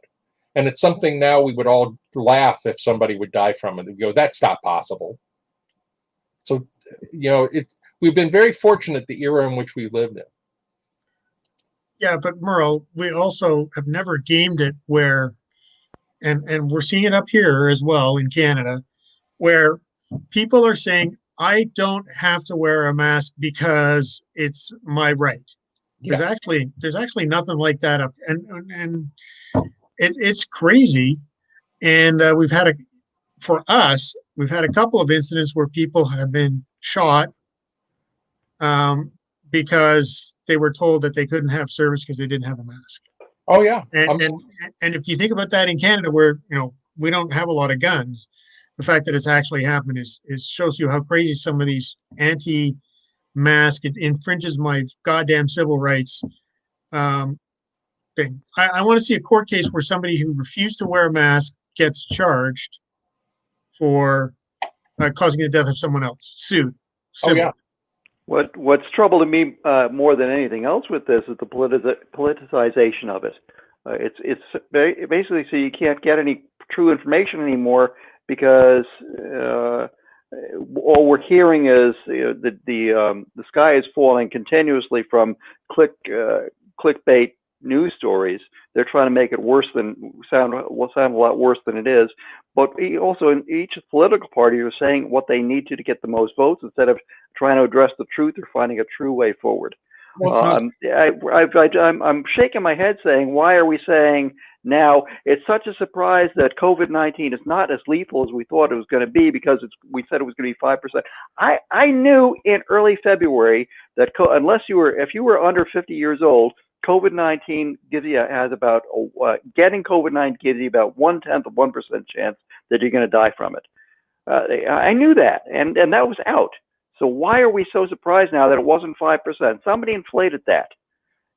And it's something now we would all laugh if somebody would die from it. We'd go, that's not possible. So, we've been very fortunate the era in which we lived in.
Yeah, but Merle, we also have never gamed it where, and we're seeing it up here as well in Canada, where people are saying, I don't have to wear a mask because it's my right.
Yeah.
There's actually nothing like that up, and it's crazy. And we've had a couple of incidents where people have been shot because they were told that they couldn't have service because they didn't have a mask.
Oh yeah.
And if you think about that in Canada, where we don't have a lot of guns, the fact that it's actually happened is shows you how crazy some of these anti-mask, it infringes my goddamn civil rights thing. I want to see a court case where somebody who refused to wear a mask gets charged for causing the death of someone else, sued.
Oh yeah.
What's troubling me more than anything else with this is the politicization of it. It's basically so you can't get any true information anymore because all we're hearing is the sky is falling continuously from clickbait news stories. They're trying to make it sound a lot worse than it is. But also, in each political party are saying what they need to get the most votes instead of trying to address the truth or finding a true way forward.
It's not,
I'm shaking my head saying, why are we saying now it's such a surprise that COVID-19 is not as lethal as we thought it was going to be because we said it was going to be 5%. I knew in early February that if you were under 50 years old, COVID-19 getting COVID-19 gives you about 0.1% chance that you're going to die from it. I knew that, and that was out. So why are we so surprised now that it wasn't 5%? Somebody inflated that.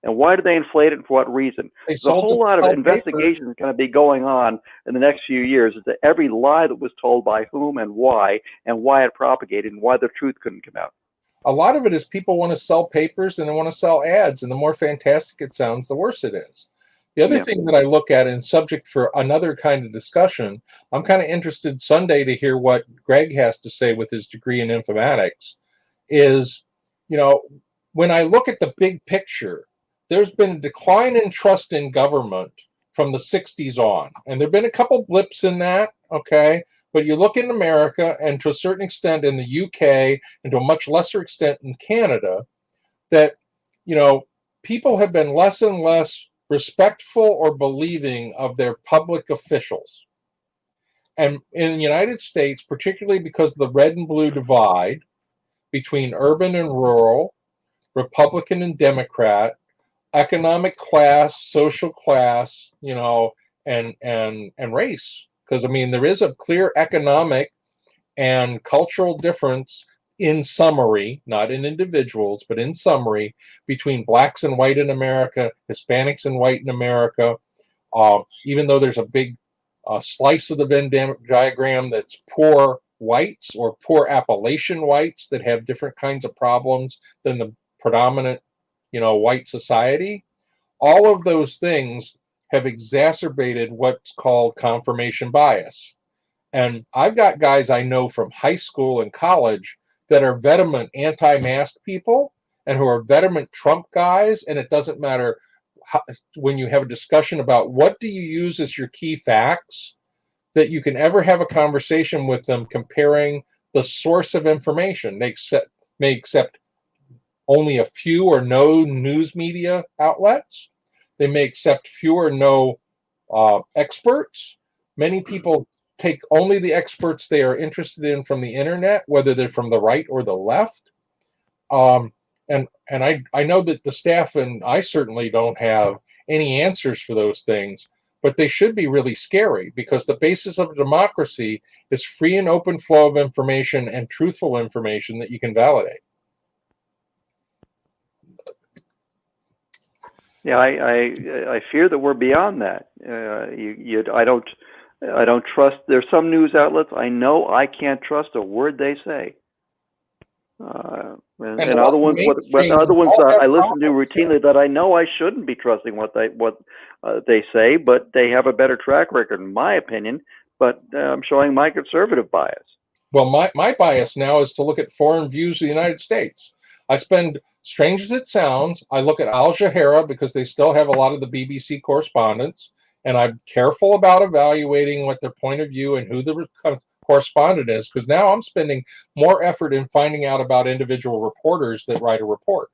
And why did they inflate it and for what reason? There's a whole lot of investigation going to be going on in the next few years as to every lie that was told by whom and why it propagated, and why the truth couldn't come out.
A lot of it is people want to sell papers and they want to sell ads, and the more fantastic it sounds, the worse it is. The other thing that I look at, and subject for another kind of discussion, I'm kind of interested Sunday to hear what Greg has to say with his degree in informatics, is, when I look at the big picture, there's been a decline in trust in government from the 60s on. And there have been a couple blips in that, okay? But you look in America, and to a certain extent in the UK, and to a much lesser extent in Canada, that, people have been less and less respectful or believing of their public officials. And in the United States, particularly because of the red and blue divide between urban and rural, Republican and Democrat, economic class, social class, and race. Because there is a clear economic and cultural difference in summary, not in individuals, but in summary, between blacks and white in America, Hispanics and white in America. Even though there's a big slice of the Venn diagram that's poor whites or poor Appalachian whites that have different kinds of problems than the predominant, white society. All of those things have exacerbated what's called confirmation bias. And I've got guys I know from high school and college that are vehement anti-mask people and who are vehement Trump guys. And it doesn't matter when you have a discussion about what do you use as your key facts, that you can ever have a conversation with them comparing the source of information. They may accept only a few or no news media outlets. They may accept few or no experts. Many people take only the experts they are interested in from the internet, whether they're from the right or the left. And I know that the staff and I certainly don't have any answers for those things, but they should be really scary, because the basis of democracy is free and open flow of information and truthful information that you can validate.
Yeah, I fear that we're beyond that. I don't trust. There's some news outlets I know I can't trust a word they say, and other ones I listen to routinely that I know I shouldn't be trusting what they say, but they have a better track record, in my opinion. But I'm showing my conservative bias.
Well, my bias now is to look at foreign views of the United States. I spend, strange as it sounds, I look at Al Jazeera because they still have a lot of the BBC correspondents, and I'm careful about evaluating what their point of view and who the correspondent is, because now I'm spending more effort in finding out about individual reporters that write a report.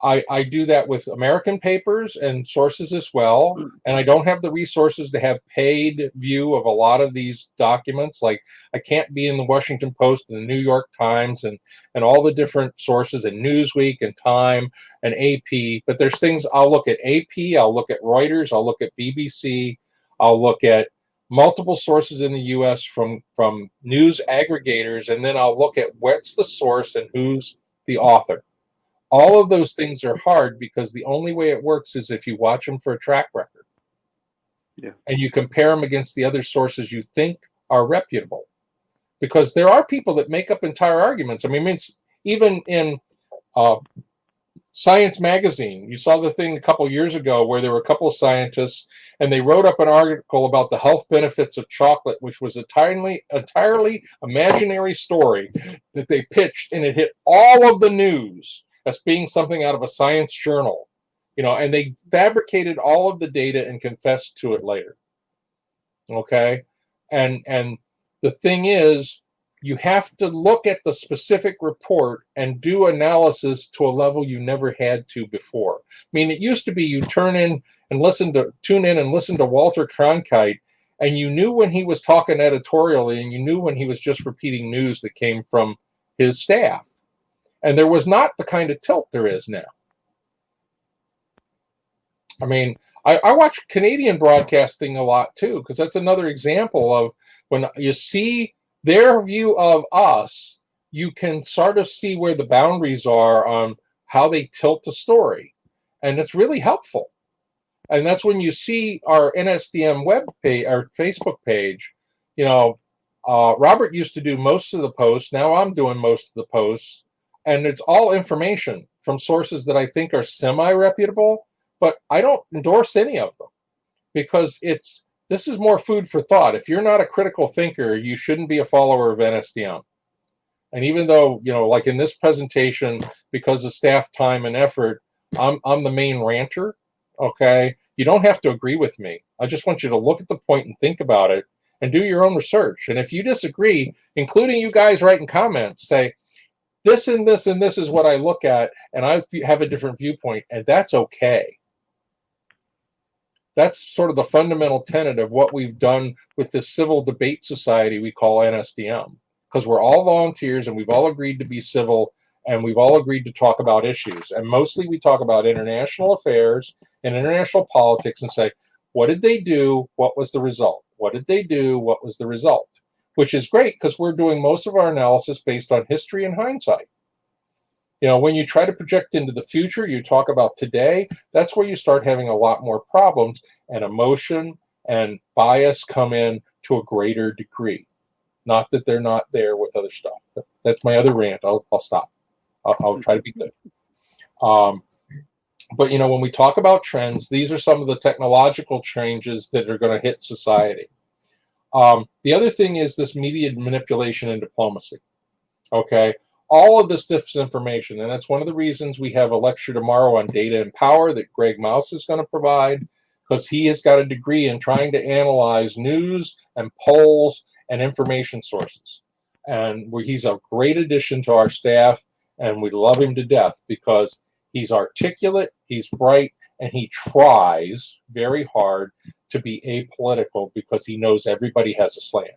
I do that with American papers and sources as well, and I don't have the resources to have paid view of a lot of these documents. Like, I can't be in the Washington Post and the New York Times and all the different sources, and Newsweek and Time and AP, but there's things I'll look at. AP, I'll look at Reuters, I'll look at BBC, I'll look at multiple sources in the US from news aggregators, and then I'll look at what's the source and who's the author. All of those things are hard because the only way it works is if you watch them for a track record.
Yeah.
And you compare them against the other sources you think are reputable. Because there are people that make up entire arguments. I mean, it's even in Science Magazine, you saw the thing a couple years ago where there were a couple of scientists and they wrote up an article about the health benefits of chocolate, which was entirely imaginary story that they pitched, and it hit all of the news as being something out of a science journal. and they fabricated all of the data and confessed to it later. Okay, and the thing is, you have to look at the specific report and do analysis to a level you never had to before. I mean, it used to be you tune in and listen to Walter Cronkite, and you knew when he was talking editorially, and you knew when he was just repeating news that came from his staff. And there was not the kind of tilt there is now. I mean, I watch Canadian broadcasting a lot too, because that's another example of when you see their view of us, you can sort of see where the boundaries are on how they tilt the story. And it's really helpful. And that's when you see our NSDM web page, our Facebook page, Robert used to do most of the posts. Now I'm doing most of the posts. And it's all information from sources that I think are semi-reputable, but I don't endorse any of them because this is more food for thought. If you're not a critical thinker, you shouldn't be a follower of NSDM. And even though, like in this presentation, because of staff time and effort, I'm the main ranter, okay? You don't have to agree with me. I just want you to look at the point and think about it and do your own research. And if you disagree, including you guys writing comments, say, this and this and this is what I look at, and I have a different viewpoint, and that's okay. That's sort of the fundamental tenet of what we've done with this civil debate society we call NSDM, because we're all volunteers and we've all agreed to be civil and we've all agreed to talk about issues. And mostly we talk about international affairs and international politics and say, what did they do? What was the result? What did they do? What was the result? Which is great because we're doing most of our analysis based on history and hindsight. When you try to project into the future, you talk about today, that's where you start having a lot more problems, and emotion and bias come in to a greater degree. Not that they're not there with other stuff. That's my other rant. I'll stop. I'll try to be good. But when we talk about trends, these are some of the technological changes that are going to hit society. The other thing is this media manipulation and diplomacy. Okay. All of this disinformation, and that's one of the reasons we have a lecture tomorrow on data and power that Greg Mouse is going to provide, because he has got a degree in trying to analyze news and polls and information sources. And he's a great addition to our staff, and we love him to death because he's articulate, he's bright, and he tries very hard to be apolitical because he knows everybody has a slant.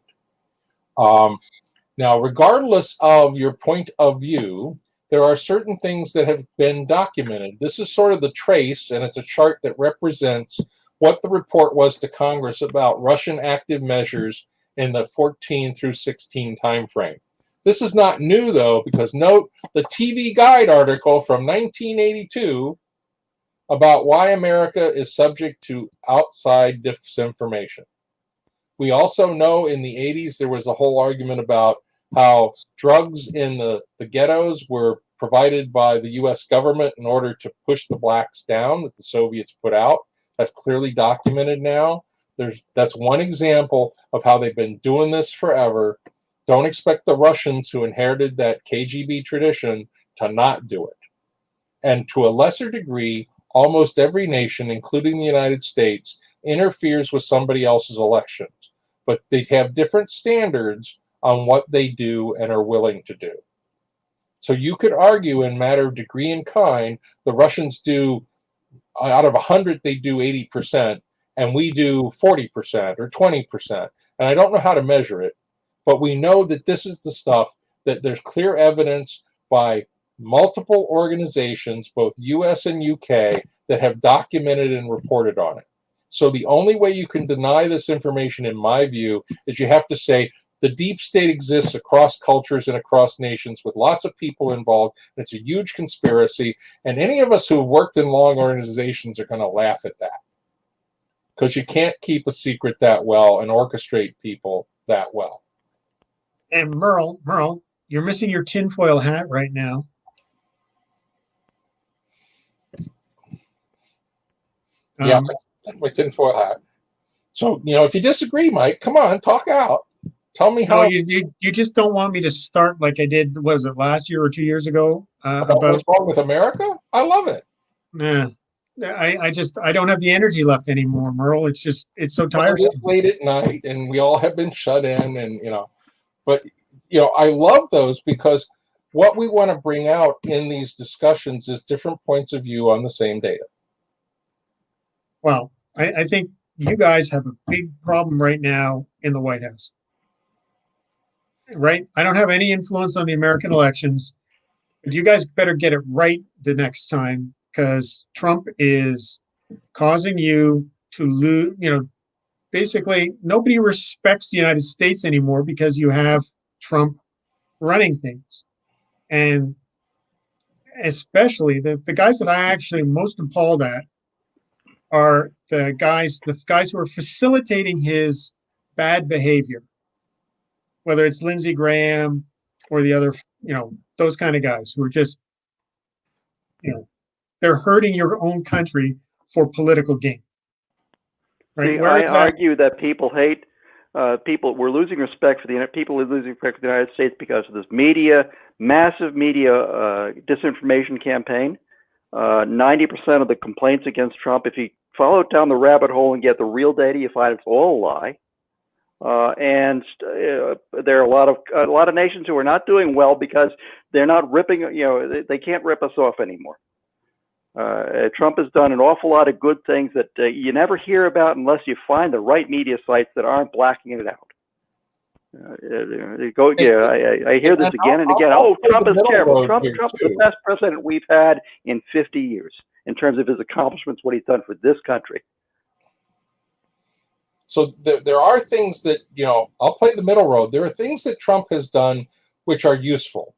Now, regardless of your point of view, there are certain things that have been documented. This is sort of the trace, and it's a chart that represents what the report was to Congress about Russian active measures in the 14 through 16 timeframe. This is not new, though, because note the TV Guide article from 1982 about why America is subject to outside disinformation. We also know in the 80s there was a whole argument about how drugs in the ghettos were provided by the U.S. government in order to push the blacks down that the Soviets put out. That's clearly documented now. That's one example of how they've been doing this forever. Don't expect the Russians who inherited that KGB tradition to not do it. And to a lesser degree, almost every nation, including the United States, interferes with somebody else's elections. But they have different standards on what they do and are willing to do. So you could argue in matter of degree and kind, the Russians do, out of 100, they do 80%, and we do 40% or 20%. And I don't know how to measure it, but we know that this is the stuff that there's clear evidence by multiple organizations, both US and UK, that have documented and reported on it. So the only way you can deny this information, in my view, is you have to say the deep state exists across cultures and across nations with lots of people involved. And it's a huge conspiracy. And any of us who have worked in long organizations are going to laugh at that. Because you can't keep a secret that well and orchestrate people that well.
And Merle, you're missing your tinfoil hat right now.
Yeah, that's my tinfoil hat. So, if you disagree, Mike, come on, talk out. Tell me how.
No, you just don't want me to start like I did, was it last year or 2 years ago?
About what's wrong with America? I love it.
Yeah. I don't have the energy left anymore, Merle. It's so
Well, it is
tiresome.
late at night, and we all have been shut in, and but I love those because what we want to bring out in these discussions is different points of view on the same data.
Well, I think you guys have a big problem right now in the White House. Right? I don't have any influence on the American elections, but you guys better get it right the next time because Trump is causing you to lose. Basically, nobody respects the United States anymore because you have Trump running things. And especially the guys that I actually most appalled at are the guys who are facilitating his bad behavior, whether it's Lindsey Graham or the other, those kind of guys who are just, they're hurting your own country for political gain. Right?
See,
Where
I
is that?
argue that people hate people. We're losing respect for the people. Are losing respect for the United States because of this massive media disinformation campaign. 90% of the complaints against Trump, if you follow it down the rabbit hole and get the real data, you find it's all a lie. There are a lot of nations who are not doing well because they're not ripping. They can't rip us off anymore. Trump has done an awful lot of good things that you never hear about unless you find the right media sites that aren't blacking it out. I hear this again and again. Oh, Trump is terrible. Trump is the best president we've had in 50 years in terms of his accomplishments, what he's done for this country.
So there are things that, I'll play the middle road. There are things that Trump has done which are useful.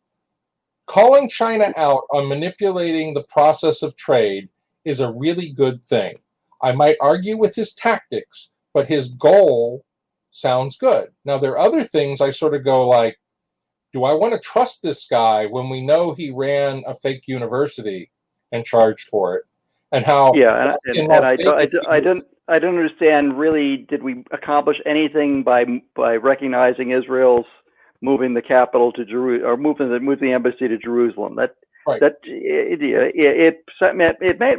Calling China out on manipulating the process of trade is a really good thing. I might argue with his tactics, but his goal sounds good. Now, there are other things I sort of go like, do I want to trust this guy when we know he ran a fake university and charged for it? And how?
Yeah, and I don't understand really. Did we accomplish anything by recognizing Israel's moving the capital to Jerusalem or moving the embassy to Jerusalem? It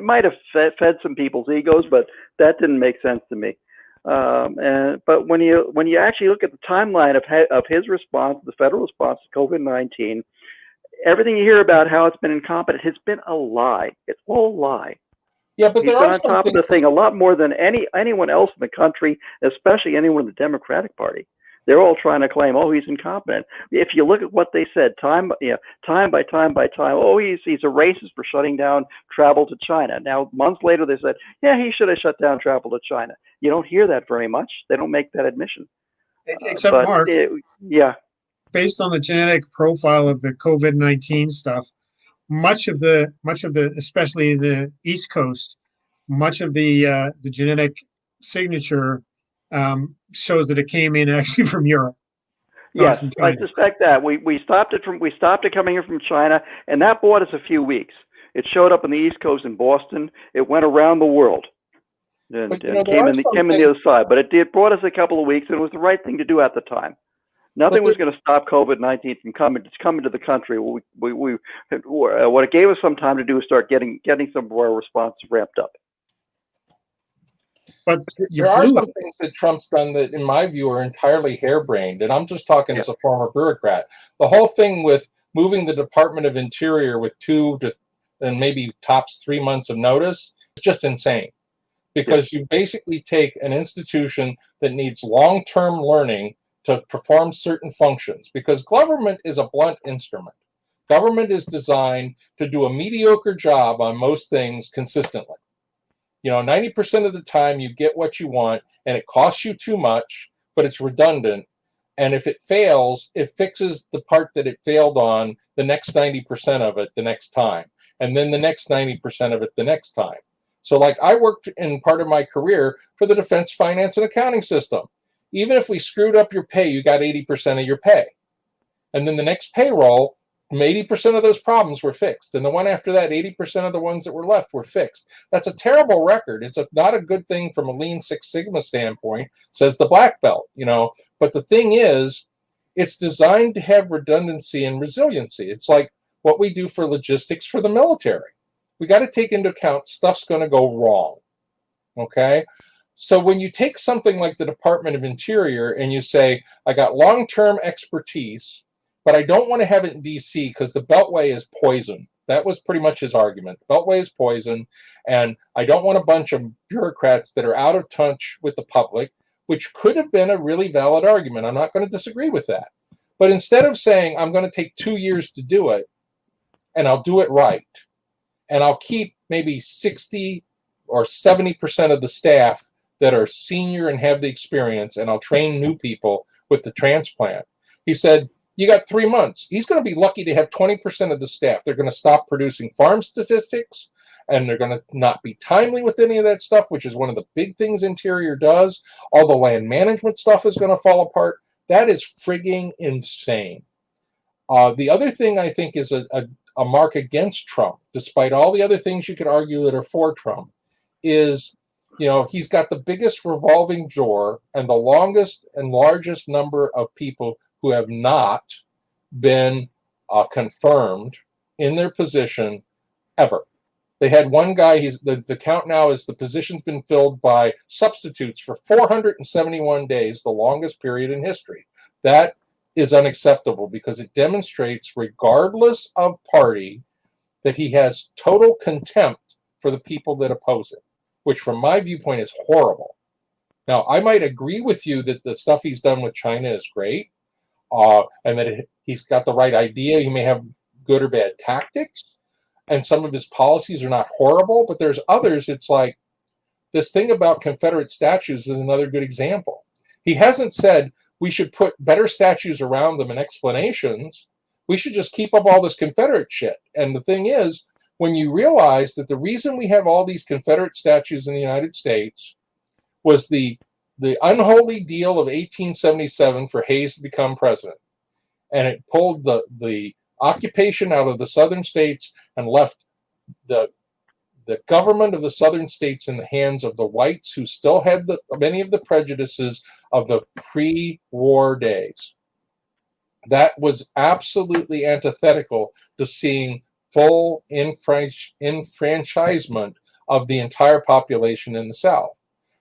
might have fed some people's egos, but that didn't make sense to me. But when you actually look at the timeline of his response, the federal response to COVID-19, everything you hear about how it's been incompetent has been a lie. It's all a lie.
Yeah, but
he's been on top of the thing a lot more than anyone else in the country, especially anyone in the Democratic Party. They're all trying to claim, oh, he's incompetent. If you look at what they said time by time, oh, he's a racist for shutting down travel to China. Now, months later, they said, yeah, he should have shut down travel to China. You don't hear that very much. They don't make that admission.
Except Mark, based on the genetic profile of the COVID-19 stuff, much of the, especially the East Coast, much of the genetic signature shows that it came in actually from Europe.
Yes, I suspect that we stopped it coming in from China, and that bought us a few weeks. It showed up on the East Coast in Boston. It went around the world, and came in the other side. But it brought us a couple of weeks, and it was the right thing to do at the time. Nothing was going to stop COVID-19 from coming to the country. What it gave us some time to do is start getting some of our response ramped up.
But there are some things that Trump's done that, in my view, are entirely harebrained. And I'm just talking as a former bureaucrat. The whole thing with moving the Department of Interior with 2 to and maybe tops 3 months of notice is just insane. Because you basically take an institution that needs long-term learning to perform certain functions. Because government is a blunt instrument. Government is designed to do a mediocre job on most things consistently. 90% of the time you get what you want and it costs you too much, but it's redundant. And if it fails, it fixes the part that it failed on the next 90% of it the next time. And then the next 90% of it the next time. So like I worked in part of my career for the Defense Finance and Accounting System. Even if we screwed up your pay, you got 80% of your pay. And then the next payroll, 80% of those problems were fixed. And the one after that, 80% of the ones that were left were fixed. That's a terrible record. It's not a good thing from a Lean Six Sigma standpoint, says the black belt, But the thing is, it's designed to have redundancy and resiliency. It's like what we do for logistics for the military. we got to take into account stuff's going to go wrong. Okay? So when you take something like the Department of Interior and you say, I got long-term expertise, but I don't want to have it in DC because the Beltway is poison. That was pretty much his argument. The Beltway is poison, and I don't want a bunch of bureaucrats that are out of touch with the public, which could have been a really valid argument. I'm not going to disagree with that. But instead of saying, I'm going to take 2 years to do it, and I'll do it right, and I'll keep maybe 60 or 70% of the staff that are senior and have the experience, and I'll train new people with the transplant. He said, you got 3 months. He's going to be lucky to have 20% of the staff. They're going to stop producing farm statistics, and they're going to not be timely with any of that stuff, which is one of the big things Interior does. All the land management stuff is going to fall apart. That is frigging insane. The other thing I think is a mark against Trump, despite all the other things you could argue that are for Trump, is, he's got the biggest revolving door and the longest and largest number of people who have not been confirmed in their position ever. They had one guy, the count now is the position's been filled by substitutes for 471 days, the longest period in history. That is unacceptable because it demonstrates, regardless of party, that he has total contempt for the people that oppose him, which from my viewpoint is horrible. Now, I might agree with you that the stuff he's done with China is great, and that he's got the right idea. He may have good or bad tactics, and some of his policies are not horrible, but there's others. It's like this thing about Confederate statues is another good example. He hasn't said we should put better statues around them and explanations. We should just keep up all this Confederate shit. And the thing is, when you realize that the reason we have all these Confederate statues in the United States was the unholy deal of 1877 for Hayes to become president. And it pulled the occupation out of the southern states and left the government of the southern states in the hands of the whites, who still had many of the prejudices of the pre-war days. That was absolutely antithetical to seeing full enfranchisement of the entire population in the South.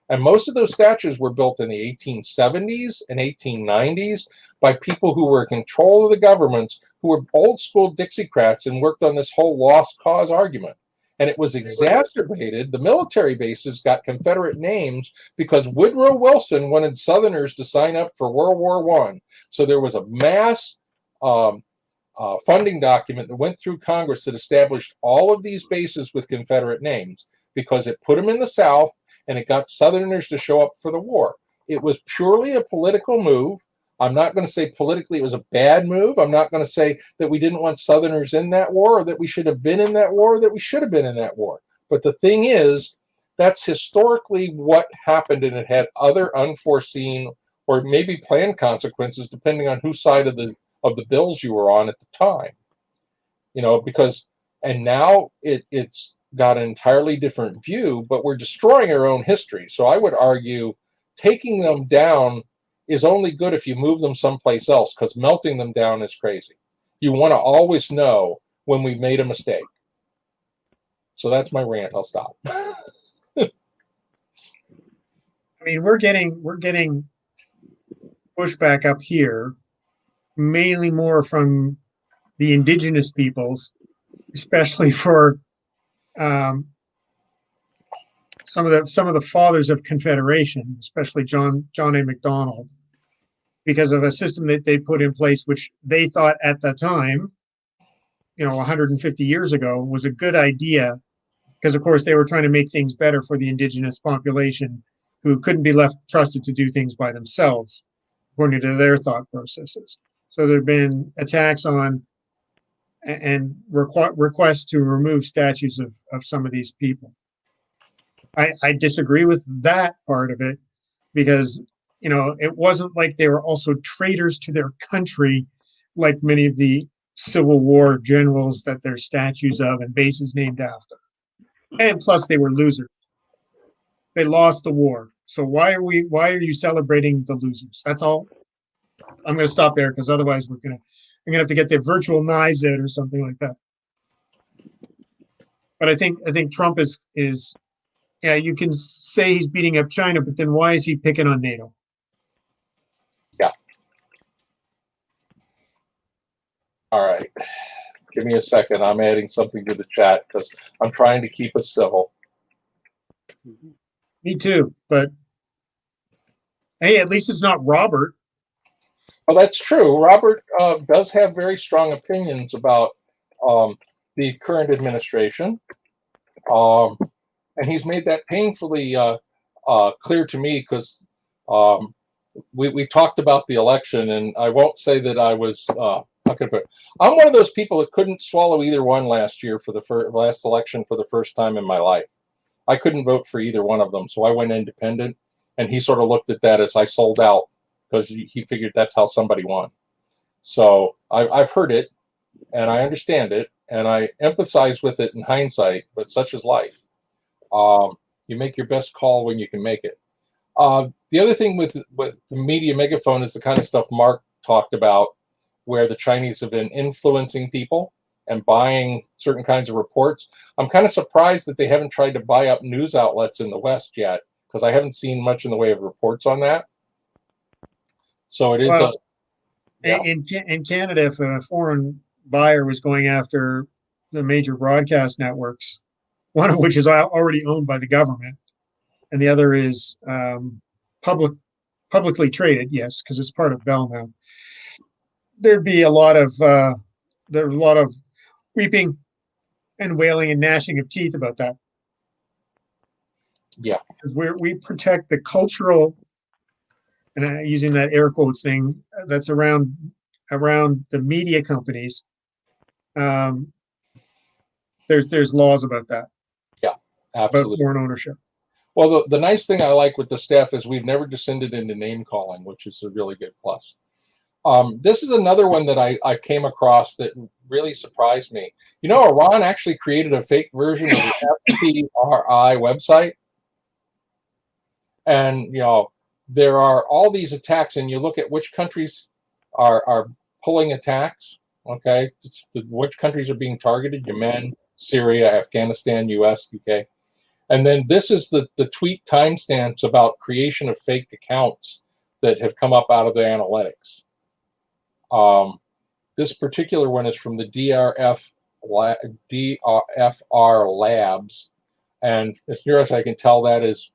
And most of those statues were built in the 1870s and 1890s by people who were in control of the governments, who were old school Dixiecrats and worked on this whole lost cause argument. And it was exacerbated. The military bases got Confederate names because Woodrow Wilson wanted Southerners to sign up for World War I. So there was a mass funding document that went through Congress that established all of these bases with Confederate names because it put them in the South and it got Southerners to show up for the war. It was purely a political move. I'm not going to say politically it was a bad move. I'm not going to say that we didn't want Southerners in that war, or that we should have been in that war, or that we should have been in that war. But the thing is, that's historically what happened, and it had other unforeseen or maybe planned consequences depending on whose side of the bills you were on at the time. And now it's got an entirely different view, but we're destroying our own history. So I would argue taking them down is only good if you move them someplace else, because melting them down is crazy. You want to always know when we've made a mistake. So that's my rant. I'll stop.
I mean, we're getting pushback up here, mainly more from the indigenous peoples, especially for some of the fathers of Confederation, especially John A. Macdonald, because of a system that they put in place, which they thought at the time, 150 years ago, was a good idea, because of course they were trying to make things better for the indigenous population, who couldn't be left trusted to do things by themselves, according to their thought processes. So there have been attacks on and requests to remove statues of some of these people. I disagree with that part of it, because it wasn't like they were also traitors to their country, like many of the Civil War generals that their statues of and bases named after. And plus, they were losers. They lost the war. So why are you celebrating the losers? That's all. I'm going to stop there, because otherwise I'm going to have to get the virtual knives out or something like that. But I think Trump is yeah, you can say he's beating up China, but then why is he picking on NATO?
Yeah. All right. Give me a second. I'm adding something to the chat because I'm trying to keep us civil.
Me too, but hey, at least it's not Robert.
Well, that's true. Robert does have very strong opinions about the current administration. And he's made that painfully clear to me because we talked about the election, and I won't say that I was. I'm one of those people that couldn't swallow either one last year for the last election for the first time in my life. I couldn't vote for either one of them, so I went independent. And he sort of looked at that as I sold out because he figured that's how somebody won. So I've heard it, and I understand it, and I empathize with it in hindsight. But such is life. You make your best call when you can make it. The other thing with the media megaphone is the kind of stuff Mark talked about, where the Chinese have been influencing people and buying certain kinds of reports. I'm kind of surprised that they haven't tried to buy up news outlets in the West yet, because I haven't seen much in the way of reports on that. So it is
Well,
yeah.
in Canada, if a foreign buyer was going after the major broadcast networks, one of which is already owned by the government, and the other is publicly traded, yes, because it's part of Bell now. There'd be a lot of weeping and wailing and gnashing of teeth about that.
Yeah,
we protect the cultural, and using that air quotes thing that's around the media companies. There's laws about that.
Yeah, absolutely.
About foreign ownership.
Well, the nice thing I like with the staff is we've never descended into name calling, which is a really good plus. This is another one that I came across that really surprised me. You know, Iran actually created a fake version of the FPRI website. And, you know, there are all these attacks, and you look at which countries are pulling attacks, okay? Which countries are being targeted: Yemen, Syria, Afghanistan, US, UK. And then this is the tweet timestamps about creation of fake accounts that have come up out of the analytics. This particular one is from the DRFR Labs. And as near as I can tell, that is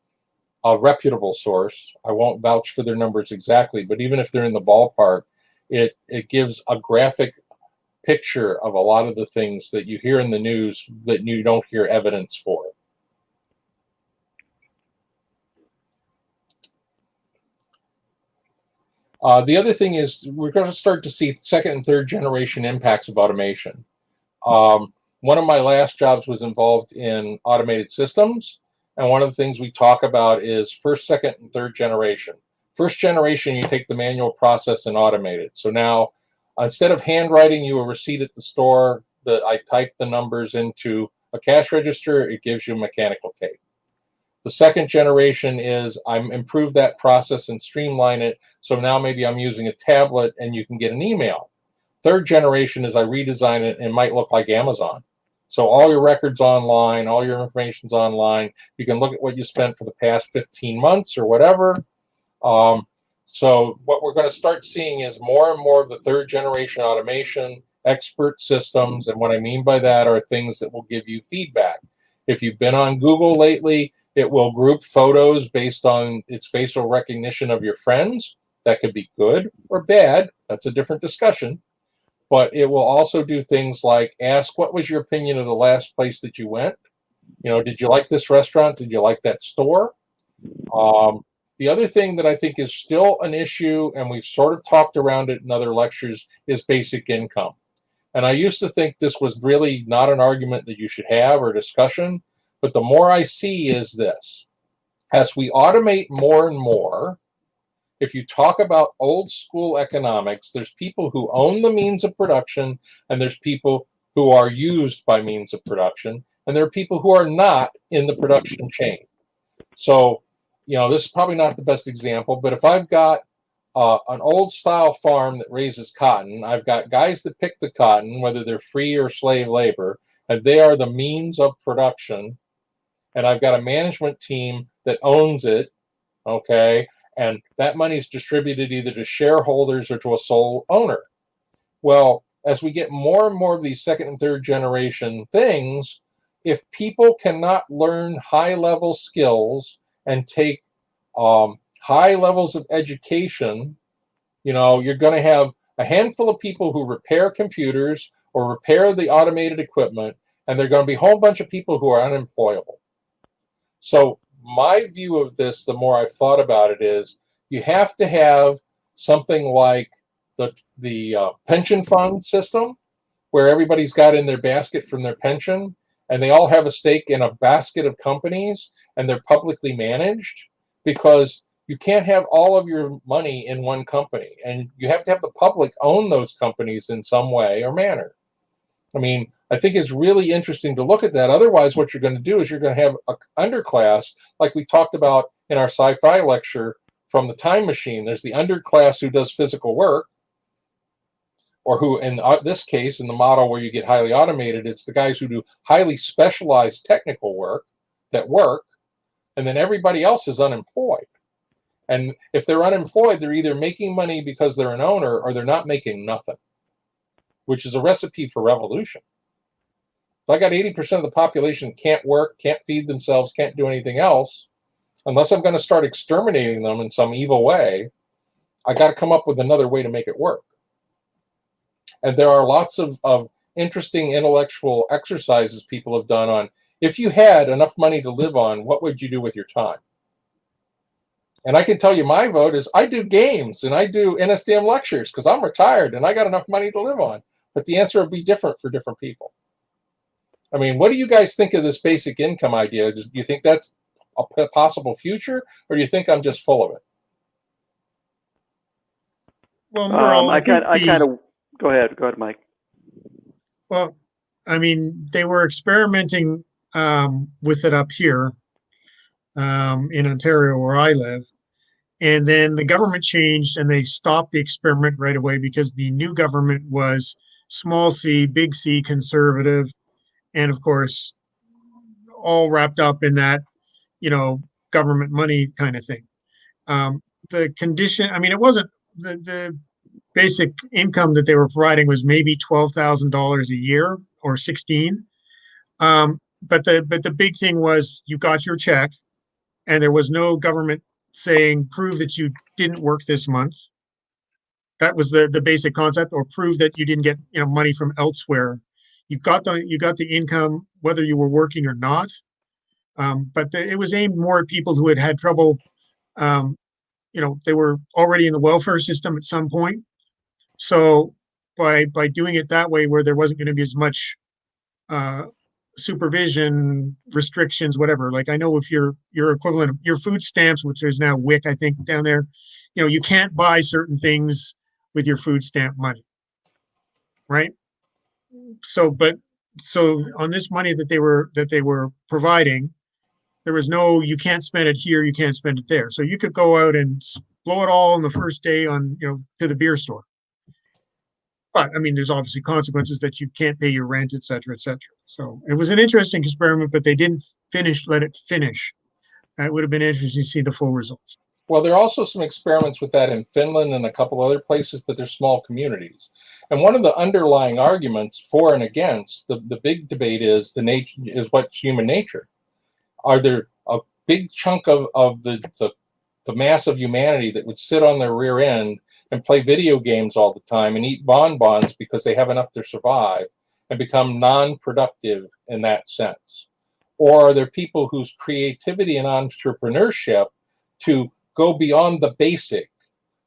a reputable source. I won't vouch for their numbers exactly, but even if they're in the ballpark, it gives a graphic picture of a lot of the things that you hear in the news that you don't hear evidence for. The other thing is we're going to start to see second and third generation impacts of automation. One of my last jobs was involved in automated systems. And one of the things we talk about is first, second, and third generation. First generation, you take the manual process and automate it. So now, instead of handwriting you a receipt at the store, I type the numbers into a cash register, it gives you mechanical tape. The second generation is I'm improved that process and streamline it. So now maybe I'm using a tablet and you can get an email. Third generation is I redesign it and it might look like Amazon. So all your records online, all your information's online. You can look at what you spent for the past 15 months or whatever. So what we're going to start seeing is more and more of the third generation automation, expert systems. And what I mean by that are things that will give you feedback. If you've been on Google lately, it will group photos based on its facial recognition of your friends. That could be good or bad. That's a different discussion. But it will also do things like ask, what was your opinion of the last place that you went? You know, did you like this restaurant? Did you like that store? The other thing that I think is still an issue, and we've sort of talked around it in other lectures, is basic income. And I used to think this was really not an argument that you should have or discussion, but the more I see is this. As we automate more and more, if you talk about old school economics, there's people who own the means of production, and there's people who are used by means of production, and there are people who are not in the production chain. So, you know, this is probably not the best example, but if I've got an old style farm that raises cotton, I've got guys that pick the cotton, whether they're free or slave labor, and they are the means of production, and I've got a management team that owns it, okay, and that money is distributed either to shareholders or to a sole owner. Well, as we get more and more of these second and third generation things, if people cannot learn high level skills and take high levels of education, you're going to have a handful of people who repair computers or repair the automated equipment, and there are going to be a whole bunch of people who are unemployable. So my view of this, the more I've thought about it, is you have to have something like the pension fund system, where everybody's got in their basket from their pension, and they all have a stake in a basket of companies, and they're publicly managed, because you can't have all of your money in one company, and you have to have the public own those companies in some way or manner. I mean, I think it's really interesting to look at that. Otherwise, what you're going to do is you're going to have an underclass, like we talked about in our sci-fi lecture from the Time Machine. There's the underclass who does physical work, or who, in this case, in the model where you get highly automated, it's the guys who do highly specialized technical work that work, and then everybody else is unemployed. And if they're unemployed, they're either making money because they're an owner, or they're not making nothing, which is a recipe for revolution. If I got 80% of the population can't work, can't feed themselves, can't do anything else, unless I'm going to start exterminating them in some evil way, I got to come up with another way to make it work. And there are lots of interesting intellectual exercises people have done on, if you had enough money to live on, what would you do with your time? And I can tell you my vote is I do games and I do NSDM lectures because I'm retired and I got enough money to live on. But the answer will be different for different people. I mean, what do you guys think of this basic income idea? Do you think that's a possible future, or do you think I'm just full of it?
Well, Merle,
I kind of go ahead, Mike.
Well, I mean, they were experimenting with it up here in Ontario, where I live. And then the government changed and they stopped the experiment right away because the new government was small c, big C conservative. And of course, all wrapped up in that, government money kind of thing. The condition, I mean, it wasn't the basic income that they were providing was maybe $12,000 a year or 16. But the big thing was you got your check, and there was no government saying prove that you didn't work this month. That was the basic concept, or prove that you didn't get money from elsewhere. You got the income whether you were working or not. But it was aimed more at people who had had trouble. They were already in the welfare system at some point. So by doing it that way, where there wasn't going to be as much supervision, restrictions, whatever. Like I know if your equivalent of your food stamps, which is now WIC, I think down there, you can't buy certain things with your food stamp money, right? So on this money that they were providing, there was no, you can't spend it here, you can't spend it there. So you could go out and blow it all on the first day on to the beer store. But I mean, there's obviously consequences that you can't pay your rent, et cetera, et cetera. So it was an interesting experiment, but they didn't let it finish. It would have been interesting to see the full results.
Well, there are also some experiments with that in Finland and a couple other places, but they're small communities. And one of the underlying arguments for and against, the big debate is what's human nature. Are there a big chunk of the mass of humanity that would sit on their rear end and play video games all the time and eat bonbons because they have enough to survive and become non-productive in that sense? Or are there people whose creativity and entrepreneurship to go beyond the basic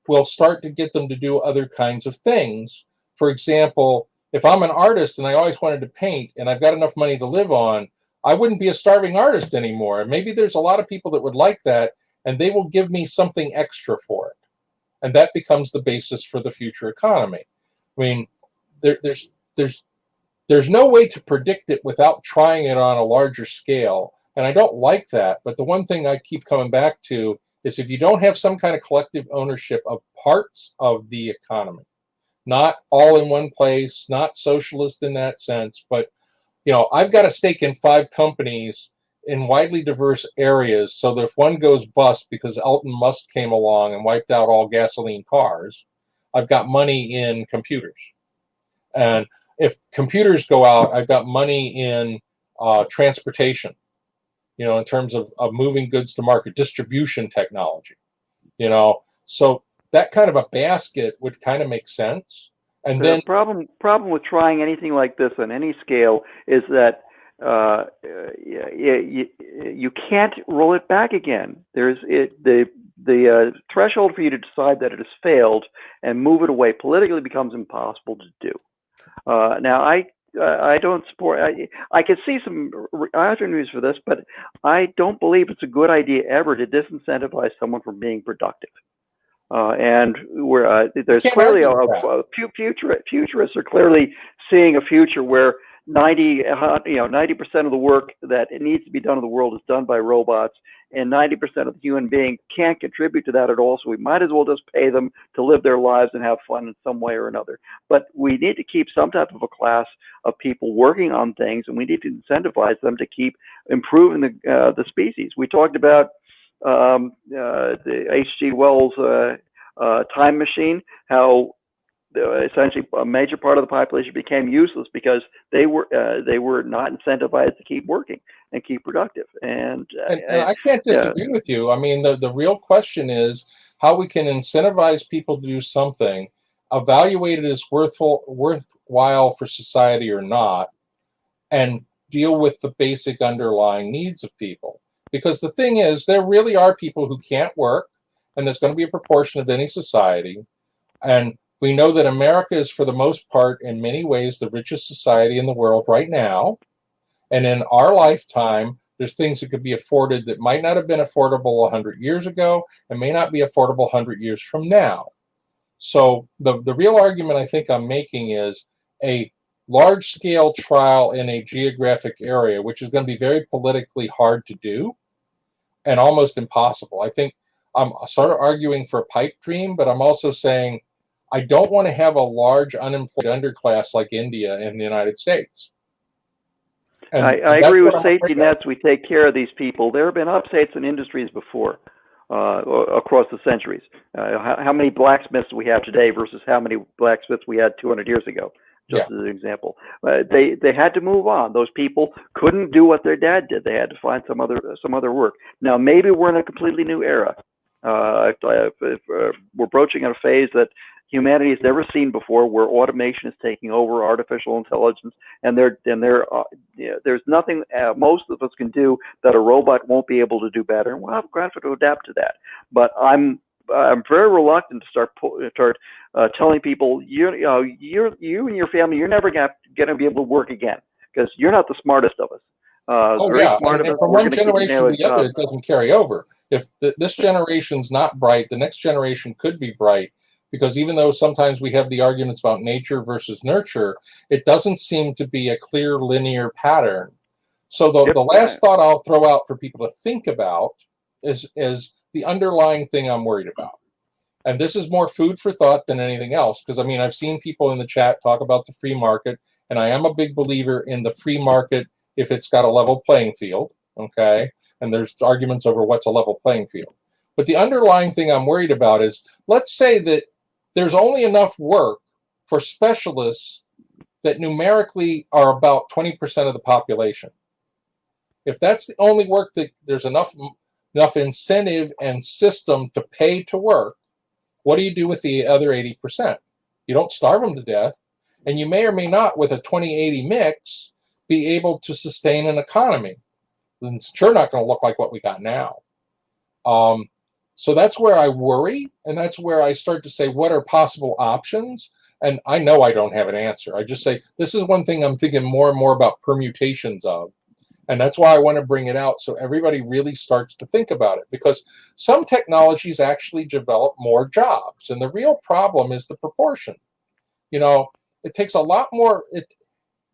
will start to get them to do other kinds of things? For example, if I'm an artist and I always wanted to paint and I've got enough money to live on, I wouldn't be a starving artist anymore. And maybe there's a lot of people that would like that, and they will give me something extra for it. And that becomes the basis for the future economy. I mean, there's no way to predict it without trying it on a larger scale. And I don't like that. But the one thing I keep coming back to is if you don't have some kind of collective ownership of parts of the economy, not all in one place, not socialist in that sense, but I've got a stake in 5 companies in widely diverse areas, so that if one goes bust because Elon Musk came along and wiped out all gasoline cars, I've got money in computers. And if computers go out, I've got money in transportation, in terms of moving goods to market, distribution technology, So that kind of a basket would kind of make sense. And
The
then
problem with trying anything like this on any scale is that you can't roll it back again. The threshold for you to decide that it has failed and move it away politically becomes impossible to do. Now, I don't support. I can see some opportunities for this, but I don't believe it's a good idea ever to disincentivize someone from being productive. And where there's clearly futurists are clearly seeing a future where 90% of the work that it needs to be done in the world is done by robots, and 90% of the human being can't contribute to that at all. So we might as well just pay them to live their lives and have fun in some way or another. But we need to keep some type of a class of people working on things, and we need to incentivize them to keep improving the species. We talked about the H.G. Wells time machine, how essentially a major part of the population became useless because they were not incentivized to keep working and keep productive. And
I can't disagree with you. I mean, the real question is how we can incentivize people to do something, evaluate it as worthwhile for society or not, and deal with the basic underlying needs of people. Because the thing is, there really are people who can't work, and there's going to be a proportion of any society. And we know that America is, for the most part, in many ways, the richest society in the world right now. And in our lifetime, there's things that could be afforded that might not have been affordable 100 years ago and may not be affordable 100 years from now. So the real argument I think I'm making is a large-scale trial in a geographic area, which is going to be very politically hard to do and almost impossible. I think I'm sort of arguing for a pipe dream, but I'm also saying I don't want to have a large unemployed underclass like India in the United States. And
I agree with safety nets. We take care of these people. There have been upsets in industries before, across the centuries. How many blacksmiths we have today versus how many blacksmiths we had 200 years ago, just as an example. They had to move on. Those people couldn't do what their dad did. They had to find some other work. Now maybe we're in a completely new era. We're broaching a phase that humanity has never seen before, where automation is taking over, artificial intelligence, and there's nothing most of us can do that a robot won't be able to do better, and we'll have to adapt to that. But I'm very reluctant to start telling people you and your family, you're never going to be able to work again because you're not the smartest of us.
And from one generation to the other, it doesn't carry over. If this generation's not bright, the next generation could be bright, because even though sometimes we have the arguments about nature versus nurture, it doesn't seem to be a clear linear pattern. So the last thought I'll throw out for people to think about is the underlying thing I'm worried about. And this is more food for thought than anything else, because I mean, I've seen people in the chat talk about the free market, and I am a big believer in the free market if it's got a level playing field, okay? And there's arguments over what's a level playing field. But the underlying thing I'm worried about is, let's say that there's only enough work for specialists that numerically are about 20% of the population. If that's the only work that there's enough incentive and system to pay to work, what do you do with the other 80%? You don't starve them to death, and you may or may not, with a 20-80 mix, be able to sustain an economy. It's sure not going to look like what we got now. So that's where I worry, and that's where I start to say, what are possible options? And I know I don't have an answer. I just say, this is one thing I'm thinking more and more about permutations of. And that's why I want to bring it out, so everybody really starts to think about it. Because some technologies actually develop more jobs, and the real problem is the proportion. It takes a lot more.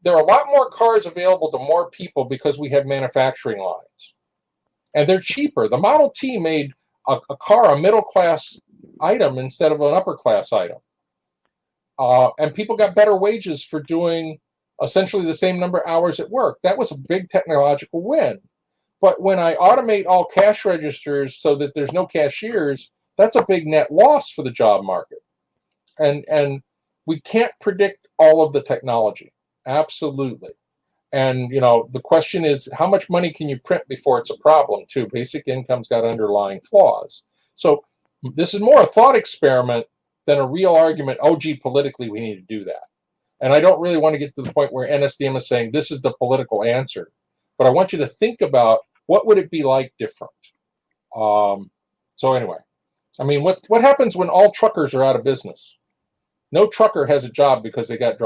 There are a lot more cars available to more people because we have manufacturing lines. And they're cheaper. The Model T made a car a middle-class item instead of an upper-class item. And people got better wages for doing essentially the same number of hours at work. That was a big technological win. But when I automate all cash registers so that there's no cashiers, that's a big net loss for the job market. And we can't predict all of the technology. Absolutely. And, the question is, how much money can you print before it's a problem, too? Basic income's got underlying flaws. So this is more a thought experiment than a real argument, oh, gee, politically, we need to do that. And I don't really want to get to the point where NSDM is saying this is the political answer. But I want you to think about what would it be like different. So anyway, I mean, what happens when all truckers are out of business? No trucker has a job because they got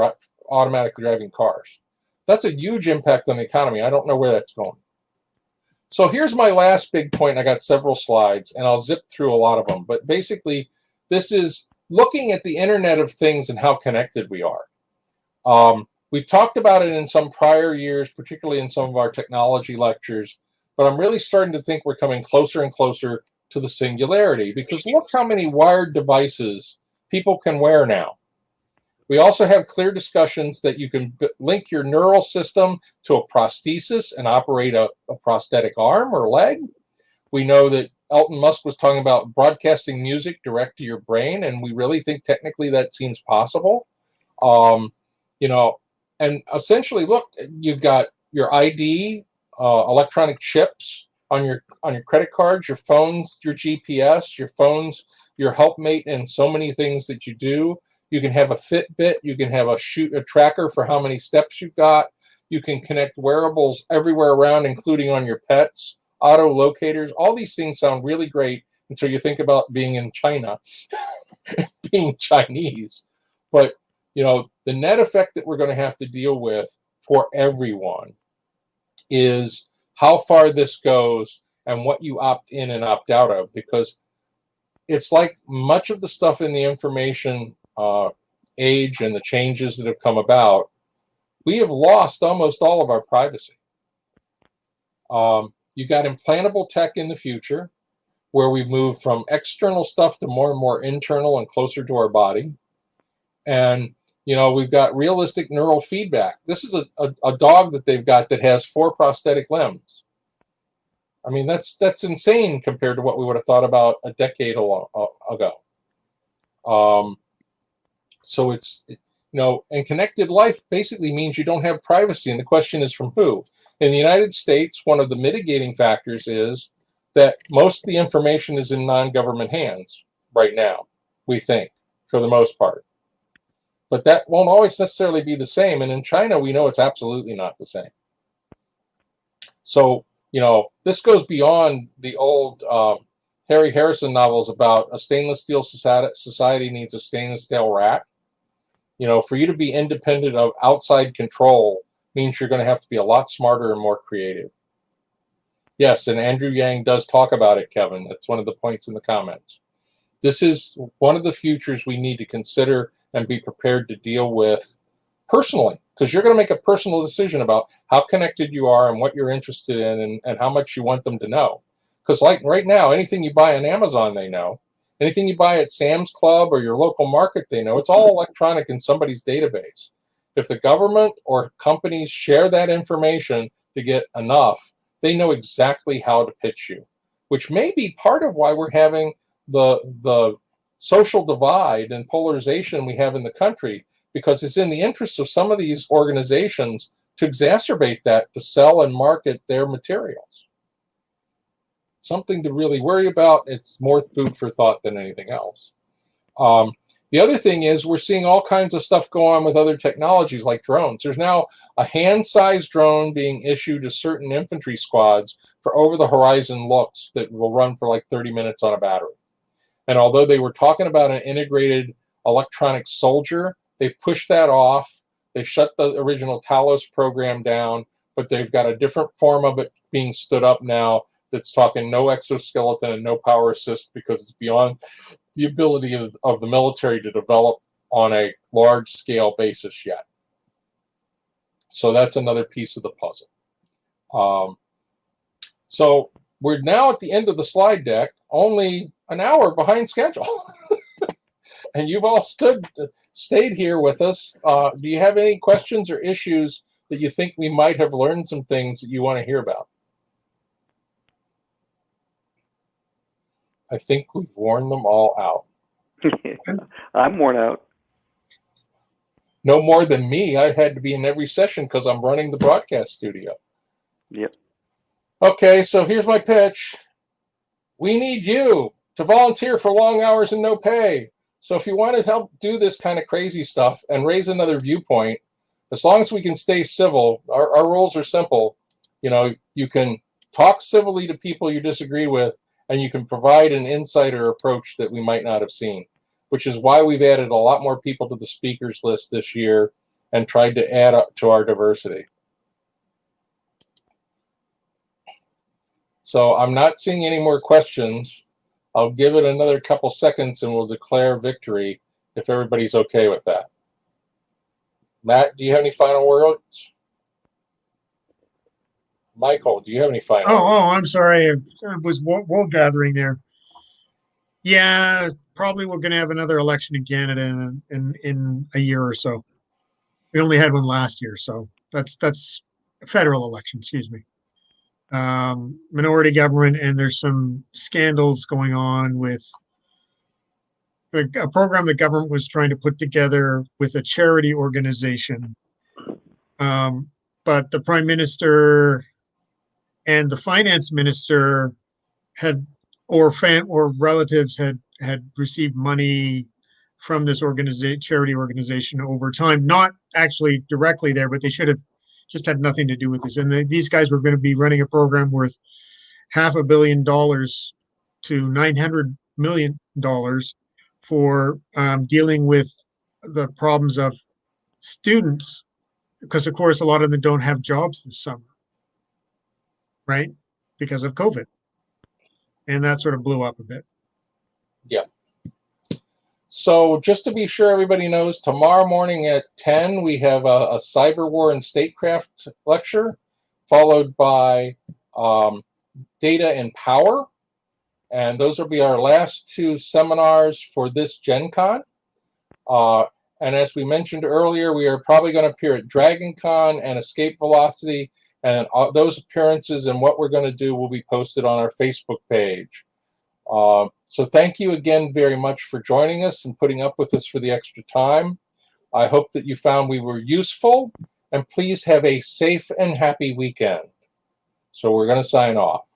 automatically driving cars. That's a huge impact on the economy. I don't know where that's going. So here's my last big point. I got several slides, and I'll zip through a lot of them. But basically, this is looking at the Internet of Things and how connected we are. We've talked about it in some prior years, particularly in some of our technology lectures, but I'm really starting to think we're coming closer and closer to the singularity, because look how many wired devices people can wear now. We also have clear discussions that you can link your neural system to a prosthesis and operate a prosthetic arm or leg. We know that Elon Musk was talking about broadcasting music direct to your brain, and we really think technically that seems possible. And essentially, look, you've got your ID, electronic chips on your credit cards, your phones, your GPS, your phones, your helpmate, and so many things that you do. You can have a Fitbit. You can have a tracker for how many steps you've got. You can connect wearables everywhere around, including on your pets, auto locators. All these things sound really great until you think about being in China, being Chinese. But, the net effect that we're going to have to deal with for everyone is how far this goes and what you opt in and opt out of, because it's like much of the stuff in the information age and the changes that have come about, we have lost almost all of our privacy. You got implantable tech in the future, where we move from external stuff to more and more internal and closer to our body. And, we've got realistic neural feedback. This is a dog that they've got that has 4 prosthetic limbs. I mean, that's insane compared to what we would have thought about a decade ago. So it's, and connected life basically means you don't have privacy. And the question is, from who? In the United States, one of the mitigating factors is that most of the information is in non-government hands right now, we think, for the most part. But that won't always necessarily be the same. And in China, we know it's absolutely not the same. So, this goes beyond the old Harry Harrison novels about a stainless steel society needs a stainless steel rat. For you to be independent of outside control means you're going to have to be a lot smarter and more creative. Yes, and Andrew Yang does talk about it, Kevin. That's one of the points in the comments. This is one of the futures we need to consider and be prepared to deal with personally, because you're going to make a personal decision about how connected you are and what you're interested in and how much you want them to know. Because like right now, anything you buy on Amazon, they know. Anything you buy at Sam's Club or your local market, they know. It's all electronic in somebody's database. If the government or companies share that information to get enough, they know exactly how to pitch you, which may be part of why we're having the social divide and polarization we have in the country, because it's in the interest of some of these organizations to exacerbate that, to sell and market their materials. Something to really worry about. It's more food for thought than anything else. The other thing is we're seeing all kinds of stuff go on with other technologies like drones. There's now a hand-sized drone being issued to certain infantry squads for over-the-horizon looks that will run for like 30 minutes on a battery. And although they were talking about an integrated electronic soldier, they pushed that off. They shut the original Talos program down, but they've got a different form of it being stood up now that's talking no exoskeleton and no power assist, because it's beyond the ability of the military to develop on a large-scale basis yet. So that's another piece of the puzzle. So we're now at the end of the slide deck, only an hour behind schedule. And you've all stood stayed here with us. Do you have any questions or issues that you think we might have learned some things that you want to hear about? I think we've worn them all out.
I'm worn out.
No more than me. I had to be in every session because I'm running the broadcast studio.
Yep.
Okay, so here's my pitch. We need you to volunteer for long hours and no pay. So if you want to help do this kind of crazy stuff and raise another viewpoint, as long as we can stay civil, our rules are simple. You know, you can talk civilly to people you disagree with, and you can provide an insider approach that we might not have seen, which is why we've added a lot more people to the speakers list this year and tried to add up to our diversity. So I'm not seeing any more questions. I'll give it another couple seconds and we'll declare victory if everybody's okay with that. Matt, do you have any final words? Michael, do you have any final words?
Oh, I'm sorry. It was wool gathering there. Yeah, probably we're going to have another election in Canada in a year or so. We only had one last year, so that's a federal election, excuse me. Minority government, and there's some scandals going on with a program the government was trying to put together with a charity organization. But the prime minister and the finance minister had, or relatives had received money from this charity organization over time, not actually directly there, but they should have just had nothing to do with this. And these guys were going to be running a program worth $500 million to $900 million for dealing with the problems of students, because of course a lot of them don't have jobs this summer, right? Because of COVID. And that sort of blew up a bit.
Yeah. So just to be sure everybody knows, tomorrow morning at 10, we have a cyber war and statecraft lecture, followed by data and power. And those will be our last two seminars for this Gen Con. And as we mentioned earlier, we are probably going to appear at Dragon Con and Escape Velocity. And those appearances and what we're going to do will be posted on our Facebook page. So thank you again very much for joining us and putting up with us for the extra time. I hope that you found we were useful, and please have a safe and happy weekend. So we're going to sign off.